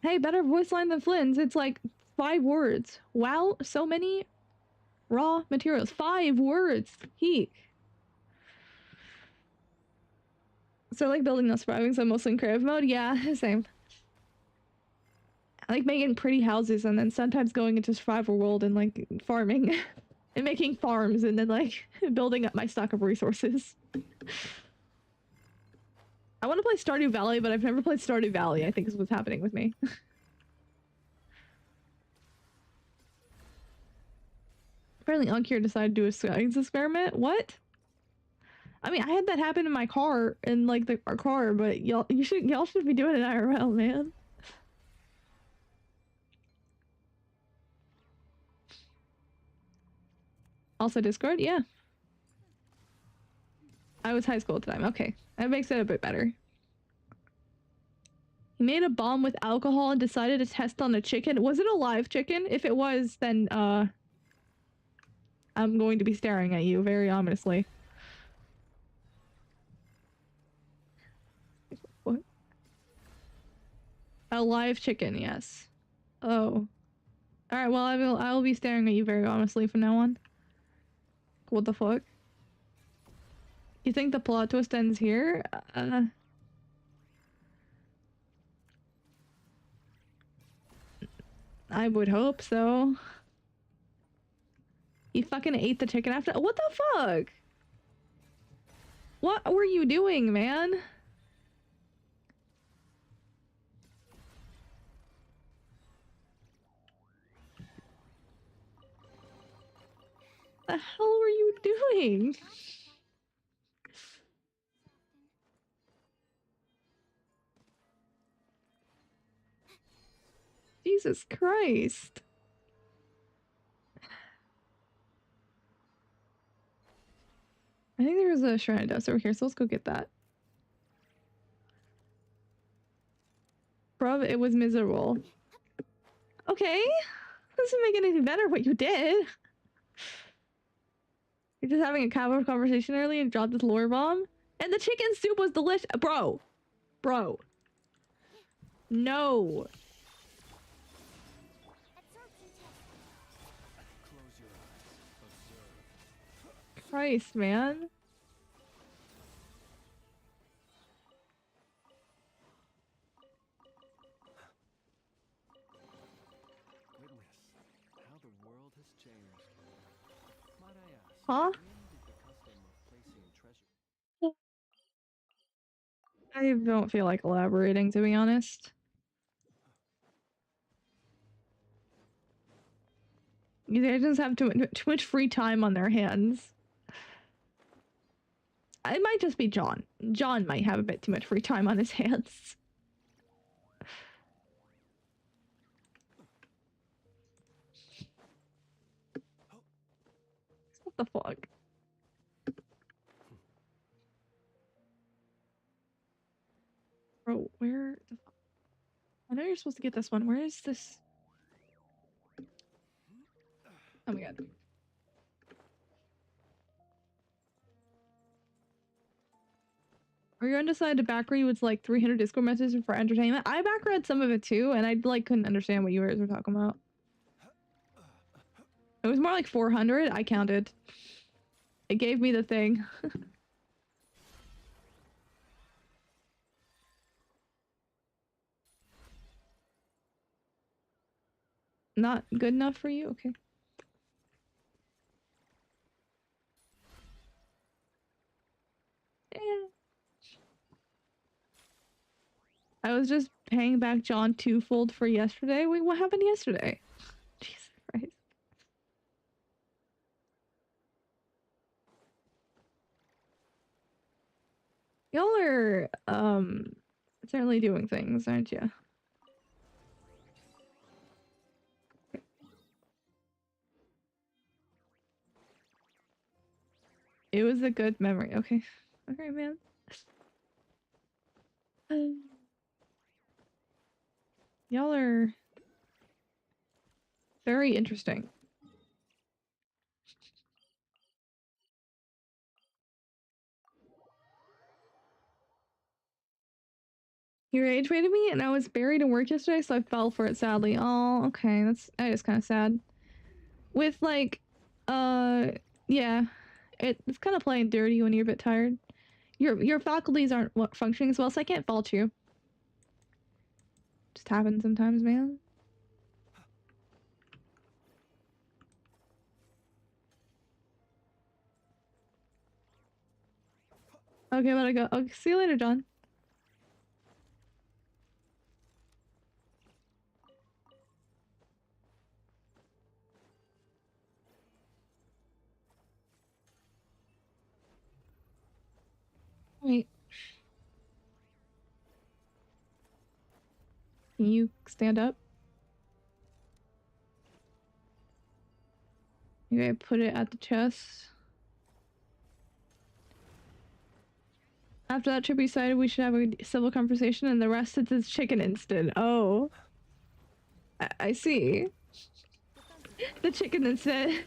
S1: Hey, better voice line than Flynn's. It's like 5 words. Wow, so many raw materials. 5 words. Heek. So I like building, not surviving, so I'm mostly in creative mode. Yeah, same. I like making pretty houses and then sometimes going into survival world and like farming and making farms and then like building up my stock of resources. I want to play Stardew Valley, but I've never played Stardew Valley, I think is what's happening with me. Apparently Uncure decided to do a science experiment. What? I mean, I had that happen in my car, in like our car, but y'all should be doing it IRL, man. Also Discord, yeah. I was high school at the time. Okay, that makes it a bit better. He made a bomb with alcohol and decided to test on a chicken. Was it a live chicken? If it was, then I'm going to be staring at you very ominously. What? A live chicken, yes. Oh. Alright, well I will be staring at you very honestly from now on. What the fuck? You think the plot twist ends here? I would hope so. He fucking ate the chicken after- What the fuck? What were you doing, man? The hell were you doing? Jesus Christ. I think there was a shrine of dust over here, so let's go get that. Bruv, it was miserable. Okay. Doesn't make it any better what you did. You're just having a casual conversation early and dropped this lore bomb. And the chicken soup was delicious. Bro. Bro. No. Christ, man.
S2: Goodness, how the world has changed. Might I ask,
S1: Huh?
S2: when did the custom of placing treasure...
S1: I don't feel like elaborating, to be honest. These agents have too much free time on their hands. It might just be John. John might have a bit too much free time on his hands. What the fuck? Bro, where the fuck? I know you're supposed to get this one. Where is this? Oh my god. Are you undecided to backread with like 300 Discord messages for entertainment? I backread some of it too, and I like couldn't understand what you guys were talking about. It was more like 400. I counted. It gave me the thing. Not good enough for you? Okay. Yeah. I was just paying back John twofold for yesterday. Wait, what happened yesterday? Jesus Christ. are certainly doing things, aren't you? It was a good memory. Okay. Okay, man. Y'all are very interesting. You rage baited me and I was buried in work yesterday, so I fell for it sadly. Oh, okay. That is kind of sad. With like, yeah. It's kind of playing dirty when you're a bit tired. Your faculties aren't functioning as well, so I can't fault you. Just happens sometimes, man. Okay, let I go. Okay, see you later, John. Wait. Can you stand up? Okay, put it at the chest. After that trip, we decided we should have a civil conversation, and the rest is this chicken instant. Oh. I see. The chicken instant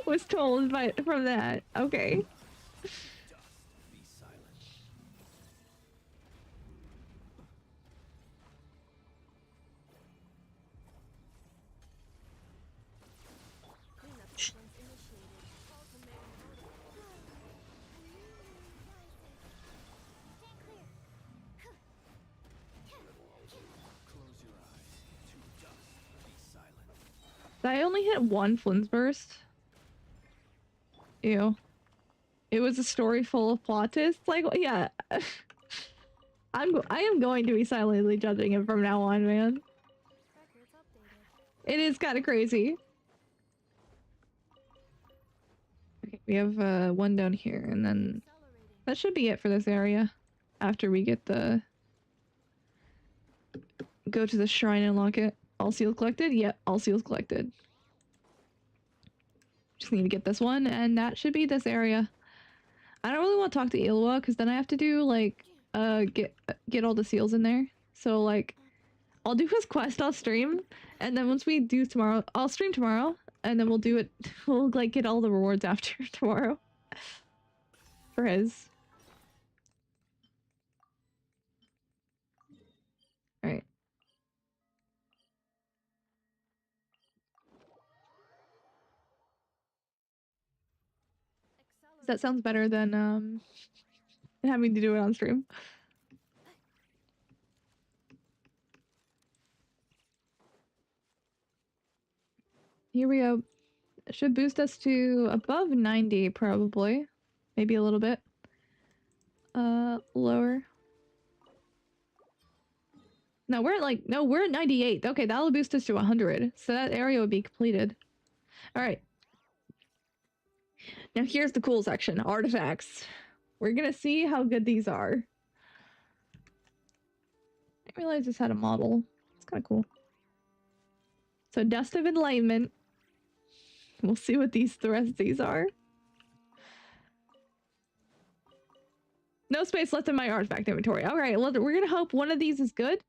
S1: was told from that. Okay. I only hit one Flynn's burst. Ew. It was a story full of plot twists. Like, yeah. I am going to be silently judging it from now on, man. It is kind of crazy. Okay, we have one down here, and then that should be it for this area. After we get the go to the shrine and unlock it. All seals collected? Yep, all seals collected. Just need to get this one, and that should be this area. I don't really want to talk to Ilwa, because then I have to do, like, get all the seals in there. So, like, I'll do his quest off stream, and then once we do tomorrow, I'll stream tomorrow, and then we'll do it, we'll, like, get all the rewards after tomorrow. For his. Alright. That sounds better than, having to do it on stream. Here we go. It should boost us to above 90, probably. Maybe a little bit. Lower. No, we're at 98. Okay, that'll boost us to 100. So that area would be completed. Alright. Now here's the cool section. Artifacts. We're gonna see how good these are. I didn't realize this had a model. It's kind of cool. So Dust of Enlightenment. We'll see what the rest of these are. No space left in my artifact inventory. Alright, well, we're gonna hope one of these is good.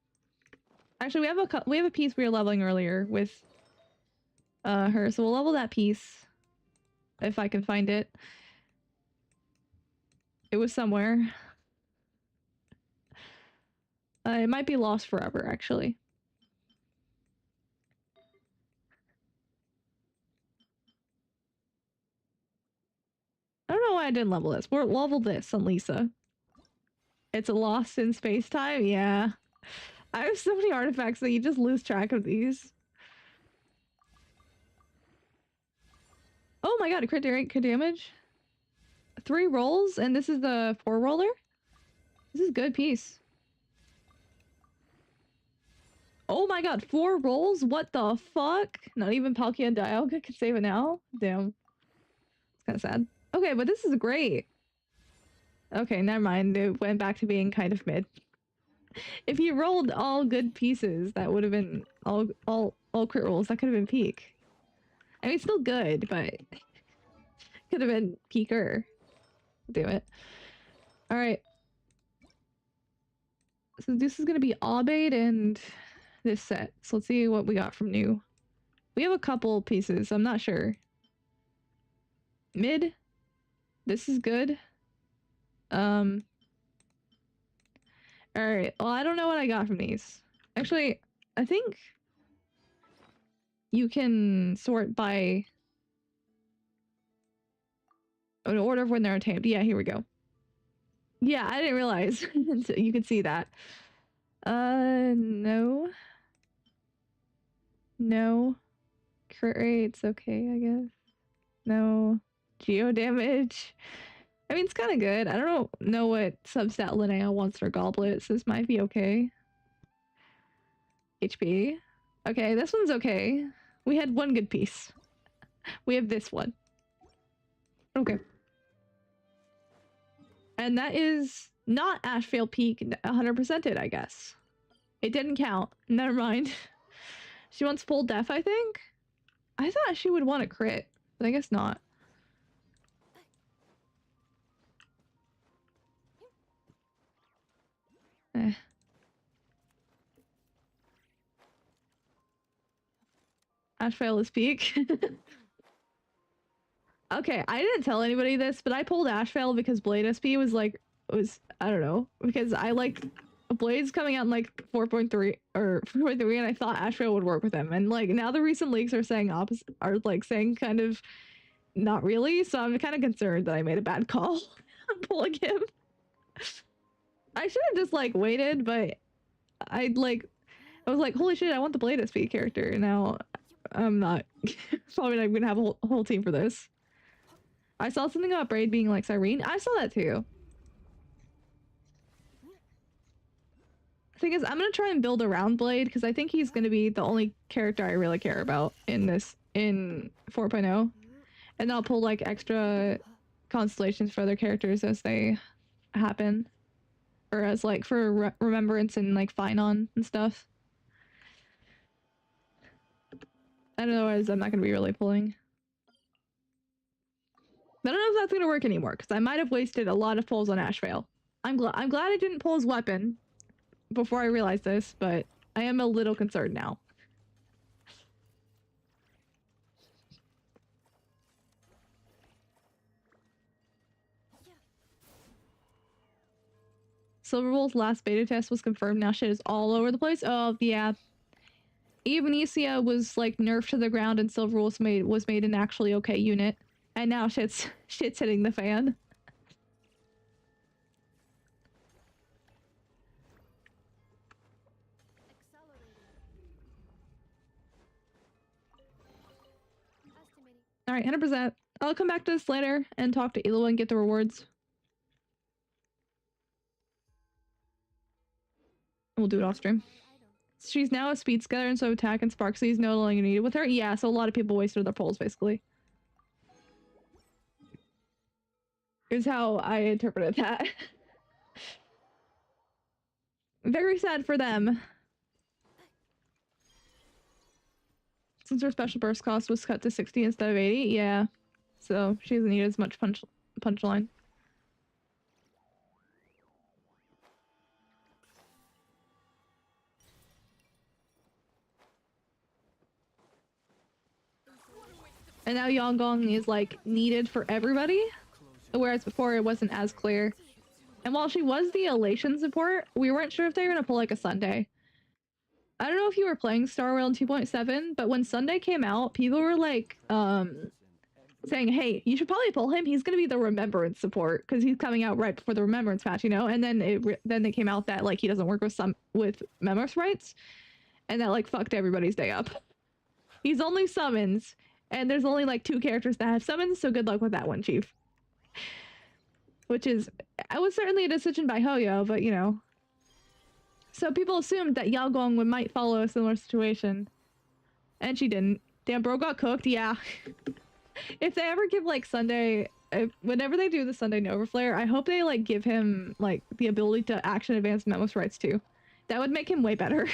S1: Actually, we have a piece we were leveling earlier with her, so we'll level that piece. If I can find it. It was somewhere. It might be lost forever, actually. I don't know why I didn't level this. We'll level this on Lisa. It's a lost in space-time? Yeah. I have so many artifacts that you just lose track of these. Oh my god, crit rate, crit damage. 3 rolls, and this is the 4 roller? This is a good piece. Oh my god, 4 rolls? What the fuck? Not even Palkia and Dialga can save it now? Damn. It's kind of sad. Okay, but this is great. Okay, never mind. It went back to being kind of mid. If you rolled all good pieces, that would have been all crit rolls. That could have been peak. I mean, it's still good, but could have been peaker. Do it. All right. So this is gonna be Aubade and this set. So let's see what we got from new. We have a couple pieces. I'm not sure. Mid. This is good. Alright, well, I don't know what I got from these. Actually, I think you can sort by an order of when they're attained. Yeah, here we go. Yeah, I didn't realize. So you could see that. No. No. Crit rate's okay, I guess. No. Geo damage. I mean, it's kind of good. I don't know what substat Linnea wants for goblets. This might be okay. HP. Okay, this one's okay. We had one good piece. We have this one. Okay. And that is not Ashvale Peak 100%ed, I guess. It didn't count. Never mind. She wants full def, I think? I thought she would want a crit, but I guess not. Eh. Ashvale is peak. Okay, I didn't tell anybody this, but I pulled Ashvale because Blade SP was like, I don't know, because I liked Blade's coming out in like 4.3 or 4.3 and I thought Ashvale would work with him. And like now the recent leaks are saying opposite, are like saying kind of not really, so I'm kind of concerned that I made a bad call pulling him. I should have just like waited, but I was like, holy shit, I want the Blade SP character. Now I'm not probably not gonna have a whole team for this. I saw something about Braid being like Cyrene. I saw that too. The thing is, I'm gonna try and build around Blade because I think he's gonna be the only character I really care about in 4.0. And I'll pull like extra constellations for other characters as they happen. Or as like for Remembrance and like Finon and stuff. Otherwise, I'm not gonna be really pulling. But I don't know if that's gonna work anymore because I might have wasted a lot of pulls on Ashvale. I'm glad I didn't pull his weapon before I realized this, but I am a little concerned now. Silverwolf's last beta test was confirmed. Now shit is all over the place. Oh yeah. Ebenesia was like nerfed to the ground and Silverwolf was made an actually okay unit. And now shit's hitting the fan. Alright, 100%. I'll come back to this later and talk to Elo and get the rewards. We'll do it off stream. She's now a speed scatter and so attack and Sparkly is no longer needed with her. Yeah, so a lot of people wasted their pulls basically. Is how I interpreted that. Very sad for them. Since her special burst cost was cut to 60 instead of 80, yeah. So she doesn't need as much punchline. And now Yanggong is like needed for everybody, whereas before it wasn't as clear. And while she was the Elation support, we weren't sure if they were gonna pull like a Sunday. I don't know if you were playing Star Rail in 2.7, but when Sunday came out, people were like, saying, hey, you should probably pull him. He's gonna be the Remembrance support because he's coming out right before the Remembrance patch, you know. And then they came out that like he doesn't work with Memory rights, and that like fucked everybody's day up. He's only summons, and there's only like 2 characters that have summons, so good luck with that one, Chief. Which is, I was certainly a decision by Hoyo, but you know. So people assumed that Yanggong might follow a similar situation. And she didn't. Damn, bro got cooked, yeah. If they ever give like Sunday Whenever they do the Sunday Nova Flare, I hope they like give him like the ability to action advance memo sprites too. That would make him way better.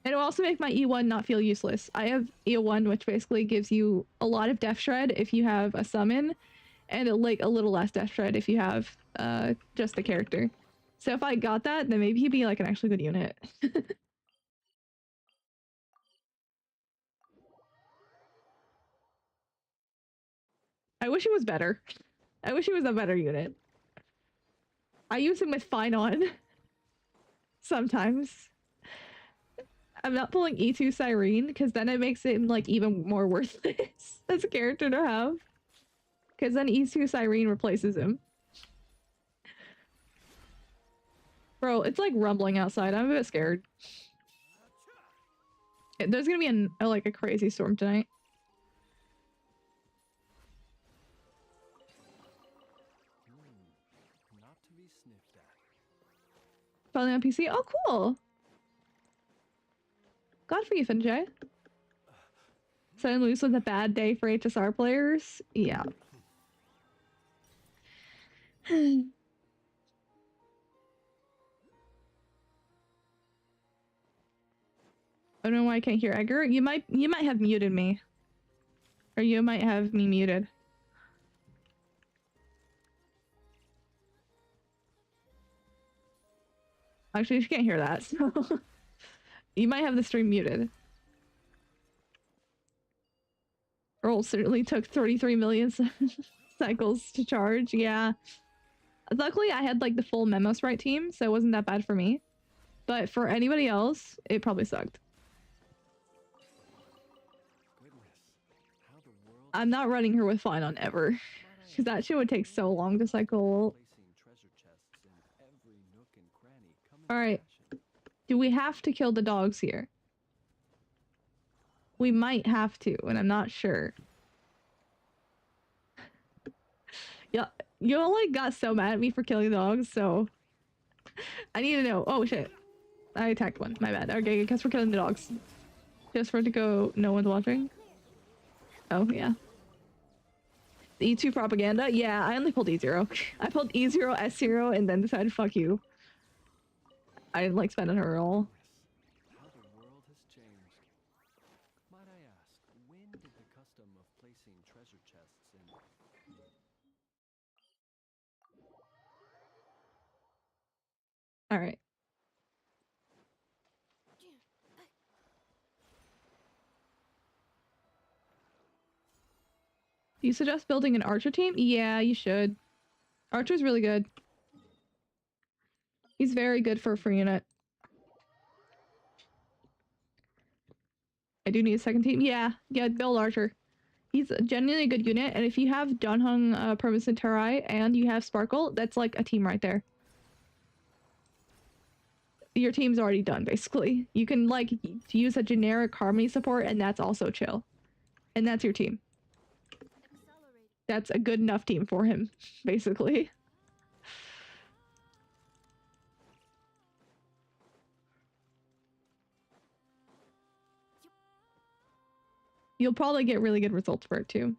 S1: It'll also make my E1 not feel useless. I have E1, which basically gives you a lot of Death Shred if you have a summon, and like a little less Death Shred if you have just the character. So if I got that, then maybe he'd be like an actually good unit. I wish he was better. I wish he was a better unit. I use him with Fine on. Sometimes. I'm not pulling E2 Cyrene, because then it makes it like even more worthless as a character to have. Because then E2 Cyrene replaces him. Bro, it's like rumbling outside. I'm a bit scared. There's gonna be like a crazy storm tonight.
S2: Not to be sniffed at.
S1: Finally on PC. Oh, cool. God for you, Finjay. Set loose was a bad day for HSR players. Yeah. I don't know why I can't hear Edgar. You might have muted me. Or you might have me muted. Actually, you can't hear that, so you might have the stream muted. Roll certainly took 33 million cycles to charge. Yeah. Luckily, I had like the full memo sprite team, so it wasn't that bad for me. But for anybody else, it probably sucked. I'm not running her with Fine on ever. Because that shit would take so long to cycle. Alright. Do we have to kill the dogs here? We might have to, and I'm not sure. Yeah, you all like got so mad at me for killing dogs, so I need to know. Oh shit. I attacked one. My bad. Okay, I guess we're killing the dogs. Just for it to go, no one's watching. Oh, yeah. The E2 propaganda? Yeah, I only pulled E0. I pulled E0, S0, and then decided, fuck you. I didn't like spending her at all.
S2: How the world has changed. Might I ask, when did the custom of placing treasure chests in...
S1: Alright. Do you suggest building an archer team? Yeah, you should. Archer's really good. He's very good for a free unit. I do need a second team. Yeah, build Archer. He's genuinely a good unit, and if you have Dunhung, Permis and Terai, and you have Sparkle, that's like a team right there. Your team's already done, basically. You can, like, use a generic Harmony support, and that's also chill. And that's your team. That's a good enough team for him, basically. You'll probably get really good results for it, too.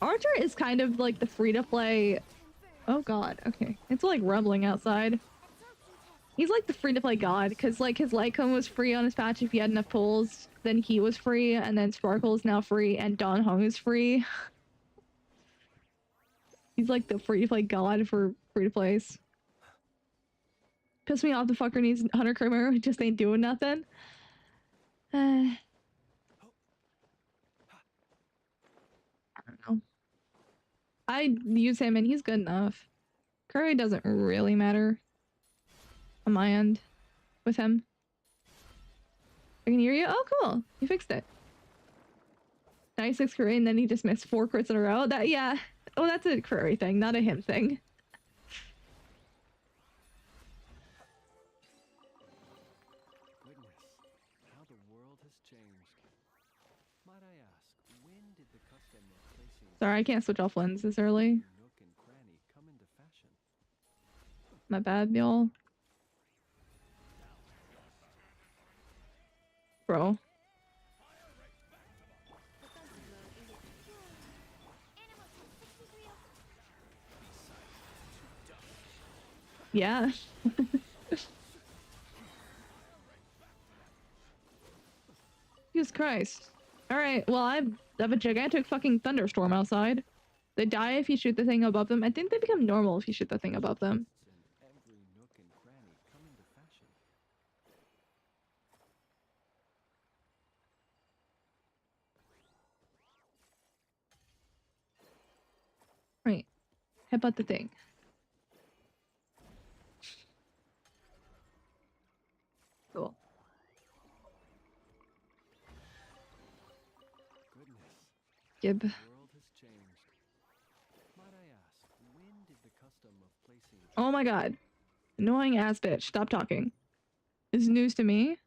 S1: Archer is kind of like the free-to-play... Oh god, okay. It's like rumbling outside. He's like the free-to-play god, because like his Lycone was free on his patch if he had enough pulls, then he was free, and then Sparkle is now free, and Don Hung is free. He's like the free-to-play god for free-to-plays. Piss me off, the fucker needs Hunter Kramer, who just ain't doing nothing. I don't know. I use him and he's good enough. Curry doesn't really matter on my end with him. I can hear you. Oh, cool. You fixed it. 96 Curry, and then he just missed 4 crits in a row. That, yeah. Oh, that's a Curry thing, not a him thing.
S2: Goodness, how the world has changed. Might I ask, when did the custom of placing...
S1: Sorry, I can't switch off lens this early.
S2: nook and cranny come into fashion?
S1: My bad, y'all. bro. Yeah. Jesus Christ. Alright, well, I have a gigantic fucking thunderstorm outside. They die if you shoot the thing above them. I think they become normal if you shoot the thing above them.
S2: In every nook and cranny come into fashion.
S1: Right. Headbutt the thing. Cool.
S2: Goodness,
S1: Gib.
S2: the world has changed. Might I ask, when did the custom of placing
S1: Oh my god. Annoying ass bitch. Stop talking. This is news to me.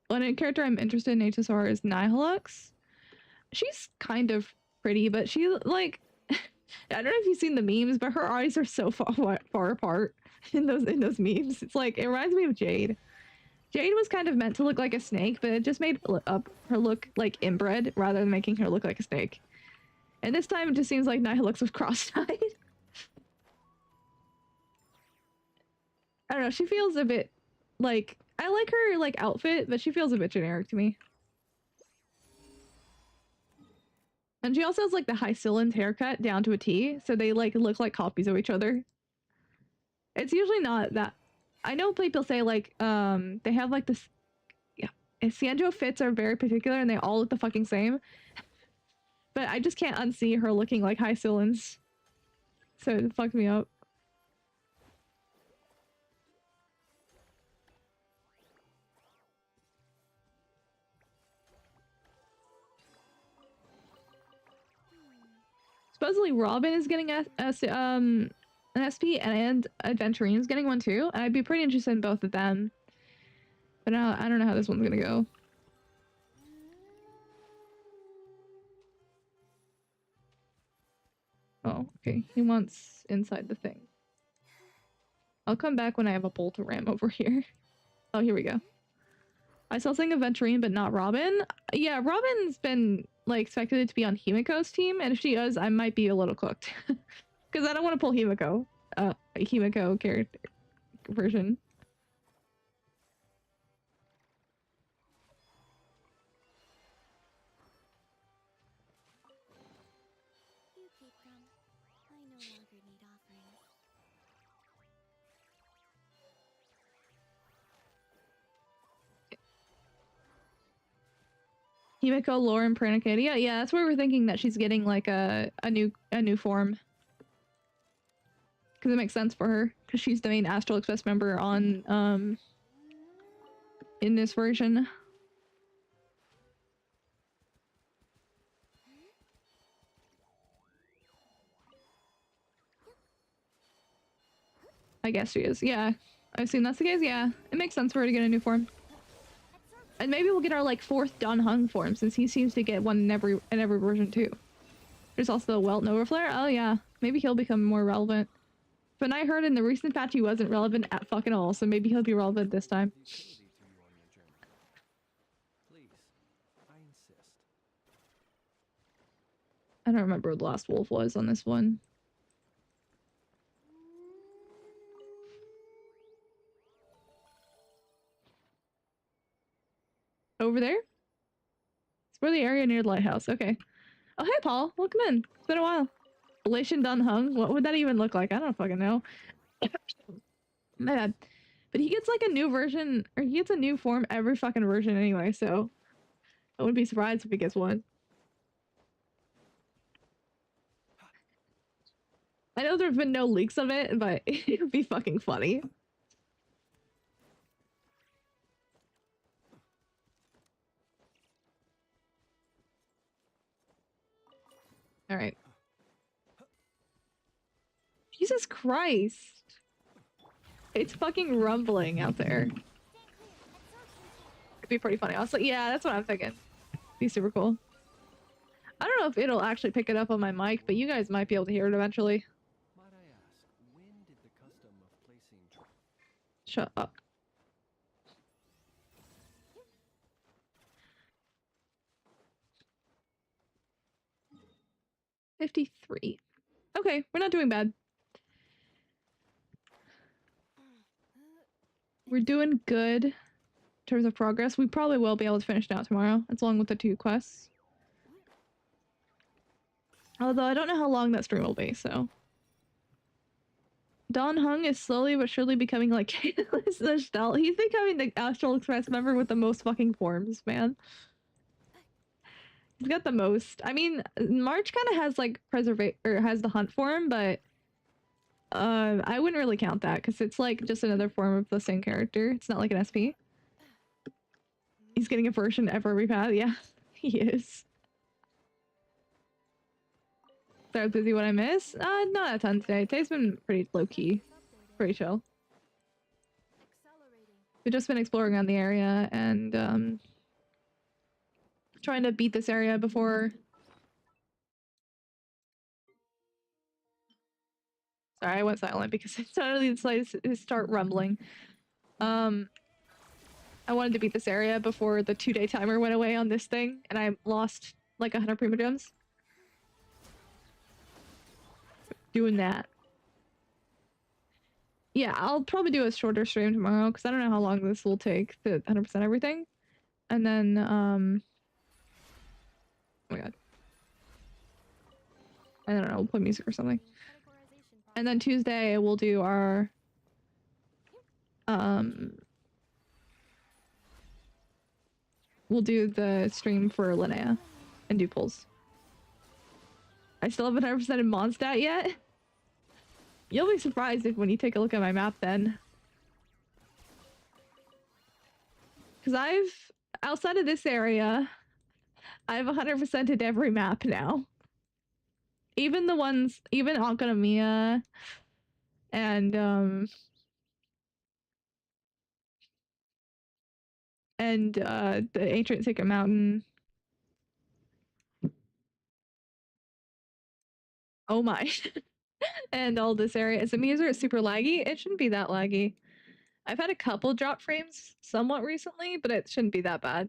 S1: One character I'm interested in HSR is Nihilux. She's kind of pretty, but she, like... I don't know if you've seen the memes, but her eyes are so far apart in those memes. It's like, it reminds me of Jade. Jade was kind of meant to look like a snake, but it just made her look like inbred rather than making her look like a snake. And this time it just seems like Nihilux was cross-eyed. I don't know, she feels a bit like... I like her, like, outfit, but she feels a bit generic to me. And she also has, like, the Hycillans haircut down to a T, so they, like, look like copies of each other. It's usually not that... I know people say, like, they have, like, this... Yeah. Sanjo fits are very particular, and they all look the fucking same. But I just can't unsee her looking like Hycillans. So it fucked me up. Supposedly Robin is getting an SP and Adventurine is getting one too. And I'd be pretty interested in both of them. But I don't know how this one's gonna go. Oh, okay. He wants inside the thing. I'll come back when I have a bolt to ram over here. Oh, here we go. I saw something Adventurine, but not Robin. Yeah, Robin's been, like, expected to be on Himiko's team, and if she is, I might be a little cooked. Because I don't want to pull Himiko. Himiko character version.
S3: You keep them. I no longer need offerings.
S1: Himiko, Lauren, Pranicadia. Yeah, that's where we're thinking that she's getting like a new form. Because it makes sense for her. Because she's the main Astral Express member on in this version. I guess she is. Yeah. I assume that's the case. Yeah. It makes sense for her to get a new form. And maybe we'll get our like 4th Dan Heng form since he seems to get one in every version too. There's also the Welt Nova Flare. Oh yeah. Maybe he'll become more relevant. But I heard in the recent patch he wasn't relevant at fucking all, so maybe he'll be relevant this time.
S2: Please, I insist.
S1: I don't remember what the last wolf was on this one. Over there? It's where the area near the lighthouse. Okay. Oh, hey, Paul. Welcome in. It's been a while. Relation Dan Heng? What would that even look like? I don't fucking know. My bad. But he gets like a new version, or he gets a new form every fucking version anyway, so I wouldn't be surprised if he gets one. I know there's been no leaks of it, but it would be fucking funny. Alright. Jesus Christ. It's fucking rumbling out there. It'd be pretty funny. Also, yeah, that's what I'm thinking. Be super cool. I don't know if it'll actually pick it up on my mic, but you guys might be able to hear it eventually.
S2: Might I ask, when did the custom of placing
S1: Shut up. 53. Okay, we're not doing bad. We're doing good in terms of progress. We probably will be able to finish it out tomorrow, as long with the 2 quests. Although I don't know how long that stream will be, so. Don Hung is slowly but surely becoming like Estelle. He's becoming the Astral Express member with the most fucking forms, man. He's got the most. I mean, March kind of has like has the hunt form, but I wouldn't really count that because it's like just another form of the same character. It's not like an SP. He's getting a version of every path. Yeah, he is. So I was busy. What I miss? Not a ton today. Today's been pretty low key, pretty chill. We've just been exploring around the area and trying to beat this area before. Sorry, I went silent because it suddenly decided to start rumbling. I wanted to beat this area before the 2-day timer went away on this thing, and I lost like 100 primogems. Doing that. Yeah, I'll probably do a shorter stream tomorrow because I don't know how long this will take to 100% everything. And then, oh my god. I don't know, we'll play music or something. And then Tuesday we'll do our, we'll do the stream for Linnea and do pulls. I still haven't 100% in Mondstadt yet. You'll be surprised if when you take a look at my map then. Because outside of this area, I've 100%ed every map now. Even the ones, even Akanomiya and the Ancient Secret Mountain. Oh my. And all this area. Is the music super laggy? It shouldn't be that laggy. I've had a couple drop frames somewhat recently, but it shouldn't be that bad.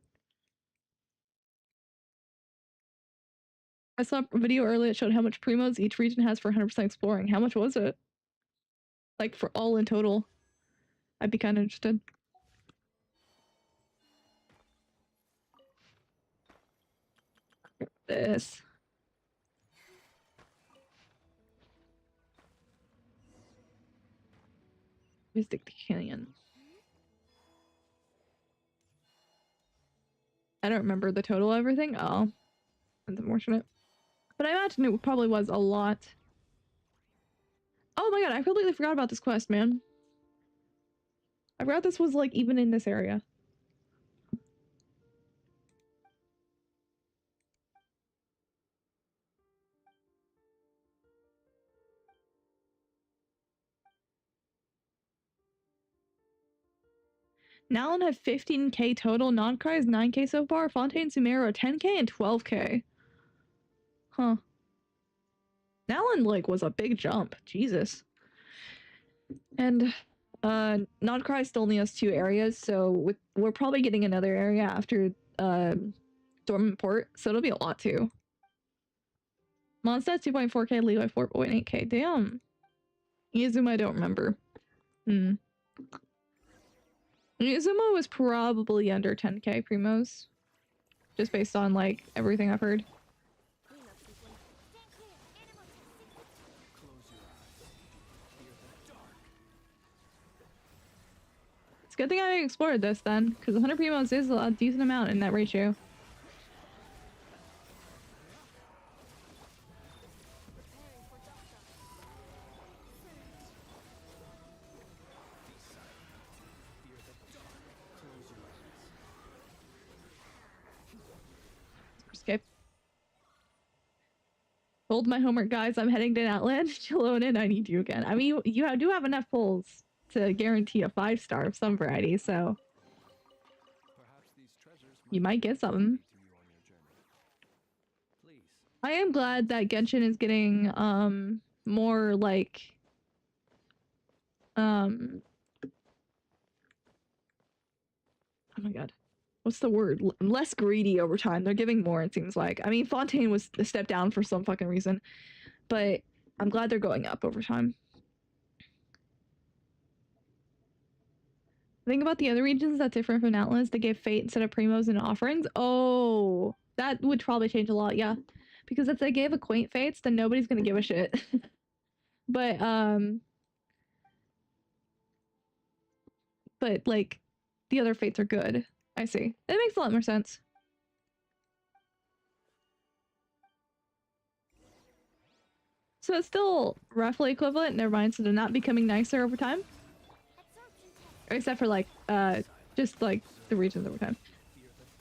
S1: I saw a video earlier that showed how much primos each region has for 100% exploring. How much was it? Like for all in total. I'd be kind of interested. This. Mystic Canyon. I don't remember the total of everything. Oh, that's unfortunate. But I imagine it probably was a lot. Oh my god, I completely forgot about this quest, man. I forgot this was like even in this area. Nalin had 15k total, Non-Cry is 9k so far, Fontaine Sumeru 10k and 12k. Huh. Nalin, like, was a big jump. Jesus. And, Non-Cry still only has 2 areas, so we're probably getting another area after, Dormant Port, so it'll be a lot too. Mondstadt 2.4k, Levi 4.8k. Damn. Izuma I don't remember. Izuma was probably under 10k primos. Just based on, like, everything I've heard. It's a good thing I explored this then, because 100 primos is a decent amount in that ratio. Skip. Told my homework, guys, I'm heading to Outland. Chillone and I need you again. I mean, you do have enough pulls to guarantee a 5-star of some variety, so you might get something. I am glad that Genshin is getting more like oh my god, what's the word? Less greedy over time. They're giving more, it seems like. I mean, Fontaine was a step down for some fucking reason, but I'm glad they're going up over time. The thing about the other regions that's different from Atlas, they gave Fate instead of Primos and offerings. Oh, that would probably change a lot, yeah. Because if they gave a Quaint Fates, then nobody's gonna give a shit. But like, the other Fates are good. I see. That makes a lot more sense. So it's still roughly equivalent, never mind, so they're not becoming nicer over time. Except for like, just like the regions over time.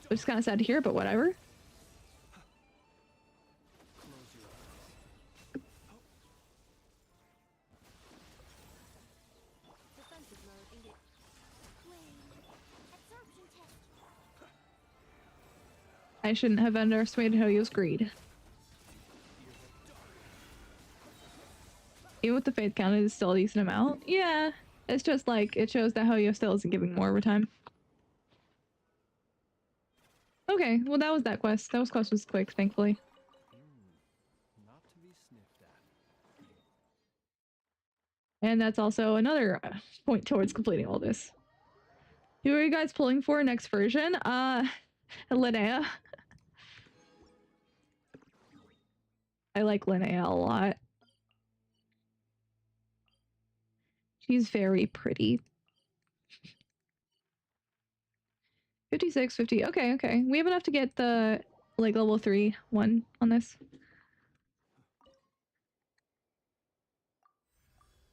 S1: Which is kind of sad to hear, but whatever. I shouldn't have underestimated Hoyo's greed. Even with the faith count, it is still a decent amount. Yeah, it's just like, it shows that Hoyo still isn't giving more over time. Okay, well that was that quest. That quest was quick, thankfully.
S2: Not to be sniffed at.
S1: And that's also another point towards completing all this. Who are you guys pulling for next version? Linnea. I like Linnea a lot. She's very pretty. 56, 50. Okay, okay. We have enough to get the, like, level 3 one on this.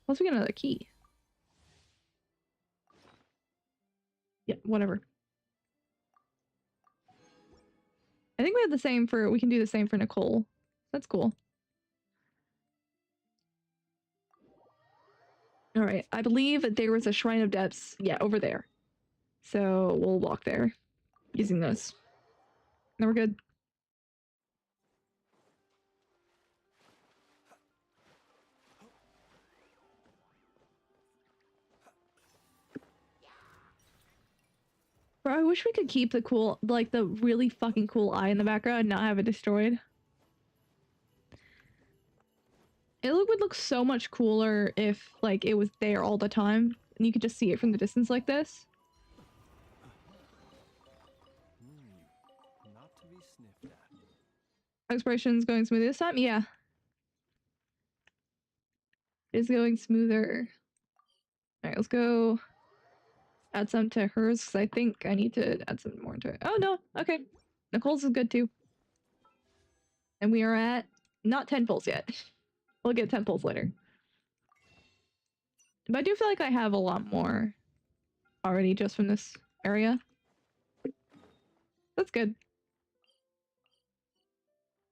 S1: Plus we get another key. Yeah, whatever. I think we have the same for, we can do the same for Nicole. That's cool. Alright, I believe there was a Shrine of Depths, yeah, over there. So we'll walk there using this. Then we're good. Bro, I wish we could keep the cool, like the really fucking cool eye in the background and not have it destroyed. It would look so much cooler if, like, it was there all the time and you could just see it from the distance like this.
S2: Not to be sniffed at.
S1: Exploration's going smooth this time? Yeah. It's going smoother. Alright, let's go add some to hers, because I think I need to add some more to it. Oh, no. Okay. Nicole's is good, too. And we are at not 10 pulls yet. We'll get 10 pulls later. But I do feel like I have a lot more already just from this area. That's good.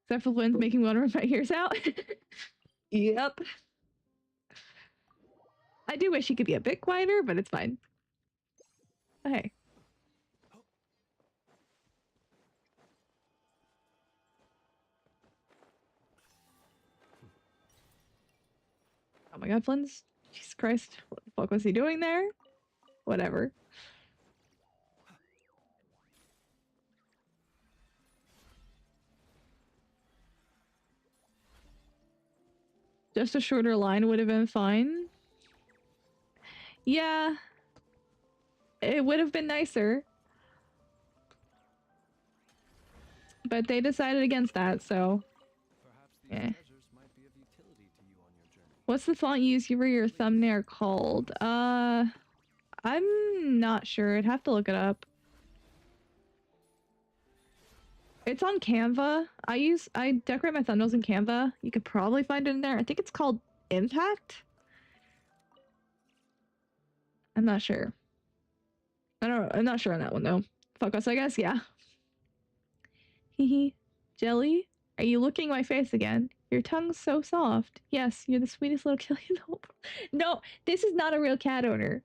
S1: Except for Lynn's making one of my ears out. Yep. I do wish he could be a bit quieter, but it's fine. Oh, hey. Oh my god, Flynn's. Jesus Christ. What the fuck was he doing there? Whatever. Just a shorter line would have been fine. Yeah. It would have been nicer. But they decided against that, so...
S2: Perhaps these treasures might be of utility to you on your journey.
S1: What's the font you use for your thumbnail called? I'm not sure. I'd have to look it up. It's on Canva. I decorate my thumbnails in Canva. You could probably find it in there. I think it's called Impact. I'm not sure. I'm not sure on that one though. Fuck us, I guess, yeah. Hehe. Jelly? Are you licking my face again? Your tongue's so soft. Yes, you're the sweetest little kitty in the whole world. No, this is not a real cat owner.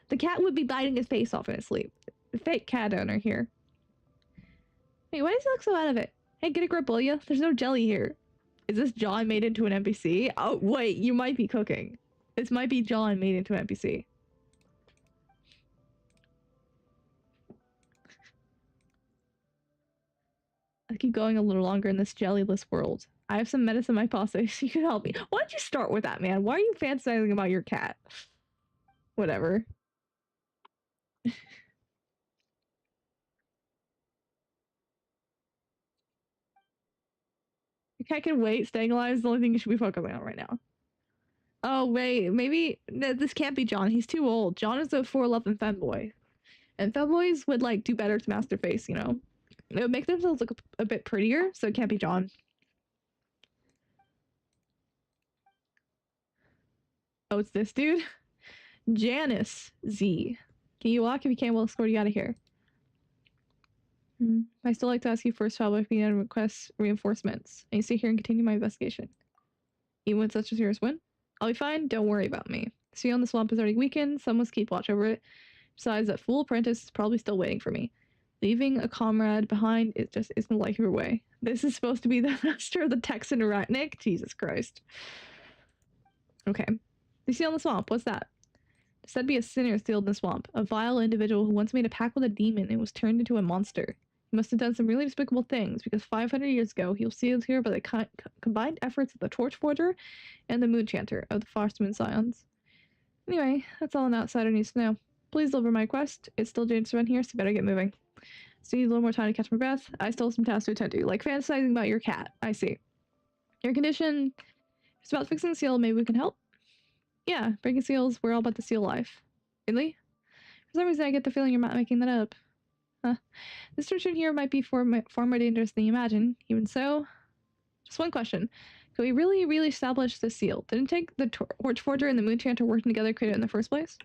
S1: The cat would be biting his face off in his sleep. The fake cat owner here. Wait, why does he look so out of it? Hey, get a grip, will ya? There's no jelly here. Is this John made into an NPC? Oh, wait, you might be cooking. This might be John made into an NPC. I keep going a little longer in this jellyless world. I have some medicine in my posse, so you can help me. Why don't you start with that, man? Why are you fantasizing about your cat? Whatever. Your cat can wait. Staying alive is the only thing you should be focusing on right now. Oh, wait. Maybe this can't be John. He's too old. John is a 4'11" femboy. And femboys would, like, do better to mask their face, you know? It would make themselves look a bit prettier, so it can't be John. Oh, it's this dude? Janice Z. Can you walk? If you can't, we'll escort you out of here. I still like to ask you first, Pablo, if you need to request reinforcements. And you stay here and continue my investigation. Even with such a serious win? I'll be fine. Don't worry about me. See, on the swamp is already weakened. Someone must keep watch over it. Besides, that fool apprentice is probably still waiting for me. Leaving a comrade behind, it just isn't like your way. This is supposed to be the master of the Texan Ratnik? Jesus Christ. Okay. You see on the swamp, what's that? Said to be a sinner sealed in the swamp. A vile individual who once made a pact with a demon and was turned into a monster. He must have done some really despicable things, because 500 years ago, he was sealed here by the combined efforts of the Torch Forger and the Moon Chanter of the Farsmoon Scions. Anyway, that's all an outsider needs to know. Please deliver my quest. It's still dangerous around here, so better get moving. So you need a little more time to catch my breath. I still have some tasks to attend to, like fantasizing about your cat. I see. Your condition is about fixing the seal. Maybe we can help? Yeah, breaking seals. We're all about the seal life. Really? For some reason, I get the feeling you're not making that up. Huh. This tradition here might be far more dangerous than you imagine. Even so, just one question. Can we really establish this seal? Didn't take the Torch Forger and the Moon Chanter working together to create it in the first place?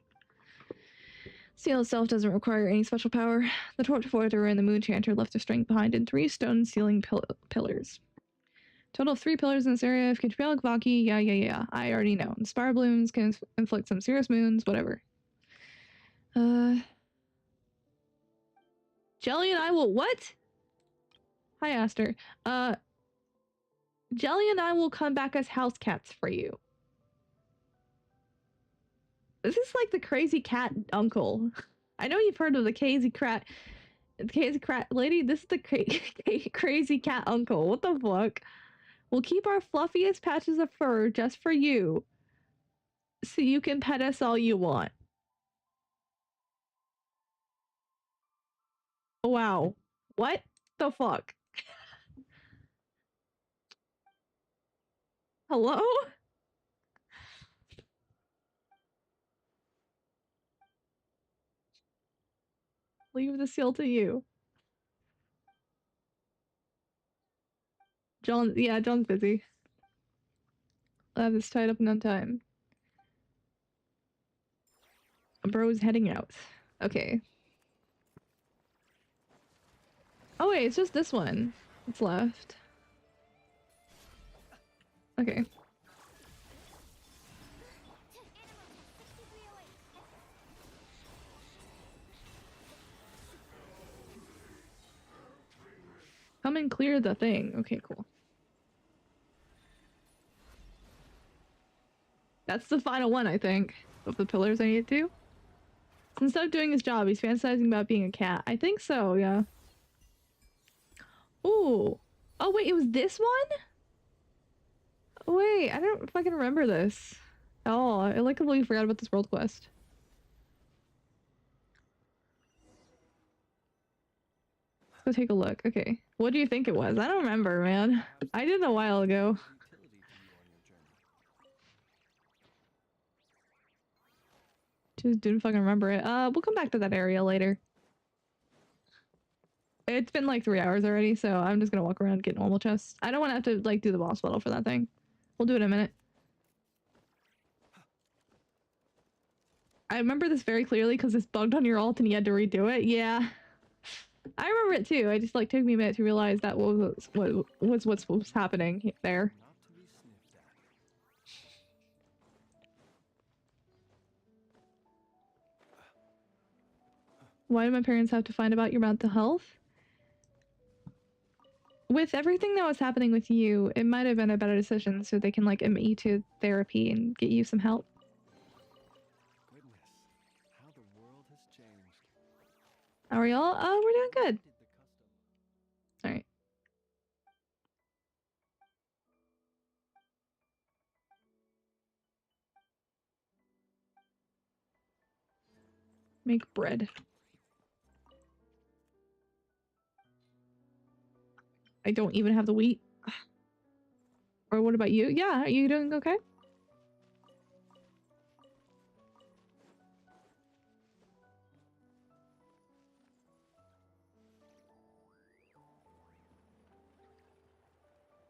S1: Seal itself doesn't require any special power. The Torch Forger and the Moon Chanter left their strength behind in 3 stone sealing pillars. Total of 3 pillars in this area. If Kitchbalik Vaki, yeah. I already know. Inspire blooms can inflict some serious wounds, whatever. Jelly and I will what? Hi, Aster. Jelly and I will come back as house cats for you. This is like the crazy cat uncle. I know you've heard of the crazy cat lady. This is the crazy cat uncle. What the fuck? We'll keep our fluffiest patches of fur just for you. So you can pet us all you want. Wow. What the fuck? Hello? Leave the seal to you. John, yeah, John's busy. I'll have this tied up in no time. Bro's heading out. Okay. Oh wait, it's just this one that's left. Okay. Come and clear the thing. Okay, cool. That's the final one, I think, of the pillars I need to do. So instead of doing his job, he's fantasizing about being a cat. I think so, yeah. Ooh. Oh, wait, it was this one? Oh, wait, I don't fucking remember this. Oh, I like completely forgot about this world quest. Let's go take a look. Okay. What do you think it was? I don't remember, man. I did it a while ago. Just didn't fucking remember it. We'll come back to that area later. It's been like 3 hours already, so I'm just gonna walk around and get normal chests. I don't want to have to, like, do the boss battle for that thing. We'll do it in a minute. I remember this very clearly because it's bugged on your alt and you had to redo it. Yeah. I remember it too. It just, like, took me a minute to realize that what was happening there. Why did my parents have to find about your mental health? With everything that was happening with you, it might have been a better decision so they can, like, admit you to therapy and get you some help.
S2: Goodness, how the world has changed.
S1: Are we all? Oh, we're doing good. Alright. Make bread. I don't even have the wheat. Or what about you? Yeah, are you doing okay?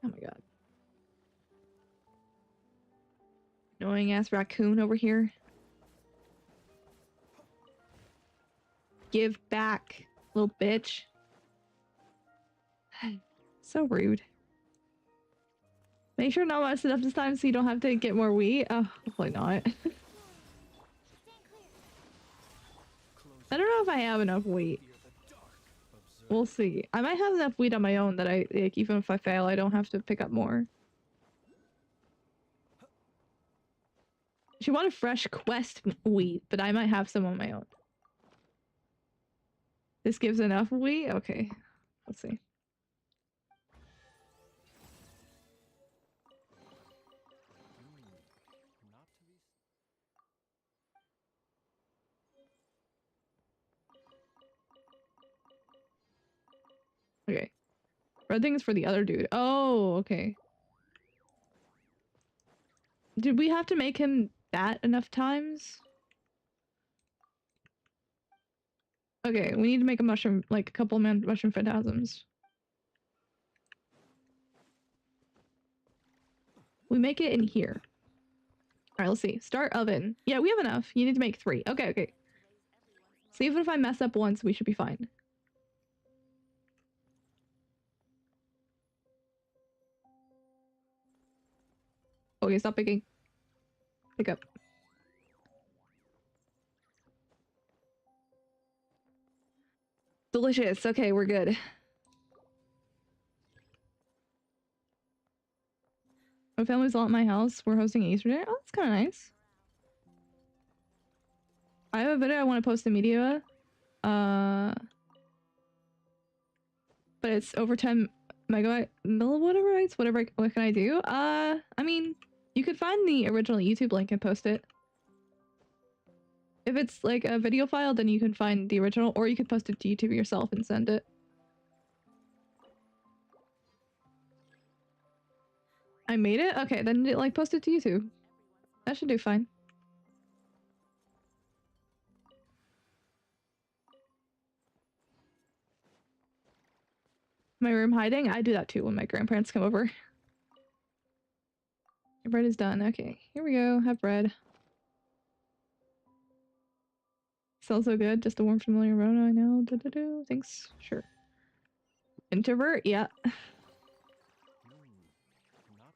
S1: Oh my god. Annoying ass raccoon over here. Give back, little bitch. So rude. Make sure not mess it up this time so you don't have to get more wheat. Oh, hopefully not.
S3: Stand clear.
S1: I don't know if I have enough wheat. We'll see. I might have enough wheat on my own that I, like, even if I fail, I don't have to pick up more. She wanted fresh quest wheat, but I might have some on my own. This gives enough wheat? Okay. Let's see.
S2: Not to be.
S1: Okay. Red thing is for the other dude. Oh, okay. Did we have to make him that enough times? Okay, we need to make a mushroom, like a couple mushroom phantasms. We make it in here. Alright, let's see. Start oven. Yeah, we have enough. You need to make 3. Okay, okay. So even if I mess up once, we should be fine. Okay, stop picking. Pick up. Delicious. Okay, we're good. My family's all at my house. We're hosting Easter dinner. Oh, that's kind of nice. I have a video I want to post in media. But it's over 10 megabyte millivolts, whatever. What can I do? I mean, you could find the original YouTube link and post it. If it's like a video file, then you can find the original, or you could post it to YouTube yourself and send it. I made it? Okay, then like post it to YouTube. That should do fine. My room hiding? I do that too when my grandparents come over. Your bread is done. Okay, here we go. Have bread. Smells so good. Just a warm, familiar aroma. I know. Do. Thanks. Sure. Introvert? Yeah.
S2: Not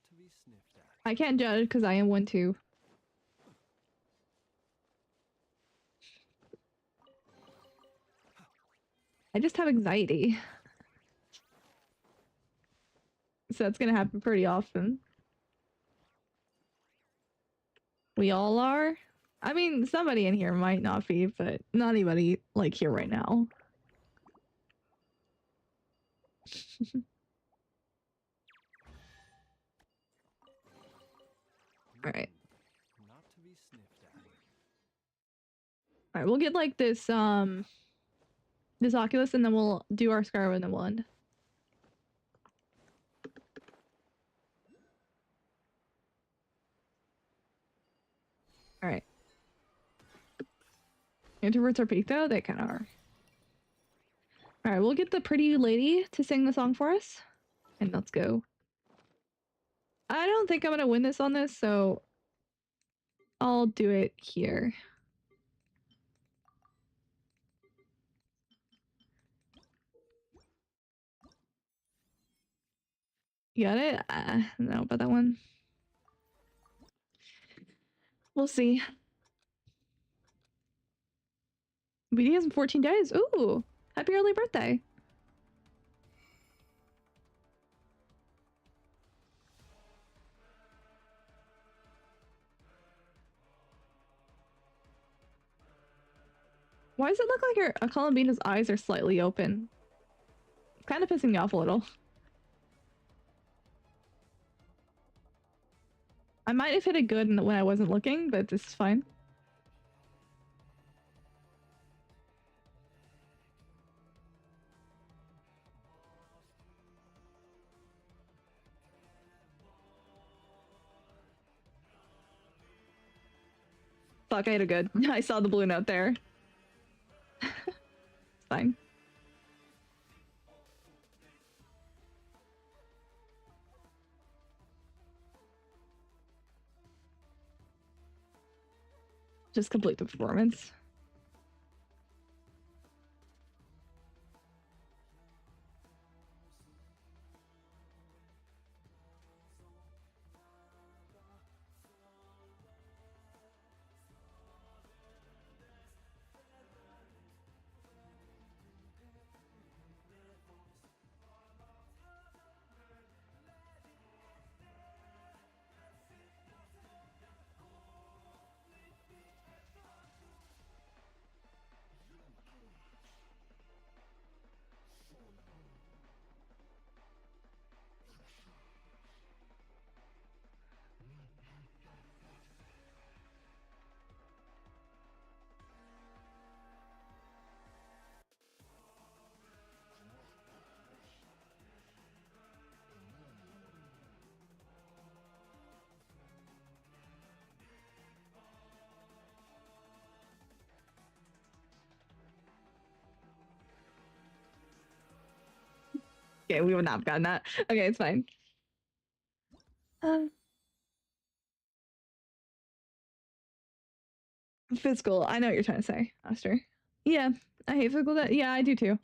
S2: to be sniffed at.
S1: I can't judge because I am one too. I just have anxiety. So it's gonna happen pretty often. We all are? I mean, somebody in here might not be, but not anybody, like, here right now. Alright.
S2: Not to be sniffed at.
S1: Alright, we'll get, like, this Oculus, and then we'll do our Skyrim, and then we'll end. Alright. Introverts are peaked though? They kinda are. Alright, we'll get the pretty lady to sing the song for us. And let's go. I don't think I'm gonna win this on this, so I'll do it here. You got it? I don't know about that one. We'll see. BD has in 14 days. Ooh! Happy early birthday! Why does it look like your Columbina's eyes are slightly open? It's kind of pissing me off a little. I might have hit it good when I wasn't looking, but this is fine. fuck, I had a good. I saw the blue note there. It's fine. Just complete the performance. Okay, we would not have gotten that. Okay, it's fine. Physical. I know what you're trying to say, Aster. Yeah, I hate physical. Yeah, I do too.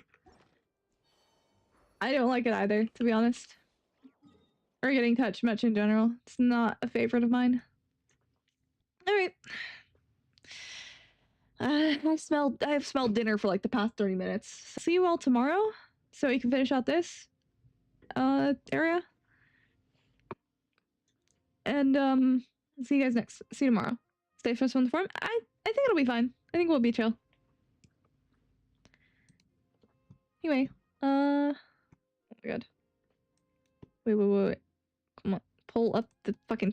S1: I don't like it either, to be honest. Or getting touched much in general. It's not a favorite of mine. Alright. I've smelled dinner for like the past 30 minutes. See you all tomorrow, so we can finish out this area. And see you guys see you tomorrow. Stay first on the farm. I think it'll be fine. I think we'll be chill. Anyway, oh my god. Wait. Come on. Pull up the fucking